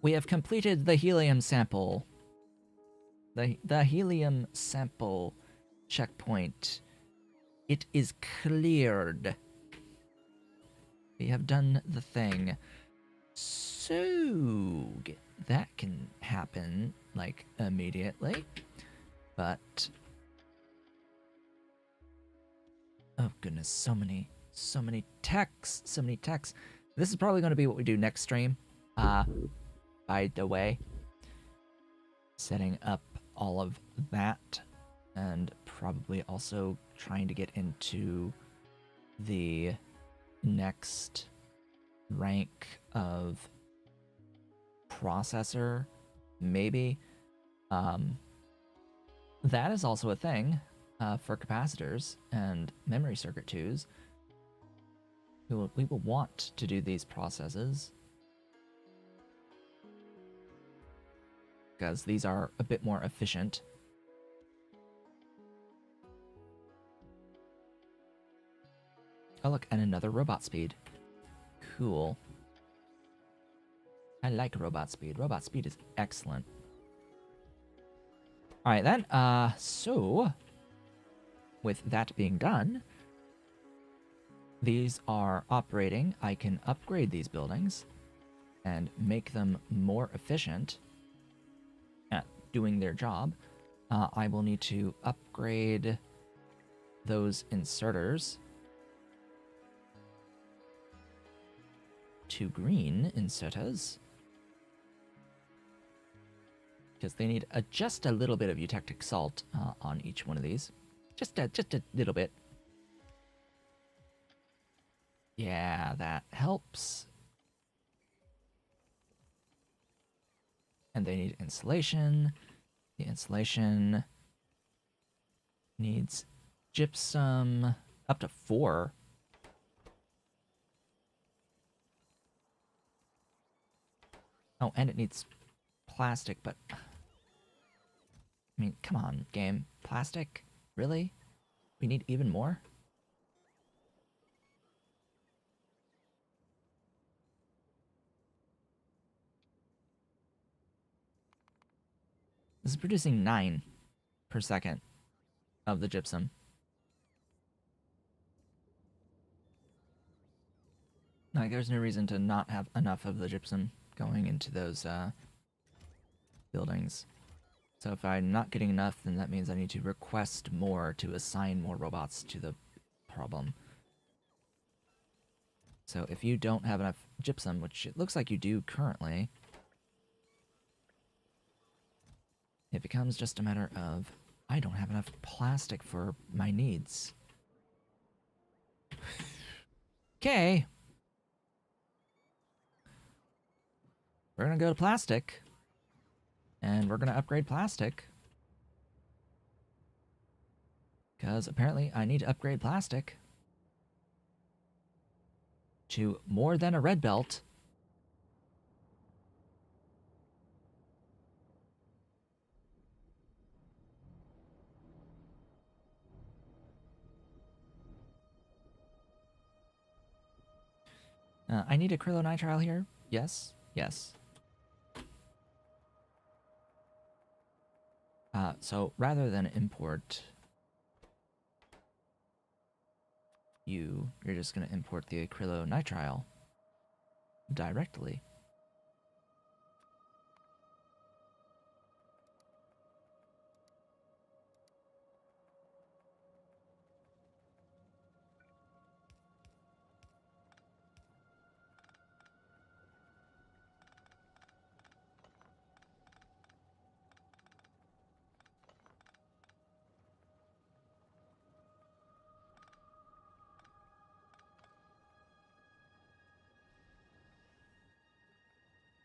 We have completed the helium sample. The helium sample checkpoint. It is cleared. We have done the thing. So that can happen like immediately. But oh goodness, so many texts, so many texts. This is probably going to be what we do next stream. By the way, setting up all of that and probably also trying to get into the next rank of processor, maybe. That is also a thing for capacitors and memory circuit 2s. We will want to do these processes because these are a bit more efficient. Oh look, and another robot speed. Cool. I like robot speed. Robot speed is excellent. Alright then, so with that being done, these are operating. I can upgrade these buildings and make them more efficient at doing their job. I will need to upgrade those inserters to green inserters because they need just a little bit of eutectic salt on each one of these. Just a little bit. Yeah, that helps. And they need insulation. The insulation needs gypsum up to 4. Oh, and it needs plastic, but I mean, come on, game. Plastic? Really? We need even more? This is producing 9 per second of the gypsum. Like, there's no reason to not have enough of the gypsum going into those buildings. So if I'm not getting enough, then that means I need to request more to assign more robots to the problem. So if you don't have enough gypsum, which it looks like you do currently, it becomes just a matter of I don't have enough plastic for my needs. Okay. We're gonna go to plastic. And we're gonna upgrade plastic. Because apparently I need to upgrade plastic to more than a red belt. I need acrylonitrile here. Yes, yes. So rather than import you're just going to import the acrylonitrile directly.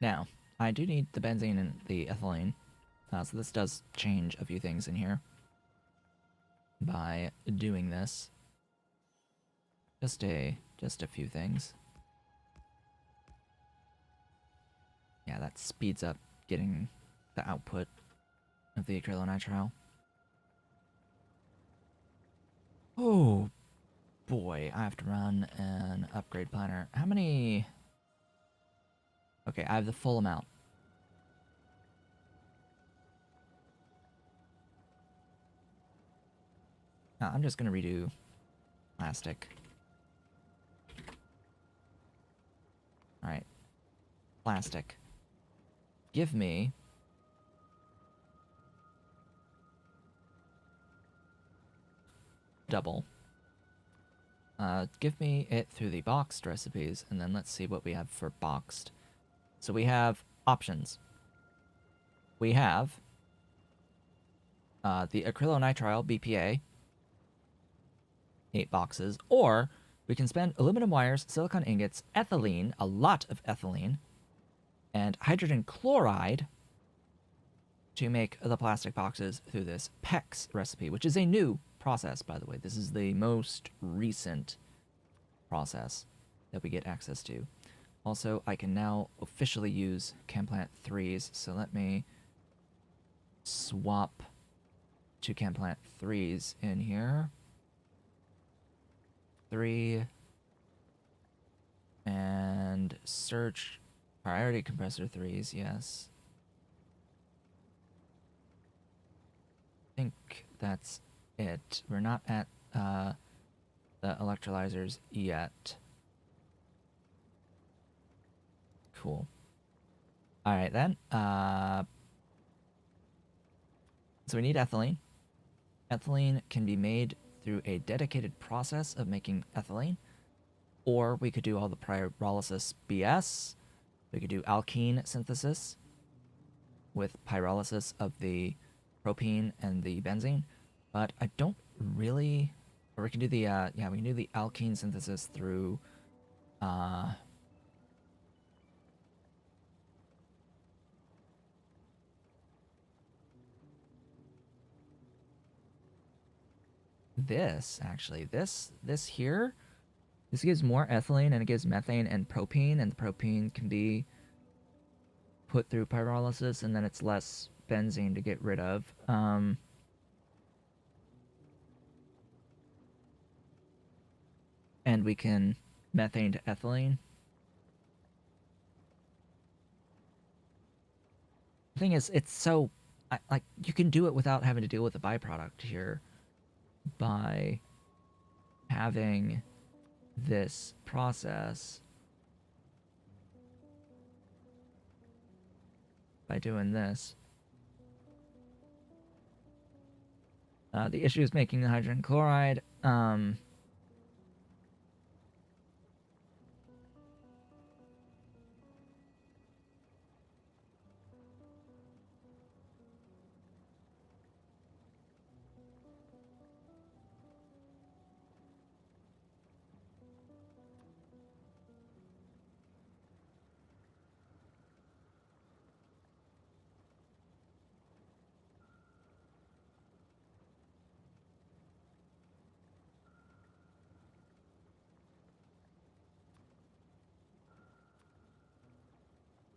Now, I do need the benzene and the ethylene, so this does change a few things in here by doing this. Just a few things. Yeah, that speeds up getting the output of the acrylonitrile. Oh boy, I have to run an upgrade planner. How many? Okay, I have the full amount. I'm just going to redo plastic. All right. Plastic. Give me double. Give me it through the boxed recipes, and then let's see what we have for boxed. So we have options. We have the acrylonitrile BPA, 8 boxes, or we can spend aluminum wires, silicon ingots, ethylene, a lot of ethylene, and hydrogen chloride to make the plastic boxes through this PEX recipe, which is a new process, by the way. This is the most recent process that we get access to. Also, I can now officially use Chemplant 3s, so let me swap 2 Chemplant 3s in here. 3 and search priority compressor 3s, yes. I think that's it. We're not at the electrolyzers yet. Cool. Alright then. So we need ethylene. Ethylene can be made through a dedicated process of making ethylene, or we could do all the pyrolysis BS. We could do alkene synthesis with pyrolysis of the propene and the benzene, but I don't really. Or we can do the we can do the alkene synthesis through this actually. This here. This gives more ethylene and it gives methane and the propene can be put through pyrolysis, and then it's less benzene to get rid of. And we can methane to ethylene. The thing is, it's so like you can do it without having to deal with the byproduct here by having this process, by doing this. The issue is making the hydrogen chloride.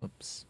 Oops.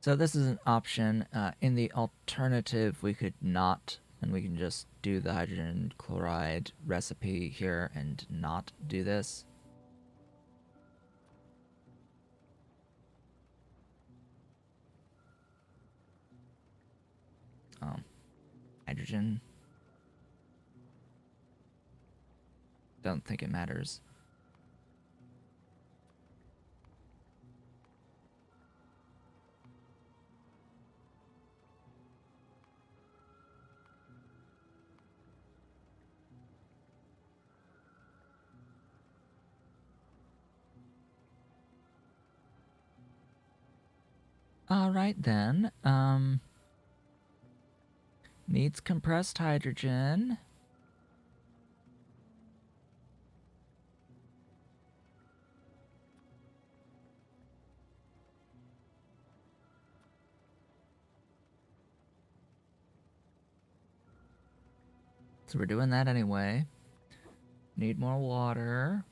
So this is an option. In the alternative, we could not, and we can just do the hydrogen chloride recipe here and not do this. Hydrogen. Don't think it matters. Alright then, needs compressed hydrogen. So we're doing that anyway. Need more water.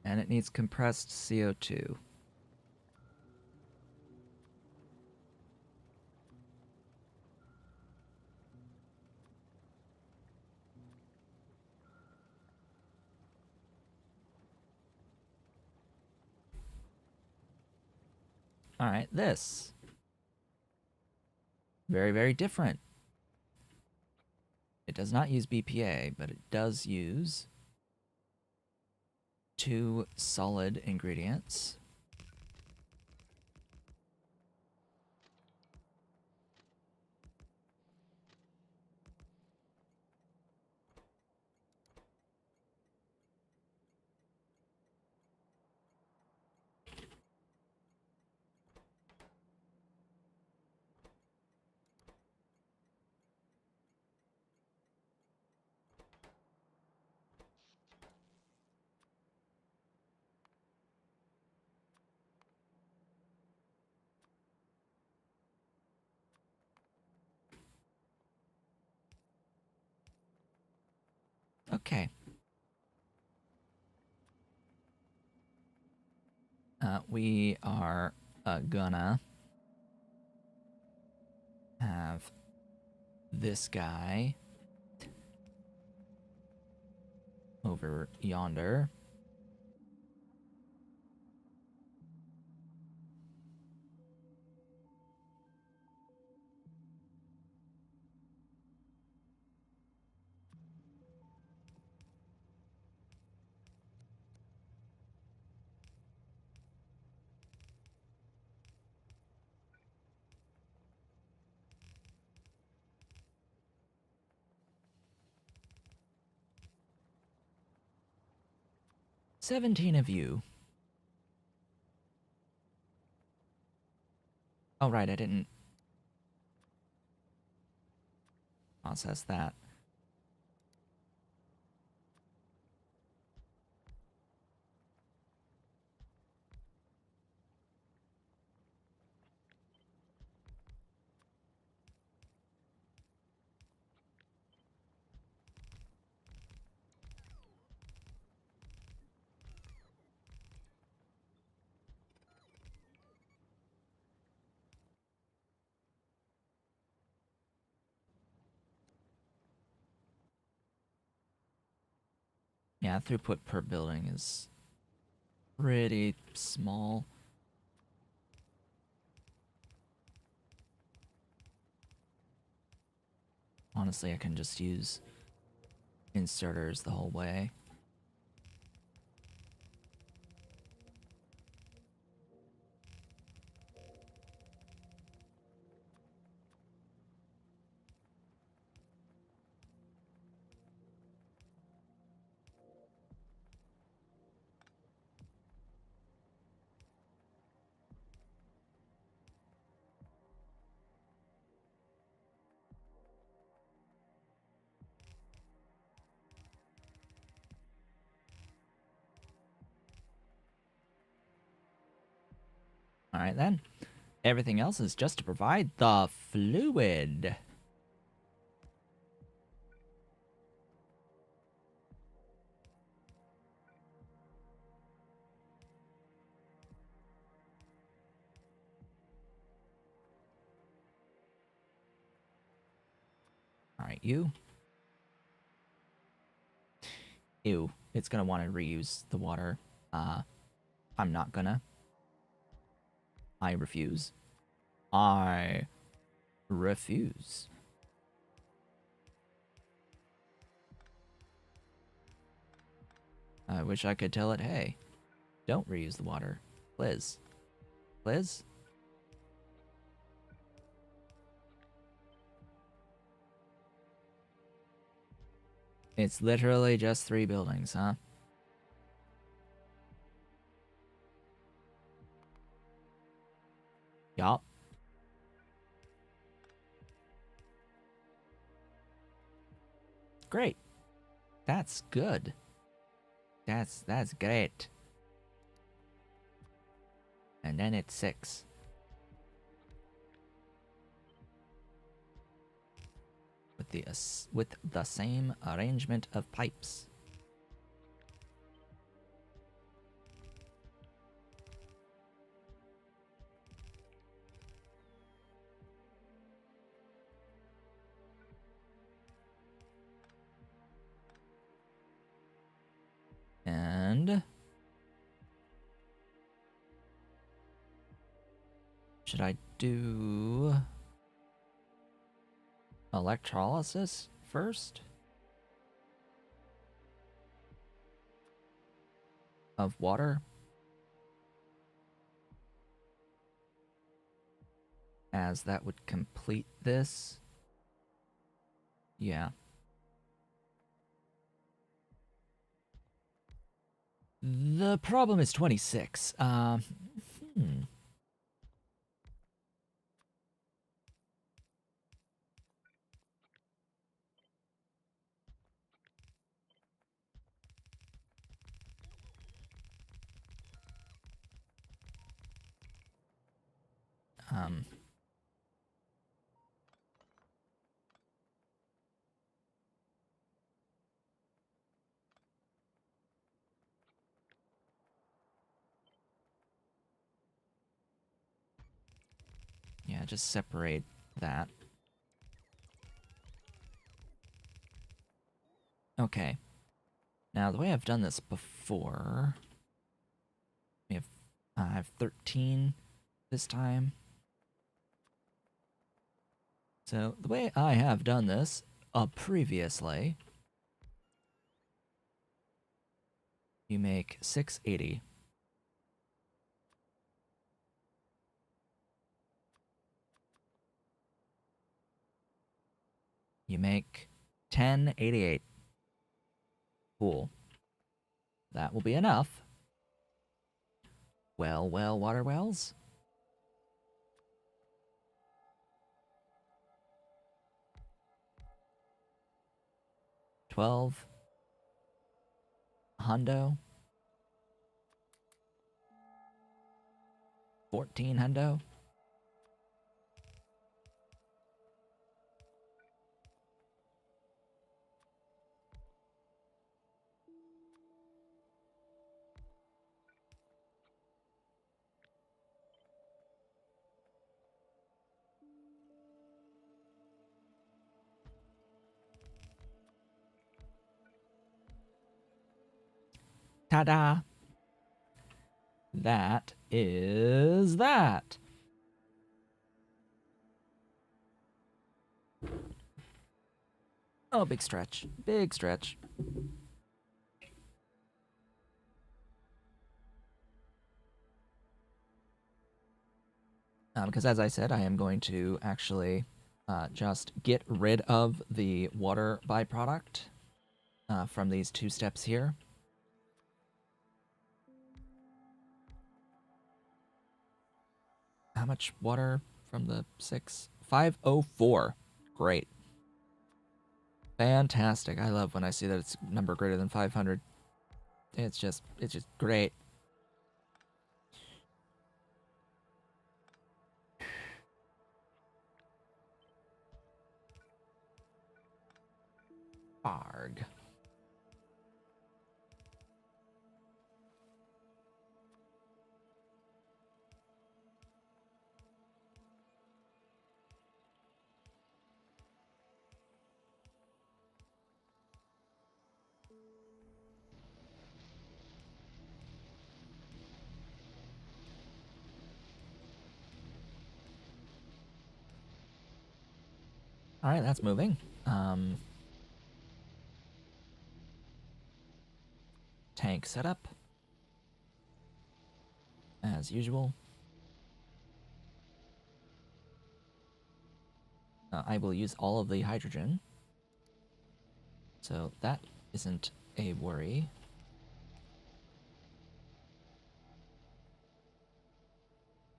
And it needs compressed CO2. Alright, this. Very, very different. It does not use BPA, but it does use 2 solid ingredients. Okay. We are gonna have this guy over yonder. "17 of you." Oh, right, I didn't process that. Yeah, throughput per building is pretty small. Honestly, I can just use inserters the whole way. Alright then. Everything else is just to provide the fluid. Alright, you. Ew. It's gonna want to reuse the water. I'm not gonna. I refuse. I refuse. I wish I could tell it, hey, don't reuse the water. Please. Please? It's literally just 3 buildings, huh? Yup. Great. That's good. That's great. And then it's 6. With the same arrangement of pipes. And should I do electrolysis first? Of water? As that would complete this. Yeah. The problem is 26. Um, yeah, just separate that. Okay. Now, the way I've done this before, we have, I have 13 this time. So, the way I have done this previously, you make 680. You make 1088. Cool. That will be enough. Well, water wells. 12. Hundo. 14 hundo. Ta-da! That is that. Oh, big stretch. Big stretch. Because as I said, I am going to actually just get rid of the water byproduct from these 2 steps here. How much water from the 6? 504. Great. Fantastic. I love when I see that it's a number greater than 500. It's just great. Arg. All right, that's moving. Tank setup. As usual. I will use all of the hydrogen. So that isn't a worry.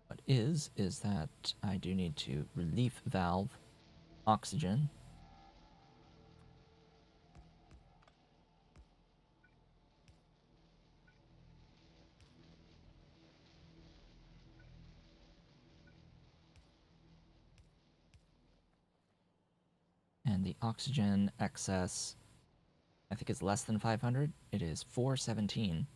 What is that I do need to relief valve oxygen. And the oxygen excess, I think, is less than 500. It is 417.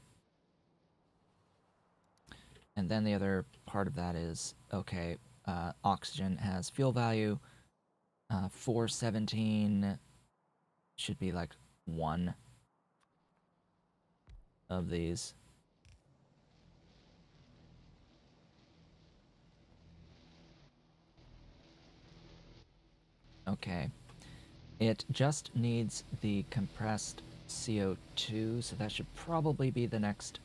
And then the other part of that is, okay, oxygen has fuel value. 417 should be like one of these. Okay. It just needs the compressed CO2, so that should probably be the next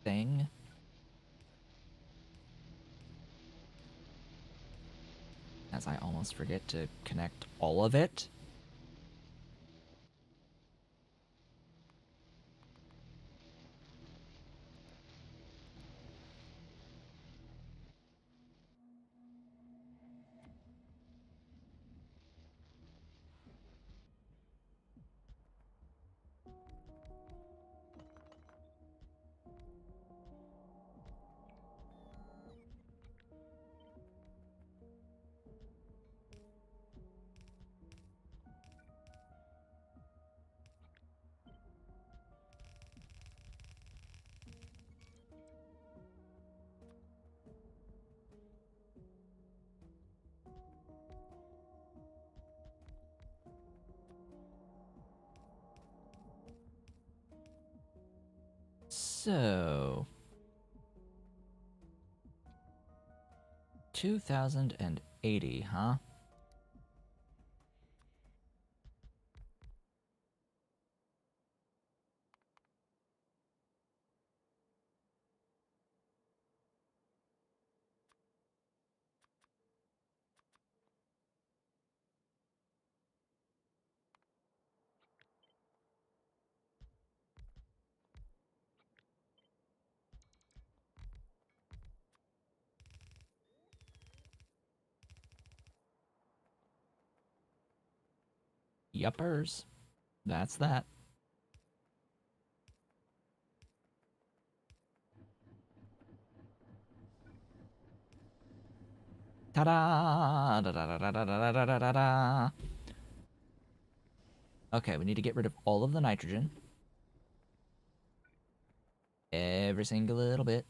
thing. As I almost forget to connect all of it. So 2080, huh? Yuppers. That's that. Ta-da! Da-da-da-da-da-da-da-da-da! Okay, we need to get rid of all of the nitrogen. Every single little bit.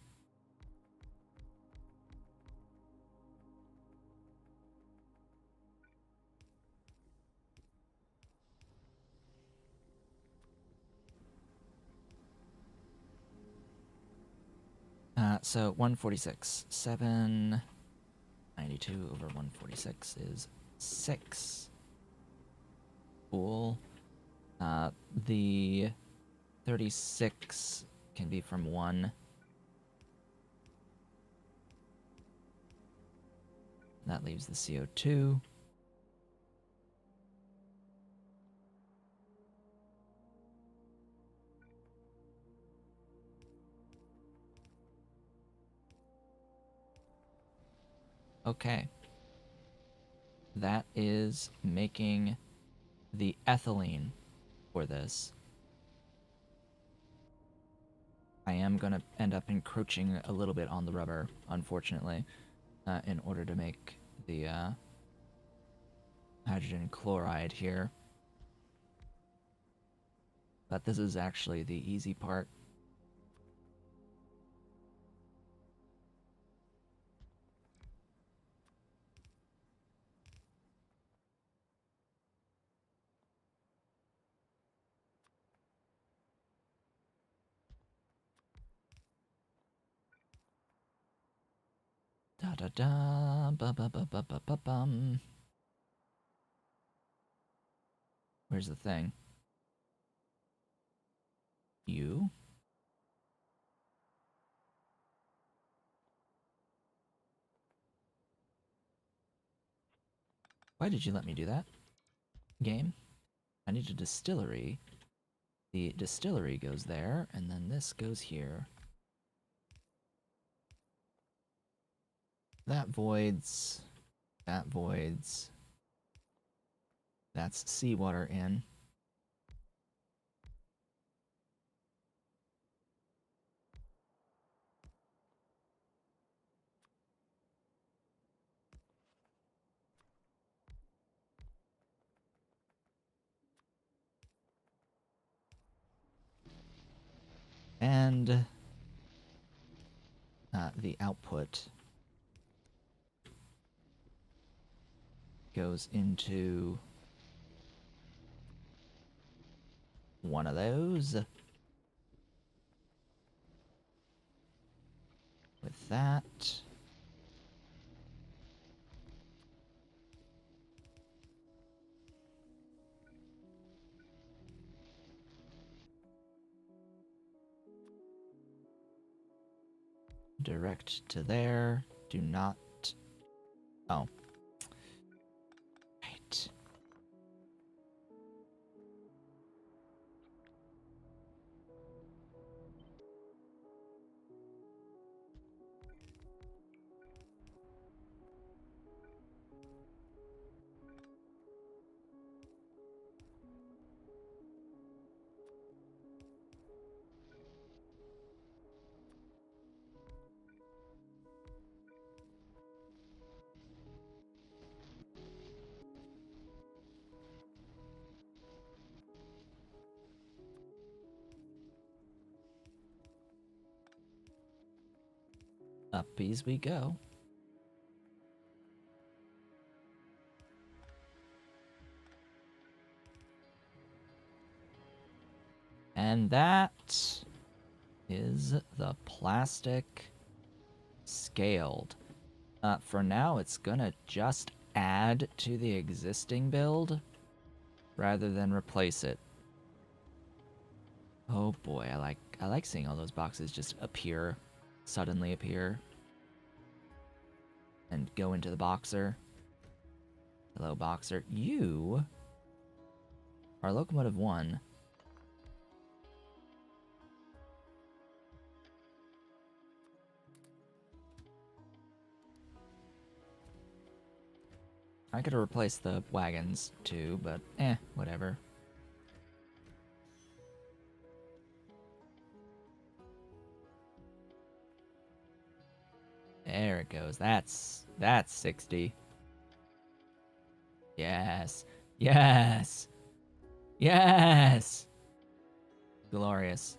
So 146. 792 over 146 is 6. Cool. The 36 can be from 1. That leaves the CO2. Okay. That is making the ethylene for this. I am going to end up encroaching a little bit on the rubber, unfortunately, in order to make the hydrogen chloride here. But this is actually the easy part. Da da da, ba ba ba ba ba ba bum. Where's the thing? You? Why did you let me do that? Game? I need a distillery. The distillery goes there, and then this goes here. That voids. That voids. That's seawater in. And the output goes into one of those. With that. Direct to there. Do not... Oh. Right. Up as we go. And that is the plastic scaled. For now, it's gonna just add to the existing build rather than replace it. Oh boy, I like seeing all those boxes just appear, suddenly appear, and go into the boxer. Hello, boxer. You are locomotive 1. I could have replaced the wagons too, but whatever. There it goes. That's 60. Yes. Yes. Yes. Glorious.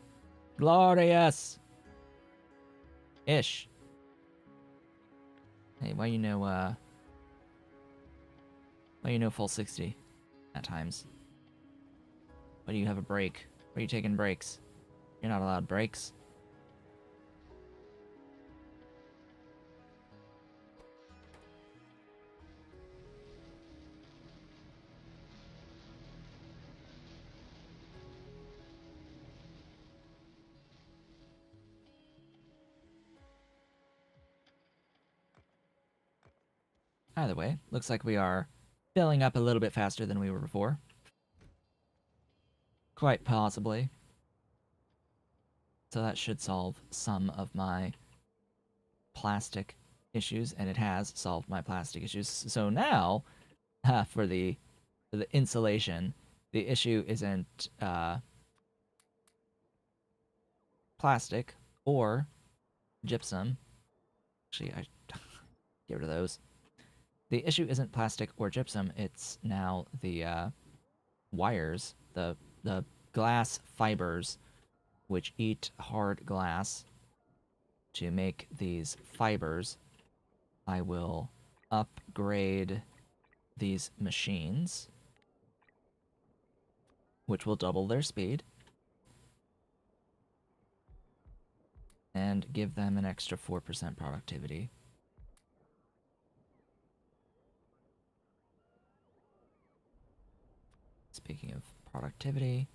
Glorious. Ish. Hey, why you know full 60 at times? Why do you have a break? Why are you taking breaks? You're not allowed breaks. Either way, looks like we are filling up a little bit faster than we were before. Quite possibly. So that should solve some of my plastic issues, and it has solved my plastic issues. So now, for the insulation, the issue isn't plastic or gypsum. Actually, I get rid of those. The issue isn't plastic or gypsum. It's now the wires, the glass fibers, which eat hard glass. To make these fibers, I will upgrade these machines, which will double their speed, and give them an extra 4% productivity. Speaking of productivity,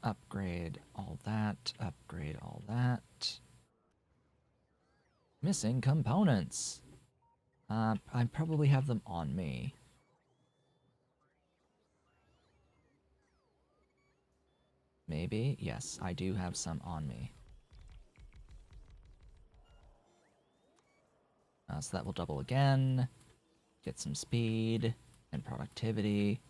upgrade all that, upgrade all that. Missing components. I probably have them on me. Maybe? Yes, I do have some on me. So that will double again. Get some speed and productivity.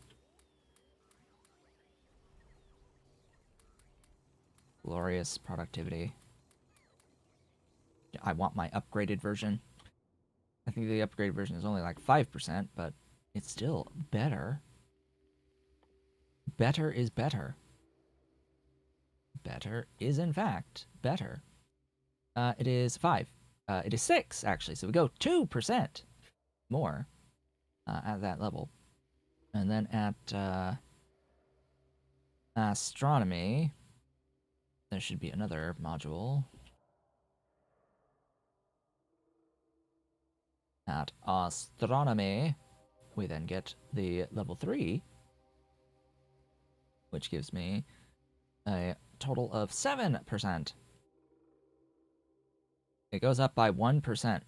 Glorious productivity. I want my upgraded version. I think the upgraded version is only like 5%, but it's still better. Better is better. Better is, in fact, better. It is 5. It is 6, actually, so we go 2% more at that level. And then at astronomy, there should be another module. At astronomy, we then get the level 3, which gives me a total of 7%. It goes up by 1%.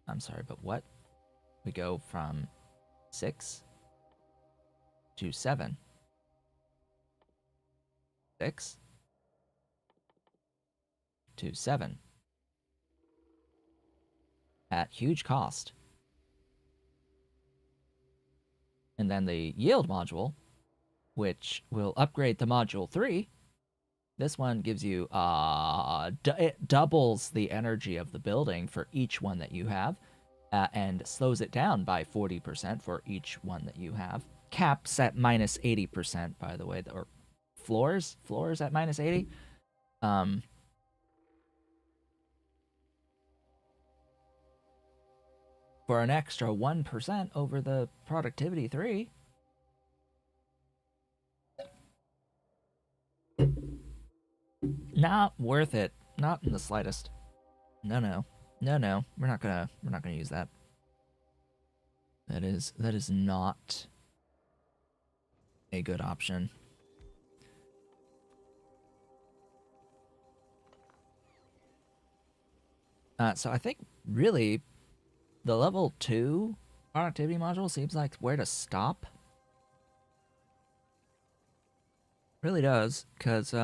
I'm sorry, but what? We go from 6 to 7. 6 to 7. At huge cost. And then the yield module, which will upgrade to module 3. This one gives you, it doubles the energy of the building for each one that you have, and slows it down by 40% for each one that you have. Caps at minus 80%, by the way, or floors at minus 80. For an extra 1% over the productivity 3. Not worth it. Not in the slightest. No. We're not gonna use that. That is not a good option. So I think really the level 2 productivity module seems like where to stop. Really does, because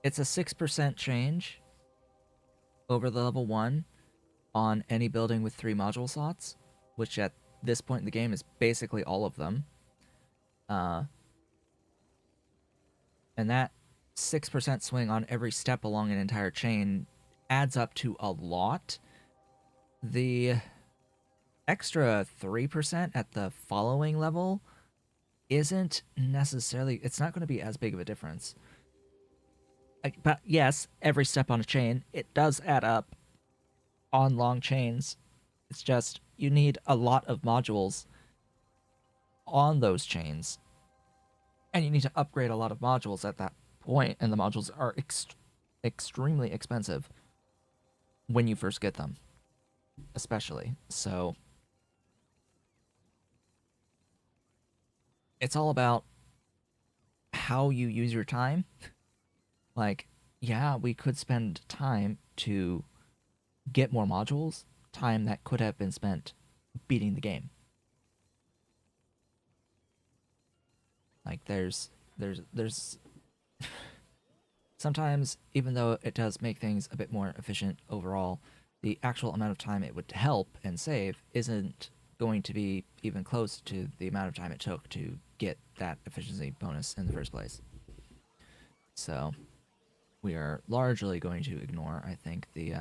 it's a 6% change over the level 1 on any building with 3 module slots, which at this point in the game is basically all of them. And that 6% swing on every step along an entire chain adds up to a lot. The extra 3% at the following level isn't necessarily, it's not going to be as big of a difference. But yes, every step on a chain, it does add up on long chains. It's just you need a lot of modules on those chains, and you need to upgrade a lot of modules at that point, and the modules are extremely expensive when you first get them, especially. So it's all about how you use your time. Like, yeah, we could spend time to get more modules, time that could have been spent beating the game. Like, there's sometimes, even though it does make things a bit more efficient overall, the actual amount of time it would help and save isn't going to be even close to the amount of time it took to get that efficiency bonus in the first place. So we are largely going to ignore, I think, the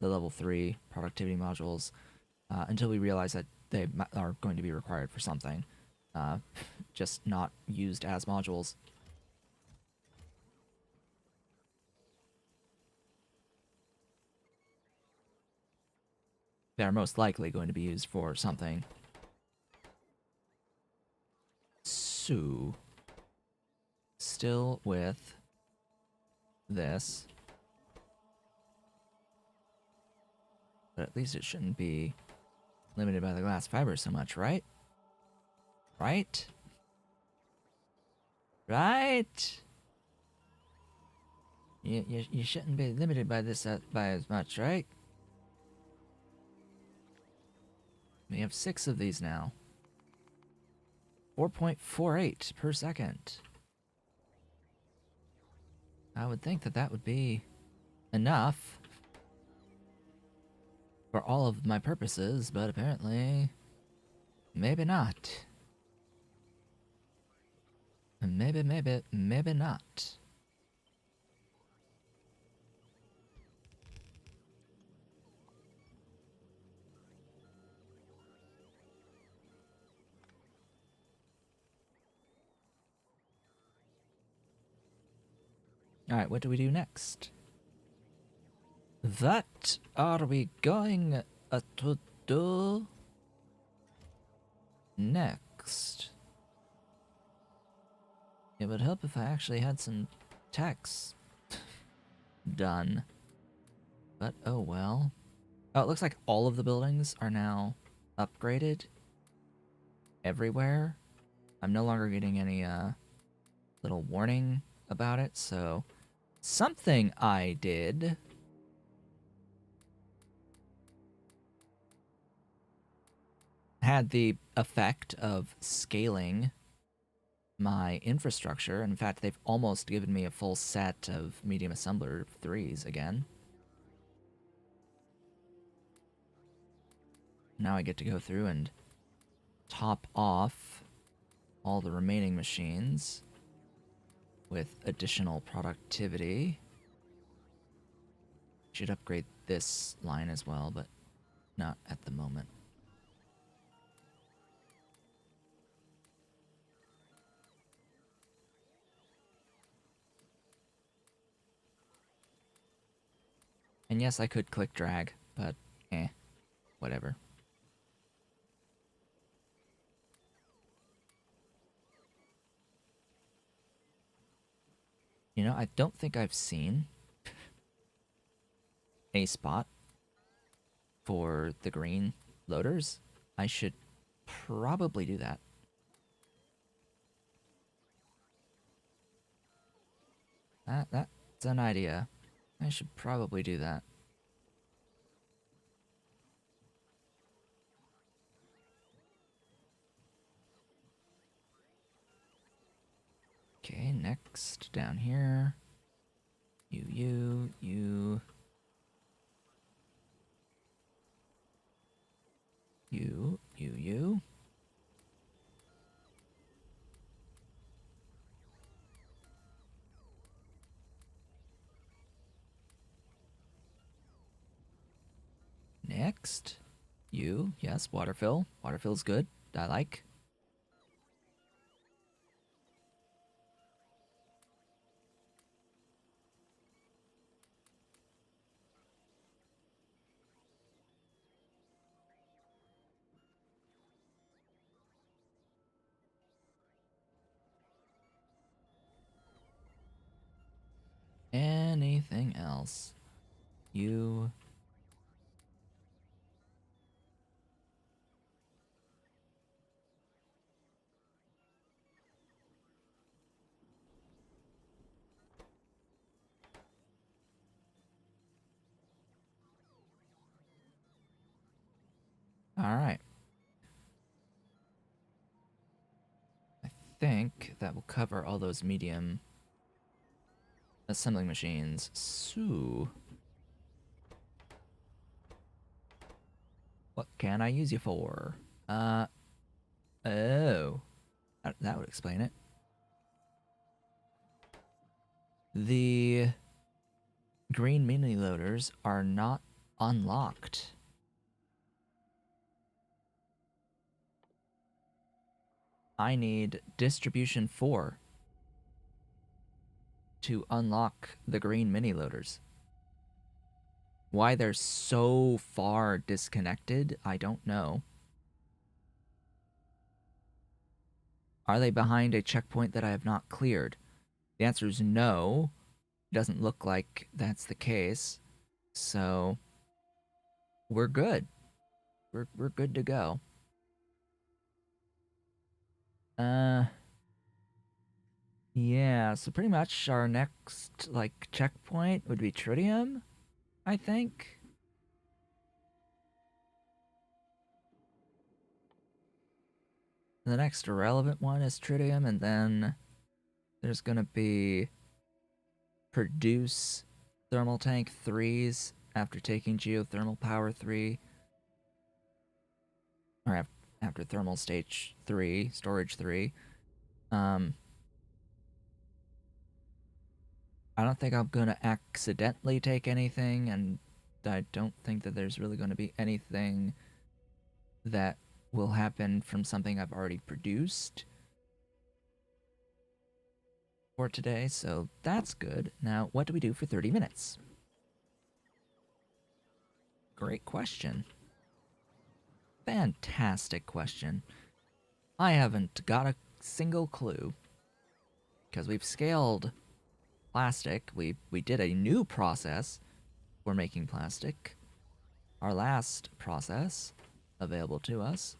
level 3 productivity modules until we realize that they are going to be required for something, just not used as modules. They're most likely going to be used for something. So, still with this, but at least it shouldn't be limited by the glass fiber so much, right? Right? Right? You shouldn't be limited by this by as much, right? We have 6 of these now. 4.48 per second. I would think that that would be enough for all of my purposes, but apparently, maybe not. Maybe not. Alright, what do we do next? What are we going to do next? It would help if I actually had some text done. But oh well. Oh, it looks like all of the buildings are now upgraded everywhere. I'm no longer getting any little warning about it, so something I did had the effect of scaling my infrastructure. In fact, they've almost given me a full set of medium assembler 3s again. Now I get to go through and top off all the remaining machines with additional productivity. Should upgrade this line as well, but not at the moment. And yes, I could click drag, but whatever. You know, I don't think I've seen a spot for the green loaders. I should probably do that. That's an idea. I should probably do that. Okay, next down here. You. You. Next. You. Yes, waterfill. Waterfill's good. I like. Anything else? You. Alright. I think that will cover all those medium assembling machines. So, what can I use you for? Oh. That would explain it. The green mini loaders are not unlocked. I need distribution 4 to unlock the green mini loaders. Why they're so far disconnected, I don't know. Are they behind a checkpoint that I have not cleared? The answer is no. It doesn't look like that's the case. So we're good. We're good to go. Yeah, So pretty much our next, like, checkpoint would be tritium, I think. The next relevant one is tritium, and then there's gonna be produce thermal tank 3s after taking geothermal power 3, or after thermal stage 3, storage 3. I don't think I'm gonna accidentally take anything, and I don't think that there's really gonna be anything that will happen from something I've already produced for today, so that's good. Now, what do we do for 30 minutes? Great question. Fantastic question. I haven't got a single clue, because we've scaled plastic. We did a new process for making plastic. Our last process available to us.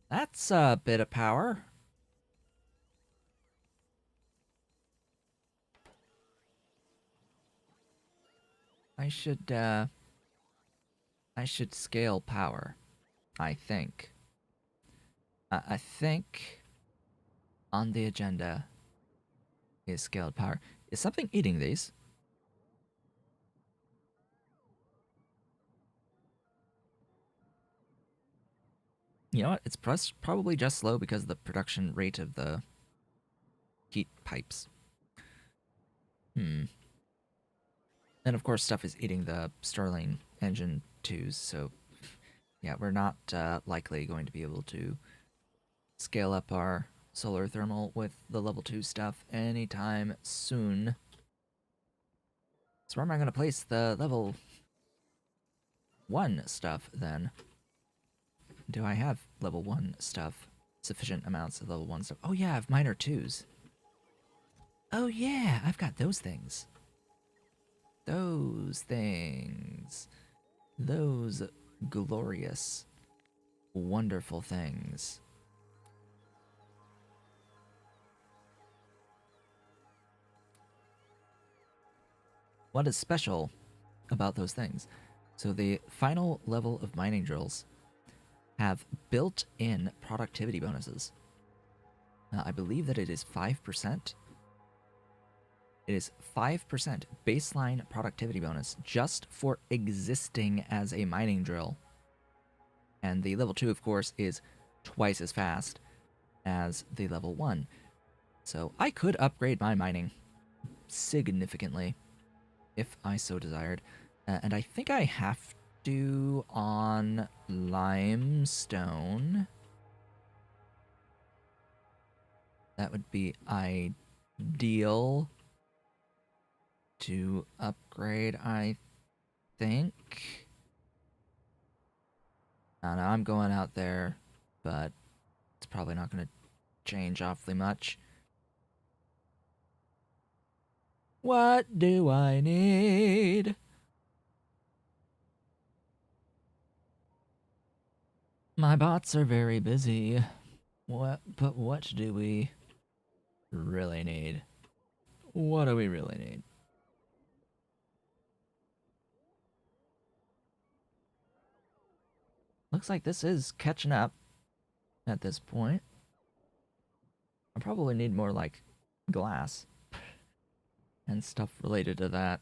That's a bit of power. I should scale power, I think. I think on the agenda is scaled power. Is something eating these? You know what? It's probably just slow because of the production rate of the heat pipes. And of course, stuff is eating the Stirling engine 2s, so yeah, we're not likely going to be able to scale up our solar thermal with the level 2 stuff anytime soon. So where am I going to place the level 1 stuff then? Do I have level 1 stuff? Sufficient amounts of level 1 stuff? Oh yeah, I have minor 2s. Oh yeah, I've got those things. Those things. Those glorious, wonderful things. What is special about those things? So the final level of mining drills have built-in productivity bonuses. I believe that it is 5%. It is 5% baseline productivity bonus just for existing as a mining drill. And the level 2, of course, is twice as fast as the level 1. So I could upgrade my mining significantly if I so desired. And I think I have to on limestone. That would be ideal to upgrade, I think. I don't know, I'm going out there, but it's probably not going to change awfully much. What do I need? My bots are very busy. But what do we really need? What do we really need? Looks like this is catching up at this point. I probably need more, like, glass and stuff related to that.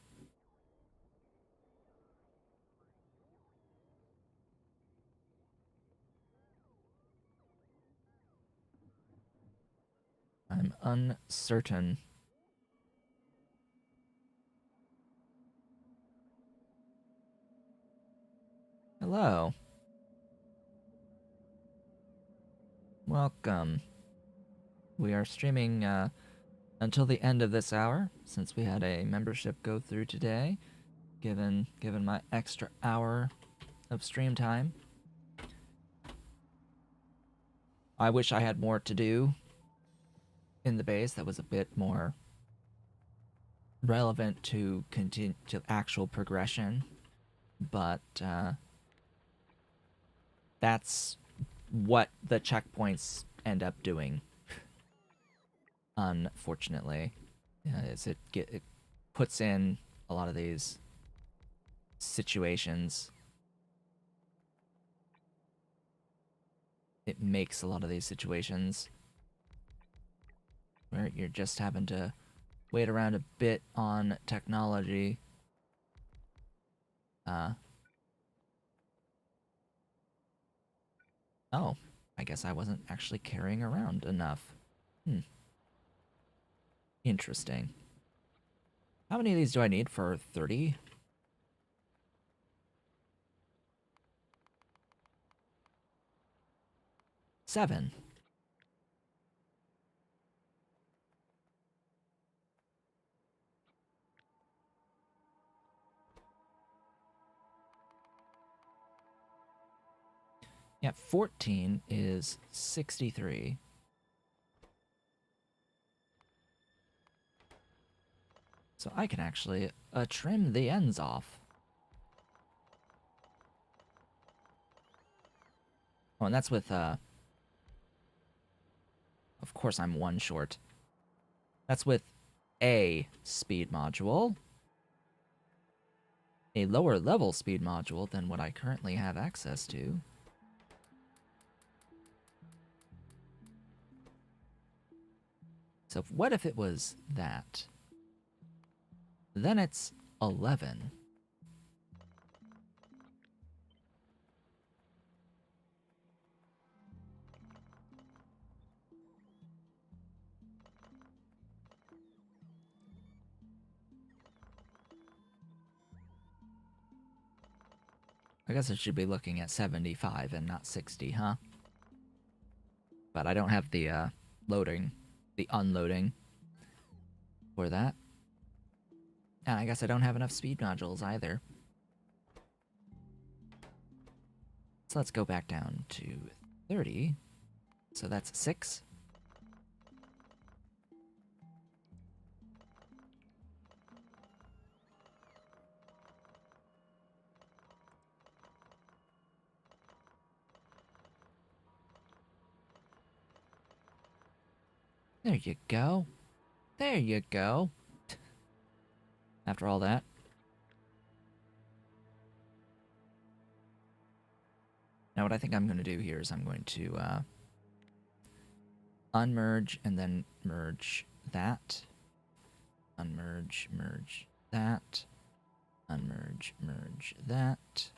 I'm uncertain. Hello. Welcome. We are streaming until the end of this hour, since we had a membership go through today, given my extra hour of stream time. I wish I had more to do in the base that was a bit more relevant to actual progression, but that's what the checkpoints end up doing. unfortunately, is it puts in a lot of these situations. It makes a lot of these situations where you're just having to wait around a bit on technology. Oh, I guess I wasn't actually carrying around enough. Interesting. How many of these do I need for 30? 7. Yeah, 14 is 63. So I can actually trim the ends off. Oh, and that's with, of course I'm one short. That's with a speed module. A lower level speed module than what I currently have access to. So what if it was that? Then it's 11. I guess I should be looking at 75 and not 60, huh? But I don't have the loading, the unloading for that. And I guess I don't have enough speed modules either. So let's go back down to 30. So that's 6. There you go. There you go. After all that. Now what I think I'm going to do here is I'm going to unmerge and then merge that. Unmerge, merge that. Unmerge, merge that.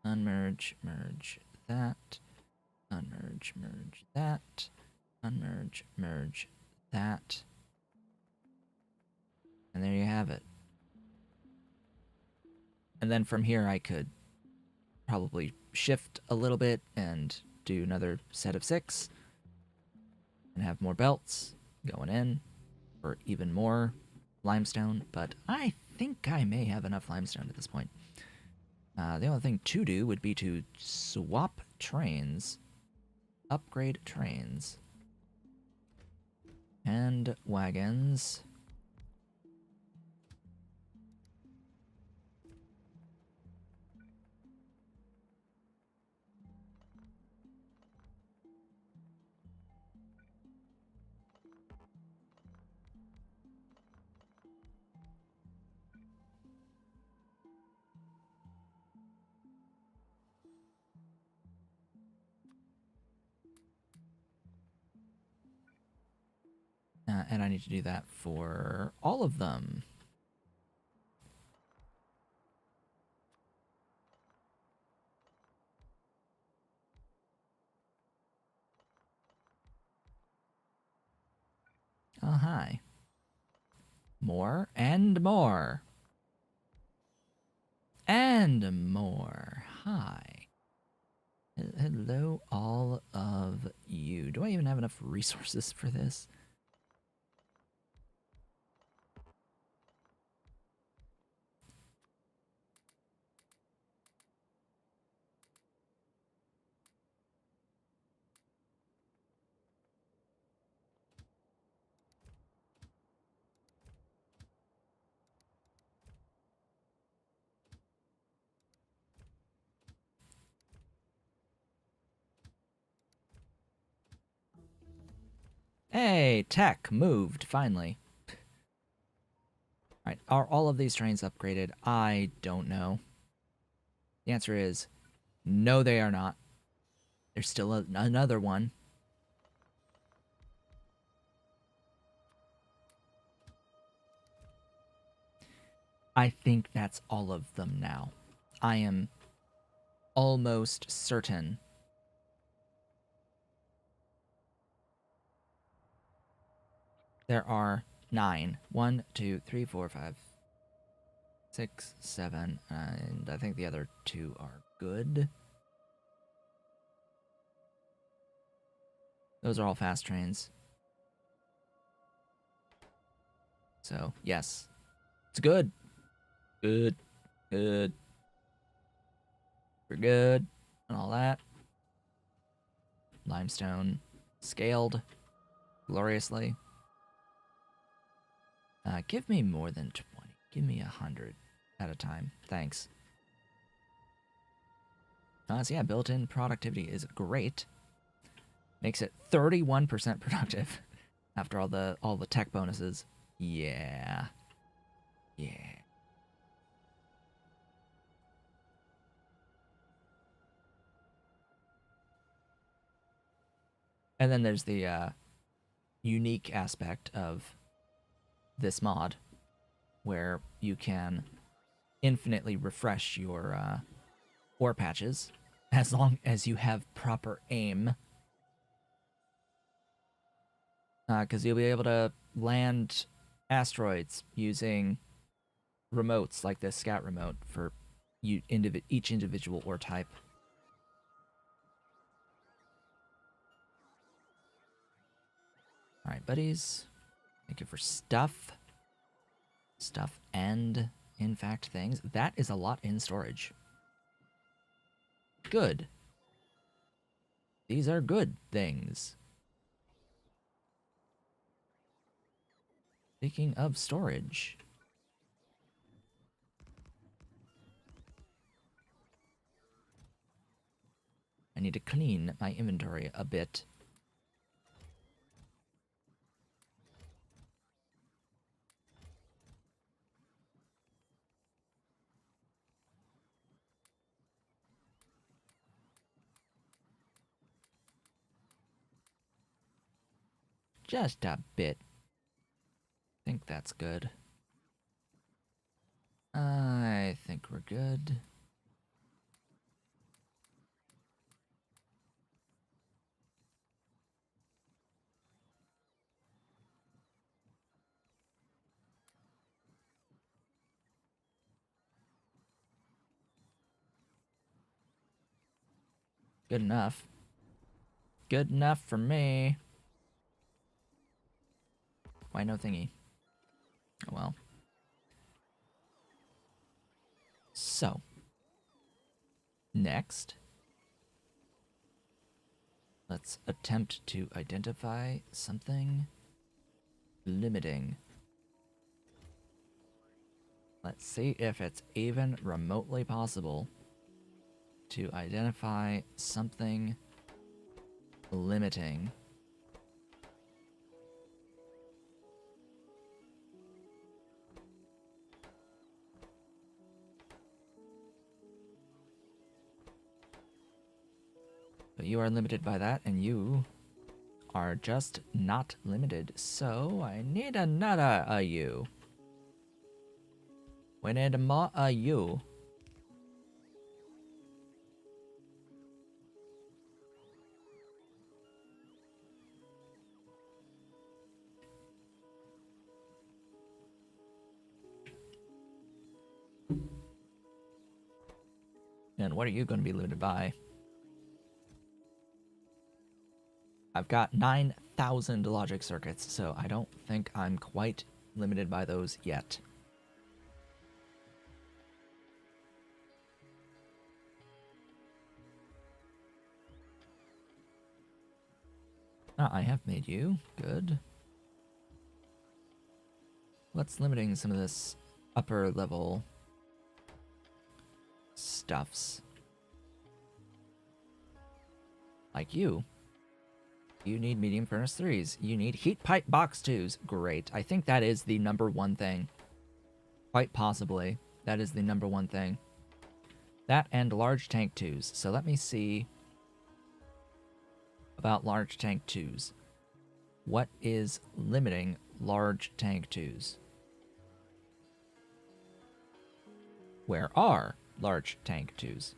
Unmerge, merge that. Unmerge, merge that. Unmerge, merge that. And there you have it. And then from here I could probably shift a little bit and do another set of 6 and have more belts going in for even more limestone, but I think I may have enough limestone at this point. The only thing to do would be to swap trains, upgrade trains, and wagons. And I need to do that for all of them. Oh, hi. More and more. And more. Hi. Hello, all of you. Do I even have enough resources for this? Hey, tech moved, finally. Alright, are all of these trains upgraded? I don't know. The answer is no, they are not. There's still another one. I think that's all of them now. I am almost certain. There are 9. 1, 2, 3, 4, 5, 6, 7, and I think the other 2 are good. Those are all fast trains. So, yes. It's good. Good. Good. We're good. And all that. Limestone. Scaled. Gloriously. Give me more than 20. Give me 100 at a time. Thanks. So yeah, built-in productivity is great. Makes it 31% productive after all the tech bonuses. Yeah. Yeah. And then there's the unique aspect of this mod where you can infinitely refresh your ore patches as long as you have proper aim. Because you'll be able to land asteroids using remotes like this scout remote for each individual ore type. Alright, buddies. Thank you for stuff. Stuff and, in fact, things. That is a lot in storage. Good. These are good things. Speaking of storage. I need to clean my inventory a bit. Just a bit. I think that's good. I think we're good. Good enough. Good enough for me. Why no thingy? Oh well. So. Next. Let's attempt to identify something limiting. Let's see if it's even remotely possible to identify something limiting. But you are limited by that, and you are just not limited. So I need another you. We need more you. And what are you going to be limited by? I've got 9,000 logic circuits, so I don't think I'm quite limited by those yet. I have made you. Good. What's limiting some of this upper level stuffs? Like you. You need medium furnace 3s. You need heat pipe box 2s. Great. I think that is the number one thing. Quite possibly. That is the number one thing. That and large tank 2s. So let me see about large tank 2s. What is limiting large tank 2s? Where are large tank 2s?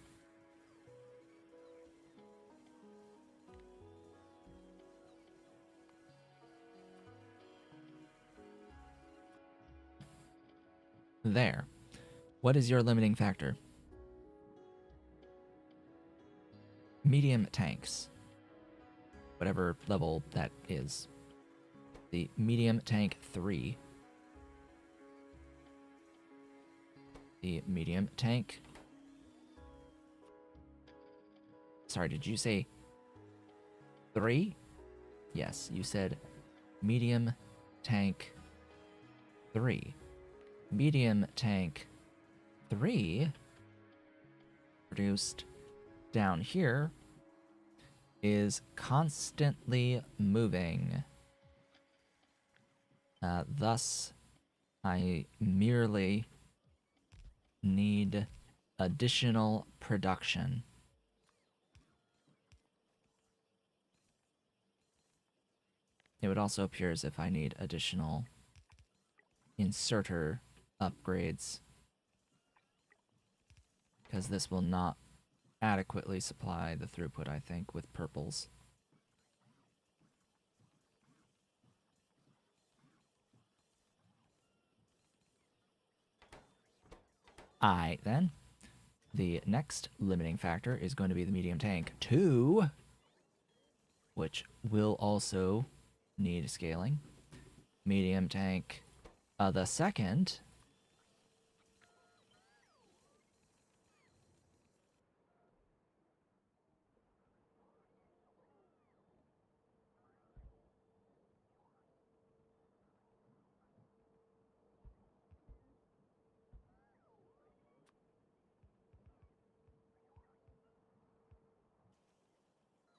There. What is your limiting factor? Medium tanks. Whatever level that is. The medium tank 3. The medium tank. Sorry, did you say 3? Yes, you said medium tank 3. Medium tank 3 produced down here is constantly moving. Thus, I merely need additional production. It would also appear as if I need additional inserter upgrades, because this will not adequately supply the throughput, I think, with purples. Alright, then. The next limiting factor is going to be the medium tank 2, which will also need scaling. Medium tank the second.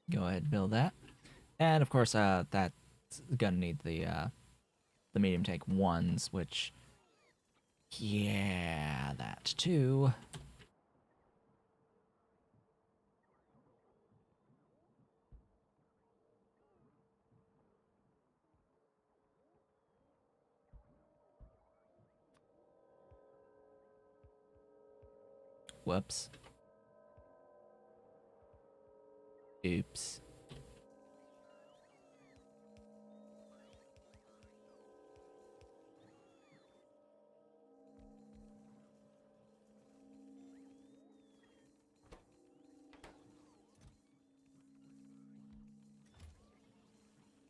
Go ahead and build that. And of course, that's gonna need the medium tank 1s, which, yeah, that too. Whoops. Oops.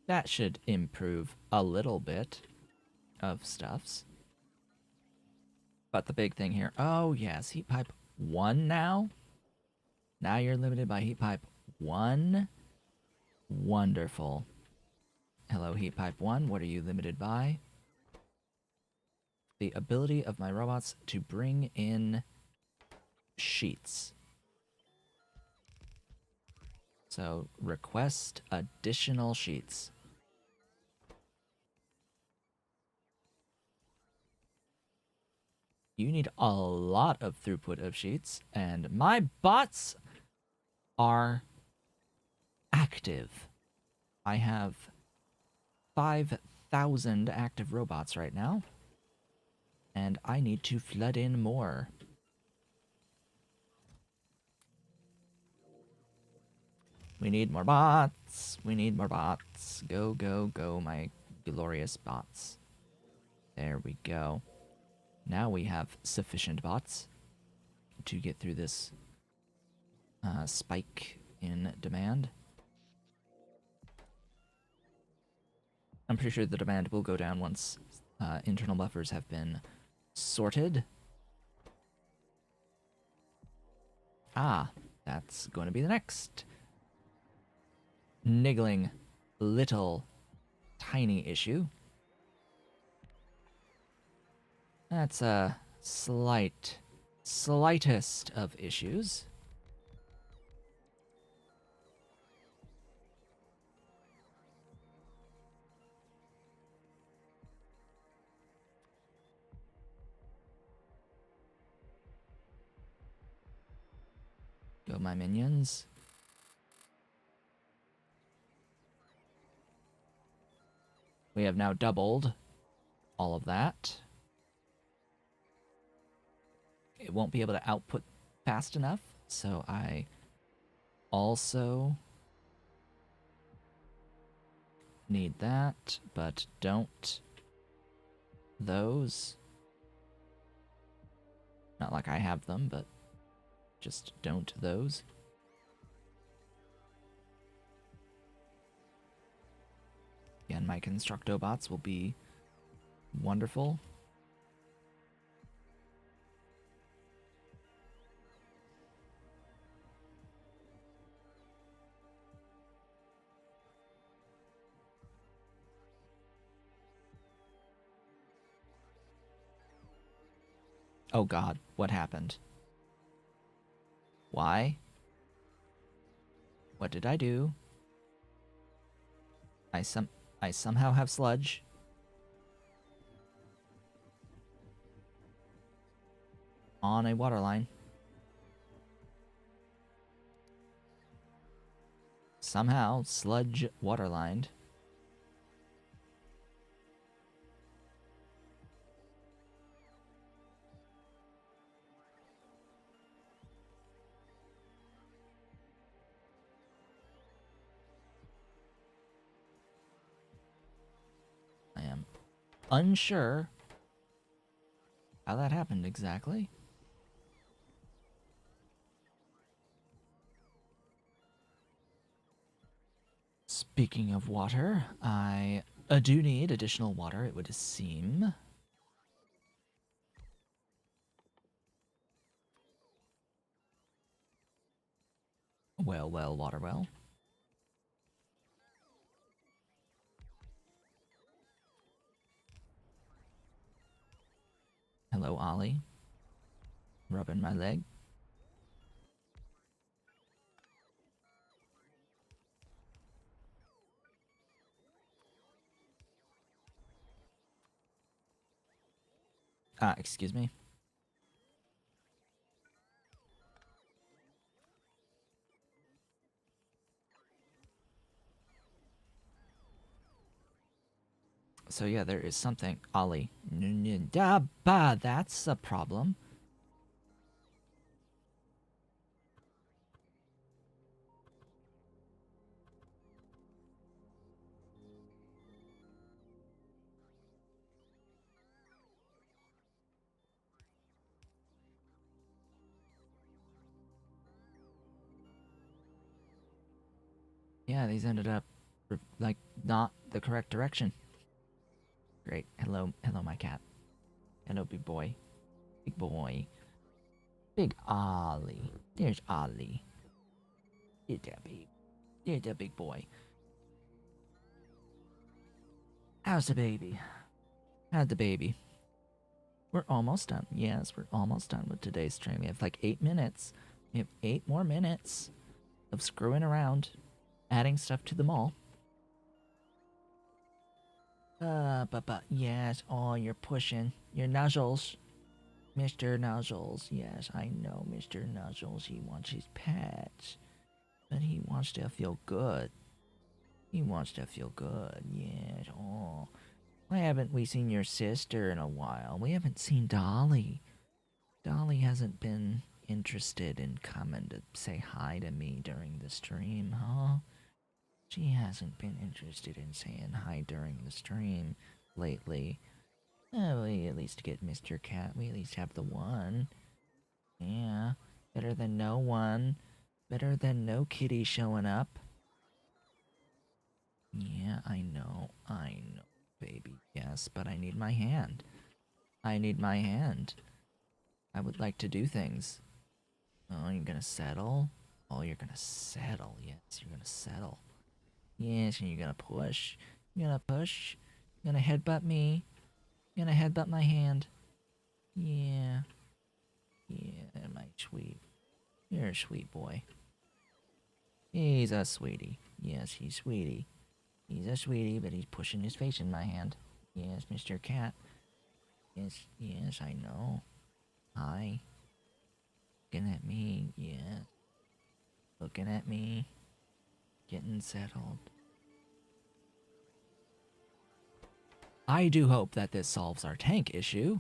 That should improve a little bit of stuffs. But the big thing here, oh yes, heat pipe 1 now? Now you're limited by heat pipe 1? Wonderful. Hello, heat pipe 1, what are you limited by? The ability of my robots to bring in sheets. So, request additional sheets. You need a lot of throughput of sheets, and my bots are active. I have 5,000 active robots right now, and I need to flood in more. We need more bots. We need more bots. Go, go, go, my glorious bots. There we go. Now we have sufficient bots to get through this spike in demand. I'm pretty sure the demand will go down once internal buffers have been sorted. Ah, that's going to be the next niggling little tiny issue. That's a slightest of issues. my minions. We have now doubled all of that. It won't be able to output fast enough, so I also need that, but don't those. Not like I have them, but just don't those. Again, my Constructobots will be wonderful. Oh god, what happened? Why? What did I do? I somehow have sludge. On a water line. Somehow, sludge waterlined. I am unsure how that happened exactly. Speaking of water, I do need additional water, it would seem. Well, water well. Hello, Ollie. Rubbing my leg. Excuse me. So yeah, there is something. Ollie. That's a problem. Yeah, these ended up like not the correct direction. Great. Hello, my cat. Hello, big boy. Big boy. Big Ollie. There's Ollie. There's that baby. There's that big boy. How's the baby? How's the baby? We're almost done. Yes, we're almost done with today's stream. We have like 8 minutes. We have 8 more minutes of screwing around, adding stuff to the mall. But yes, oh, you're pushing. Your nozzles. Mr. Nozzles. Yes, I know Mr. Nozzles. He wants his pets. But he wants to feel good. He wants to feel good. Yes, oh. Why haven't we seen your sister in a while? We haven't seen Dolly. Dolly hasn't been interested in coming to say hi to me during the stream, huh? She hasn't been interested in saying hi during the stream lately. We at least get Mr. Cat. We at least have the one. Yeah, better than no one. Better than no kitty showing up. Yeah, I know, baby. Yes, but I need my hand. I need my hand. I would like to do things. Oh, you're gonna settle? Oh, you're gonna settle. Yes, you're gonna settle. Yes, and you're gonna push. You're gonna push. You're gonna headbutt me. You're gonna headbutt my hand. Yeah. Yeah, my sweet. You're a sweet boy. He's a sweetie. Yes, he's sweetie. He's a sweetie, but he's pushing his face in my hand. Yes, Mr. Cat. Yes, yes, I know. Hi. Looking at me, yes. Looking at me. Getting settled. I do hope that this solves our tank issue.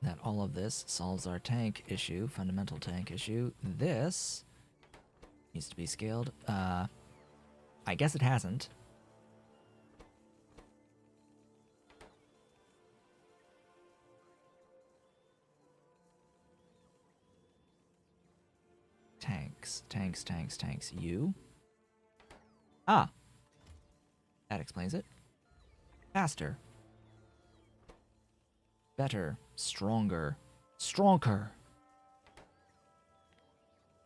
That all of this solves our tank issue, fundamental tank issue. This needs to be scaled. I guess it hasn't. Tanks. You? Ah! That explains it. Faster. Better. Stronger. Stronger.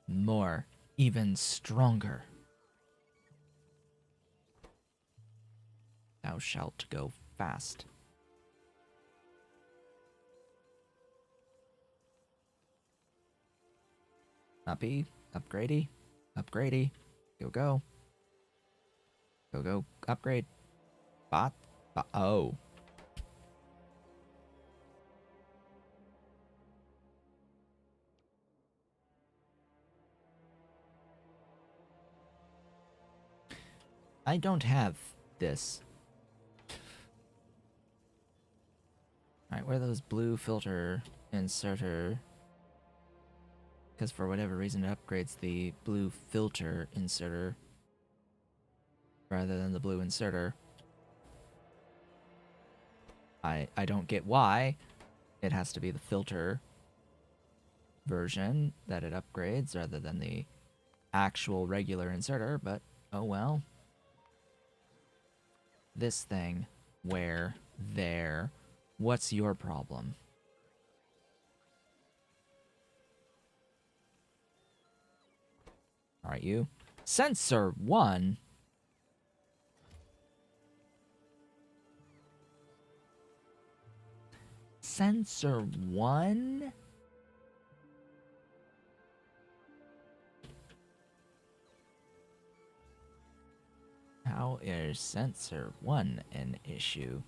More. Even stronger. Thou shalt go fast. Uppy. Upgradey. Upgradey. Go. Go. Upgrade. Bot. Oh. I don't have this. Alright, where are those blue filter inserter? Because for whatever reason it upgrades the blue filter inserter rather than the blue inserter. I don't get why it has to be the filter version that it upgrades rather than the actual regular inserter, but oh well. This thing, where, there, what's your problem? Alright, you. Sensor 1? Sensor 1? How is sensor 1 an issue?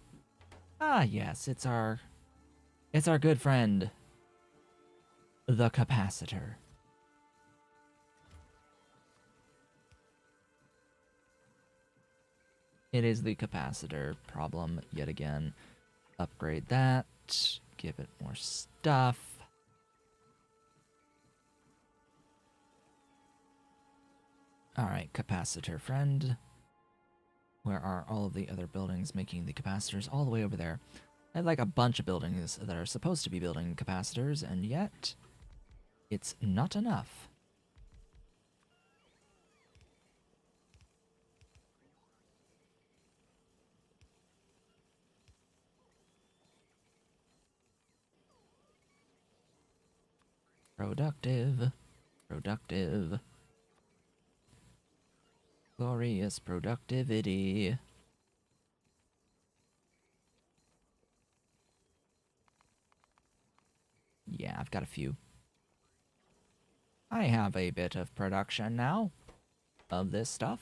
Ah, yes, it's our good friend, the capacitor. It is the capacitor problem yet again. Upgrade that. Give it more stuff. Alright, capacitor friend. Where are all of the other buildings making the capacitors? All the way over there. I have like a bunch of buildings that are supposed to be building capacitors, and yet it's not enough. Productive. Glorious productivity. Yeah, I've got a few. I have a bit of production now of this stuff.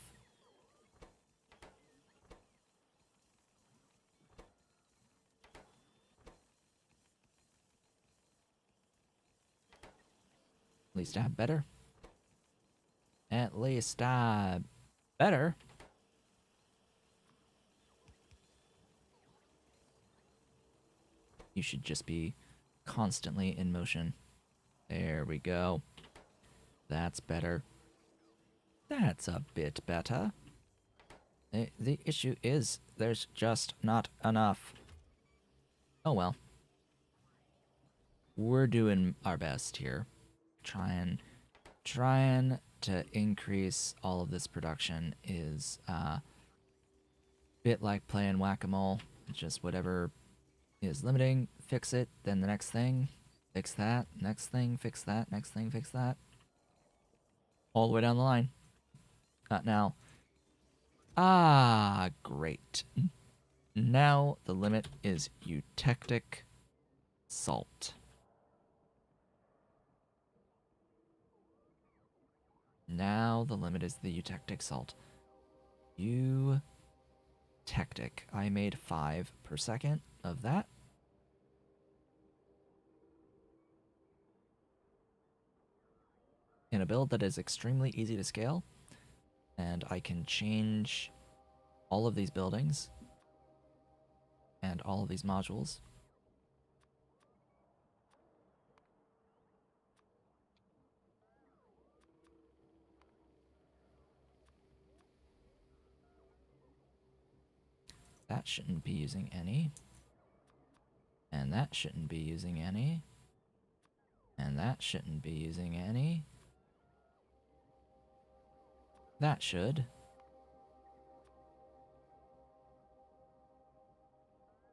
At least I have better. At least better. You should just be constantly in motion. There we go. That's better. That's a bit better. The issue is there's just not enough. Oh well. We're doing our best here. Trying to increase all of this production is a bit like playing whack-a-mole. Just whatever is limiting, fix it, then the next thing, fix that, next thing, fix that, next thing, fix that. All the way down the line. Not now. Ah, great. Now the limit is eutectic salt. Now the limit is the eutectic salt. Eutectic. I made 5 per second of that. In in a build that is extremely easy to scale, and I can change all of these buildings and all of these modules. That shouldn't be using any. And that shouldn't be using any. And that shouldn't be using any. That should.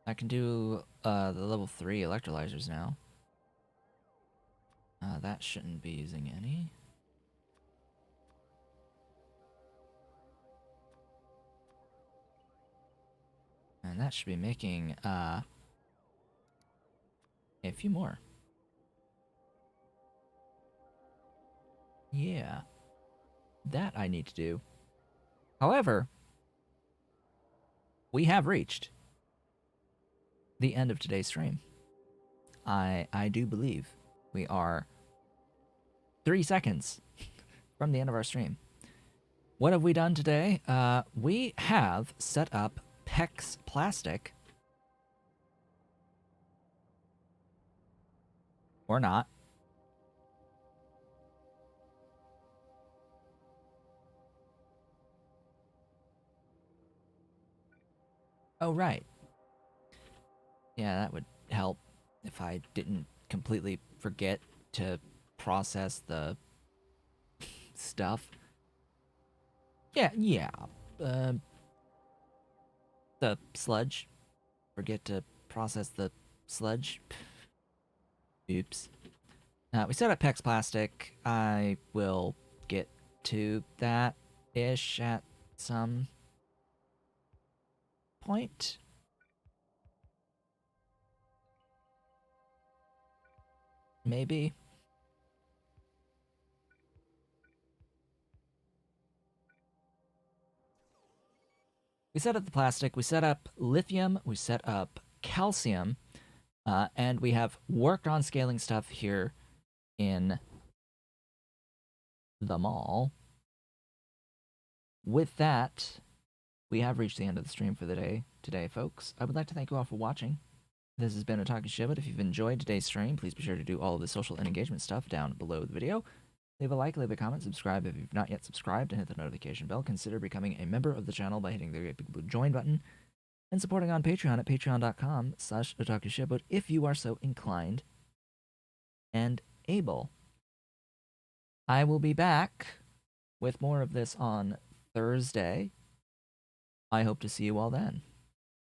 I can do the level 3 electrolyzers now. That shouldn't be using any. And that should be making a few more. Yeah. That I need to do. However, we have reached the end of today's stream. I do believe we are 3 seconds from the end of our stream. What have we done today? We have set up PEX plastic. Or not. Oh, right. Yeah, that would help if I didn't completely forget to process the stuff. Yeah. The sludge. Forget to process the sludge. Oops. We set up PEX plastic. I will get to that-ish at some point. Maybe. We set up the plastic, we set up lithium, we set up calcium, and we have worked on scaling stuff here in the mall. With that, we have reached the end of the stream for the day today, folks. I would like to thank you all for watching. This has been Otaku Shibut. If you've enjoyed today's stream, please be sure to do all of the social and engagement stuff down below the video. Leave a like, leave a comment, subscribe if you've not yet subscribed, and hit the notification bell. Consider becoming a member of the channel by hitting the great big blue join button and supporting on Patreon at patreon.com/otakushibut if you are so inclined and able. I will be back with more of this on Thursday. I hope to see you all then.